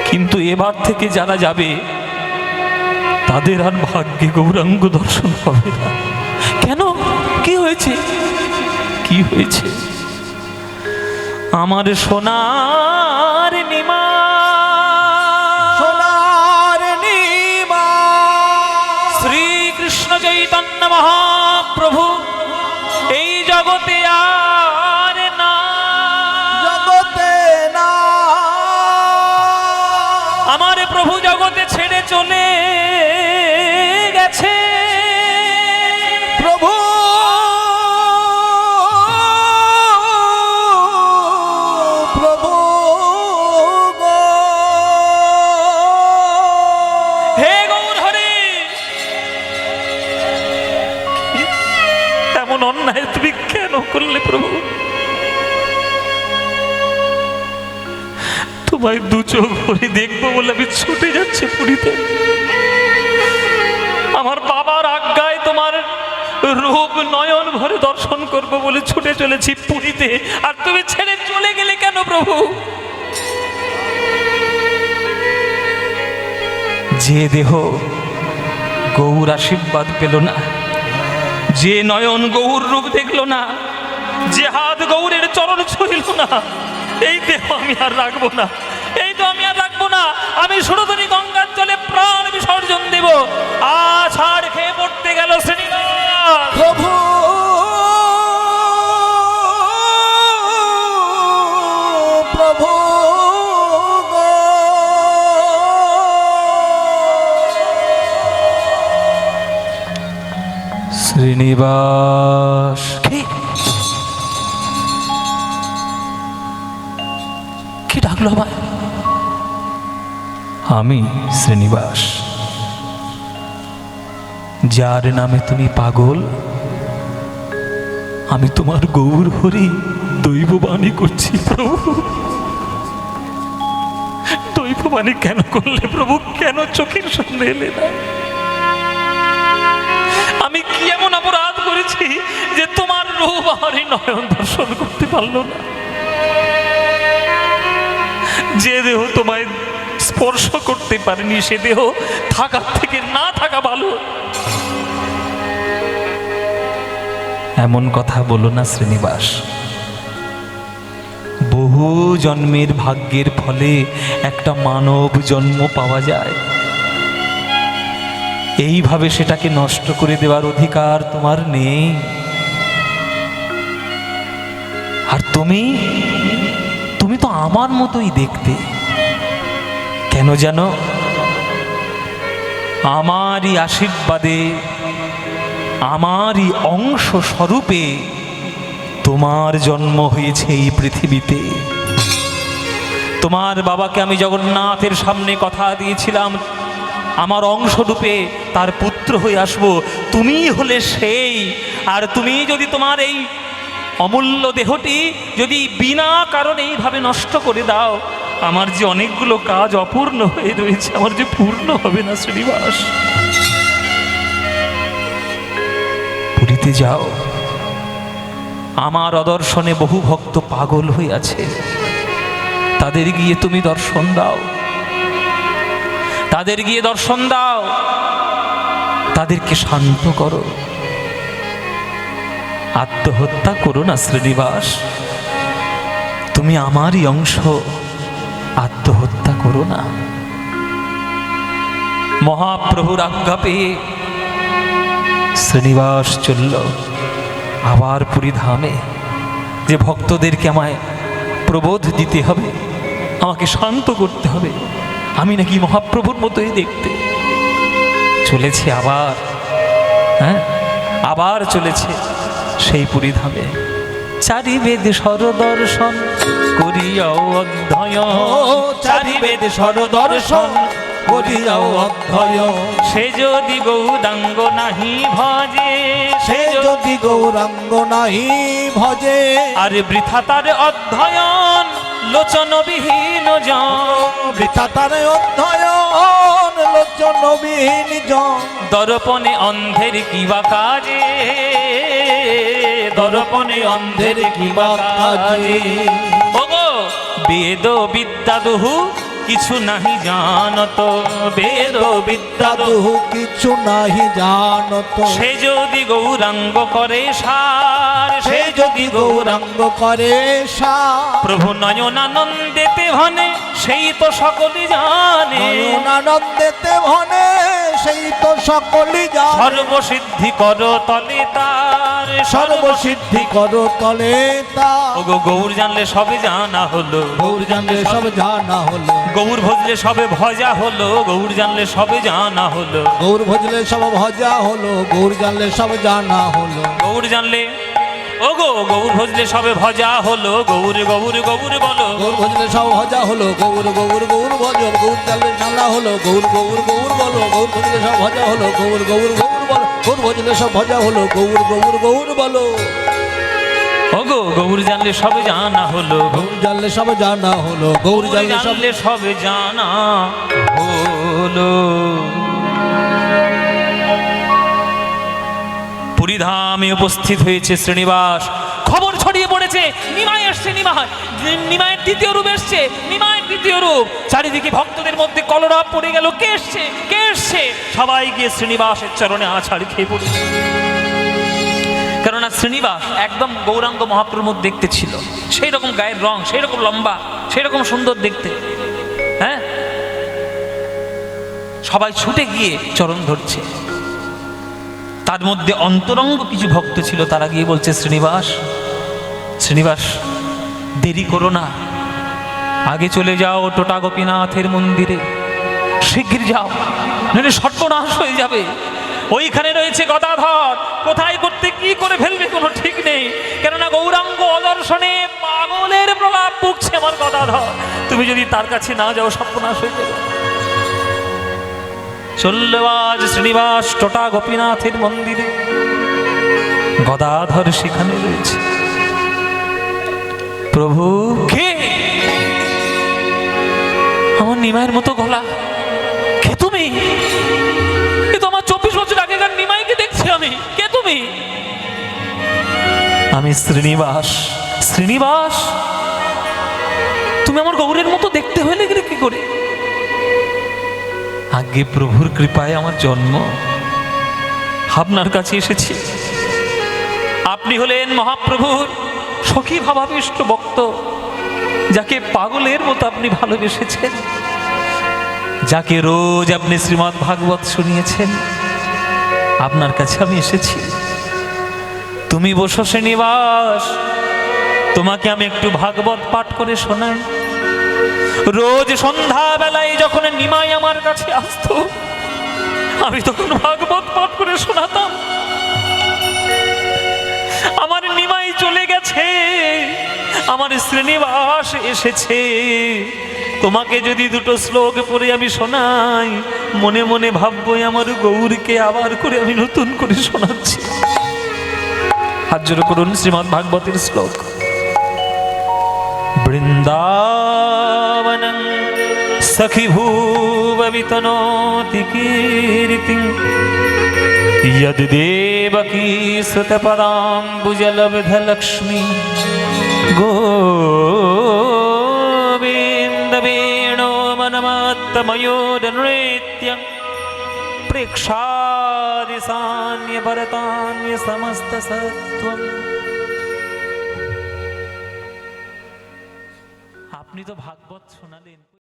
কিন্তু এবার থেকে যারা যাবে তাদের আর ভাগ্যে গৌরাঙ্গ দর্শন হবে না। কেন? কি হয়েছে? কি হয়েছে? আমার সোনার নিমা, সোনার নিমা, শ্রীকৃষ্ণ চৈতন্য মহাপ্রভু এই জগতে আর না, জগতে না। আমার প্রভু জগতে ছেড়ে চলে গেছে। প্রভু প্রভু গো, তোমায় দু চোখ ভরে দেখবো বলে আমি ছুটে যাচ্ছি পুরীতে। আমার বাবার আজ্ঞায় তোমার রূপ নয়ন ভরে দর্শন করব বলে ছুটে চলেছি পুরীতে, আর তুমি ছেড়ে চলে গেলে কেন প্রভু? যে দেহ গৌর আশীর্বাদ পেল না, যে নয়ন গৌর রূপ দেখলো না, যে হাত গৌরের চরণ ছুঁইল না, এই দেহ আমি আর রাখবো না, এই তো আমি আর রাখবো না। আমি সুরধনী গঙ্গার জলে প্রাণ বিসর্জন দেব। আছাড় খেয়ে পড়তে গেল শ্রীনিবাস। প্রভু প্রভু গো। শ্রীনিবাস কি ডাকলো আমায়? আমি শ্রীনিবাস, যার নামে তুমি পাগল, আমি তোমার গৌর হরি দৈববাণী করছি প্রভু। দৈববাণী কেন করলে প্রভু? কেন চোখের সামনে এলে না? আমি কি এমন অপরাধ করেছি যে তোমার রূপ আর এই নয়ন দর্শন করতে পারলো না? যে দেহ তোমায় স্পর্শ করতে পারেনি, সে দেহ থাকার থেকে না থাকা ভালো। এমন কথা বলো না শ্রীনিবাস। বহু জন্মের ভাগ্যের ফলে একটা মানব জন্ম পাওয়া যায়। এইভাবে সেটাকে নষ্ট করে দেওয়ার অধিকার তোমার নেই। আর তুমি তো আমার মতোই দেখতে। কেন জানো? আমারই আশীর্বাদে, আমারই অংশ স্বরূপে তোমার জন্ম হয়েছে এই পৃথিবীতে। তোমার বাবাকে আমি জগন্নাথের সামনে কথা দিয়েছিলাম, আমার অংশরূপে তার পুত্র হয়ে আসব। তুমিই হলে সেই। আর তুমি যদি তোমার এই অমূল্য দেহটি যদি বিনা কারণে এইভাবে নষ্ট করে দাও, আমার যে অনেকগুলো কাজ অপূর্ণ হয়ে রয়েছে, আমার যে পূর্ণ হবে না শ্রীনিবাস। পুরীতে যাও, আমার অদর্শনে বহু ভক্ত পাগল হয়ে আছে, তাদের গিয়ে তুমি দর্শন দাও, তাদের গিয়ে দর্শন দাও, তাদেরকে শান্ত করো। আত্মহত্যা করো না শ্রীনিবাস, তুমি আমারই অংশ, আত্মহত্যা করো না। মহাপ্রভুর আজ্ঞা পেয়ে শ্রীনিবাস চলল আবার পুরী ধামে, যে ভক্তদেরকে আমায় প্রবোধ দিতে হবে, আমাকে শান্ত করতে হবে, আমি নাকি মহাপ্রভুর মতোই দেখতে। চলেছে আবার, হ্যাঁ আবার চলেছে সেই পুরী ধামে। চারি বেদ সরদর্শন করিয়াও অধ্যয়ন, চারি বেদ সরদর্শন করিয়াও অধ্যয়ন। সে যদি গৌরাঙ্গ নাহি ভজে, সে যদি গৌরাঙ্গ নাহি ভজে, আর বৃথা তার অধ্যয়ন লোচনবিহীন জন। বৃথা তার অধ্যয়ন লোচনবিহীন জন। দর্পণে অন্ধের কিবা কাজে, দর্পণে অন্ধের কিবা কাজে। ওগো বেদ বিদ্যা দুহু কিছু নাহি জানত, বেদ বিদ্যা দুহু কিছু নাহি জানত। সে যদি গৌরাঙ্গ করে সার, সে যদি গৌরাঙ্গ করে সার। প্রভু নয়নানন্দেতে ভনে সেই তো সকলে জানে, নয়নানন্দেতে ভনে সেই তো সকলে জানে। সর্বসিদ্ধি কর তলে তার, সর্বসিদ্ধি করো তলে তার। ওগো গৌর জানলে সবে জানা হলো, গৌর জানলে সব জানা হলো। গৌর ভজলে সবে ভজা হলো, গৌর জানলে সবে জানা হলো। গৌর ভজলে সব ভজা হলো, গৌর জানলে সব জানা হলো। গৌর জানলে ওগো গৌর ভজলে সবে ভজা হলো, গৌর গৌর গৌর বলো। গৌর ভজলে সব ভজা হলো, গৌর গৌর গৌর বলো। গৌর জানলে জানা হলো, গৌর গৌর গৌর বলো। গৌর ভজলে সব ভজা হলো, গৌর গৌর গৌর বলো। গৌর ভজলে সব ভজা হলো, গৌর গৌর গৌর বলো। ওগো গৌর জানলে সবে জানা হলো, গৌর জানলে সব জানা হলো, গৌর গৌর জানলে সব জানলে সবে জানা হলো। পুরীধামে উপস্থিত হয়েছে শ্রীনিবাস। খবর ছড়িয়ে পড়েছে নিমাই এসছে, নিমায়ের দ্বিতীয় রূপ এসছে, নিমায়ের দ্বিতীয় রূপ। চারিদিকে ভক্তদের মধ্যে কলরব পড়ে গেল, কে এসছে কে এসছে। সবাই গিয়ে শ্রীনিবাসের চরণে আছাড় খেয়ে পড়েছে। কেননা শ্রীনিবাস একদম গৌরাঙ্গ মহাপ্রভুর মধ্যে দেখতে ছিল, সেই রকম গায়ের রং, সেই রকম লম্বা, সেই রকম সুন্দর দেখতে। হ্যাঁ, সবাই ছুটে গিয়ে চরণ ধরছে। তার মধ্যে অন্তরঙ্গ কিছু ভক্ত ছিল, তারা গিয়ে বলছে শ্রীনিবাস, শ্রীনিবাস দেরি করো না, আগে চলে যাও টোটা গোপীনাথের মন্দিরে, শিগগির যাও, নইলে সর্বনাশ হয়ে যাবে। ওইখানে রয়েছে গদাধর, কোথায় করতে কি করে ফেলবে কোনো ঠিক নেই। কেননা গৌরাঙ্গ অদর্শনে পাগলের প্রলাপ বুকছে আমার গদাধর, তুমি যদি তার কাছে না যাও সর্বনাশ হয়ে যাবে। চলল আজ শ্রীনিবাস টোটা গোপীনাথের মন্দিরে, গদাধর সেখানে রয়েছে। প্রভু কে? আমার নিমাইয়ের মতো গলা, কে তুমি? এ তো আমার 24 বছর আগেকার নিমাইকে দেখছি আমি। কে তুমি? আমি শ্রীনিবাস। শ্রীনিবাস, তুমি আমার গৌরের মতো দেখতে হলে গেলে কি করে? আগে প্রভুর কৃপায় আমার জন্ম, আপনার কাছে এসেছি। আপনি হলেন মহাপ্রভুর সখী ভাবাবিষ্ট ভক্ত, যাকে পাগলের মতো আপনি ভালোবেসেছেন, যাকে রোজ আপনি শ্রীমদ্ ভাগবত শুনিয়েছেন। আপনার কাছে আমি এসেছি। তুমি বসো শ্রীনিবাস, তোমাকে আমি একটু ভাগবত পাঠ করে শোনাই। রোজ সন্ধ্যাবেলায় যখন নিমাই আমার কাছে আসতো, আমি তখন ভাগবত পাঠ করে শোনাতাম। আমার নিমাই চলে গেছে, আমার শ্রীনিবাস এসেছে। তোমাকে যদি দুটো শ্লোক পড়ে আমি শোনাই, মনে মনে ভাববো আমার গৌরকে আবার করে আমি নতুন করে শোনাচ্ছি। হাত জোড় করুন শ্রীমদ্ ভাগবতের শ্লোক। বৃন্দাবনং সখী ভুব বিতনোতি কীর্তিং, यद देवकी सुतपदाम्बुजलब्धलक्ष्मी गोविन्द वेणो मनमत्तमयोर्नृत्यं प्रेक्षादिशान्य भरतान्य समस्त सत्वम्। আপনি তো ভাগবত শোনালেন।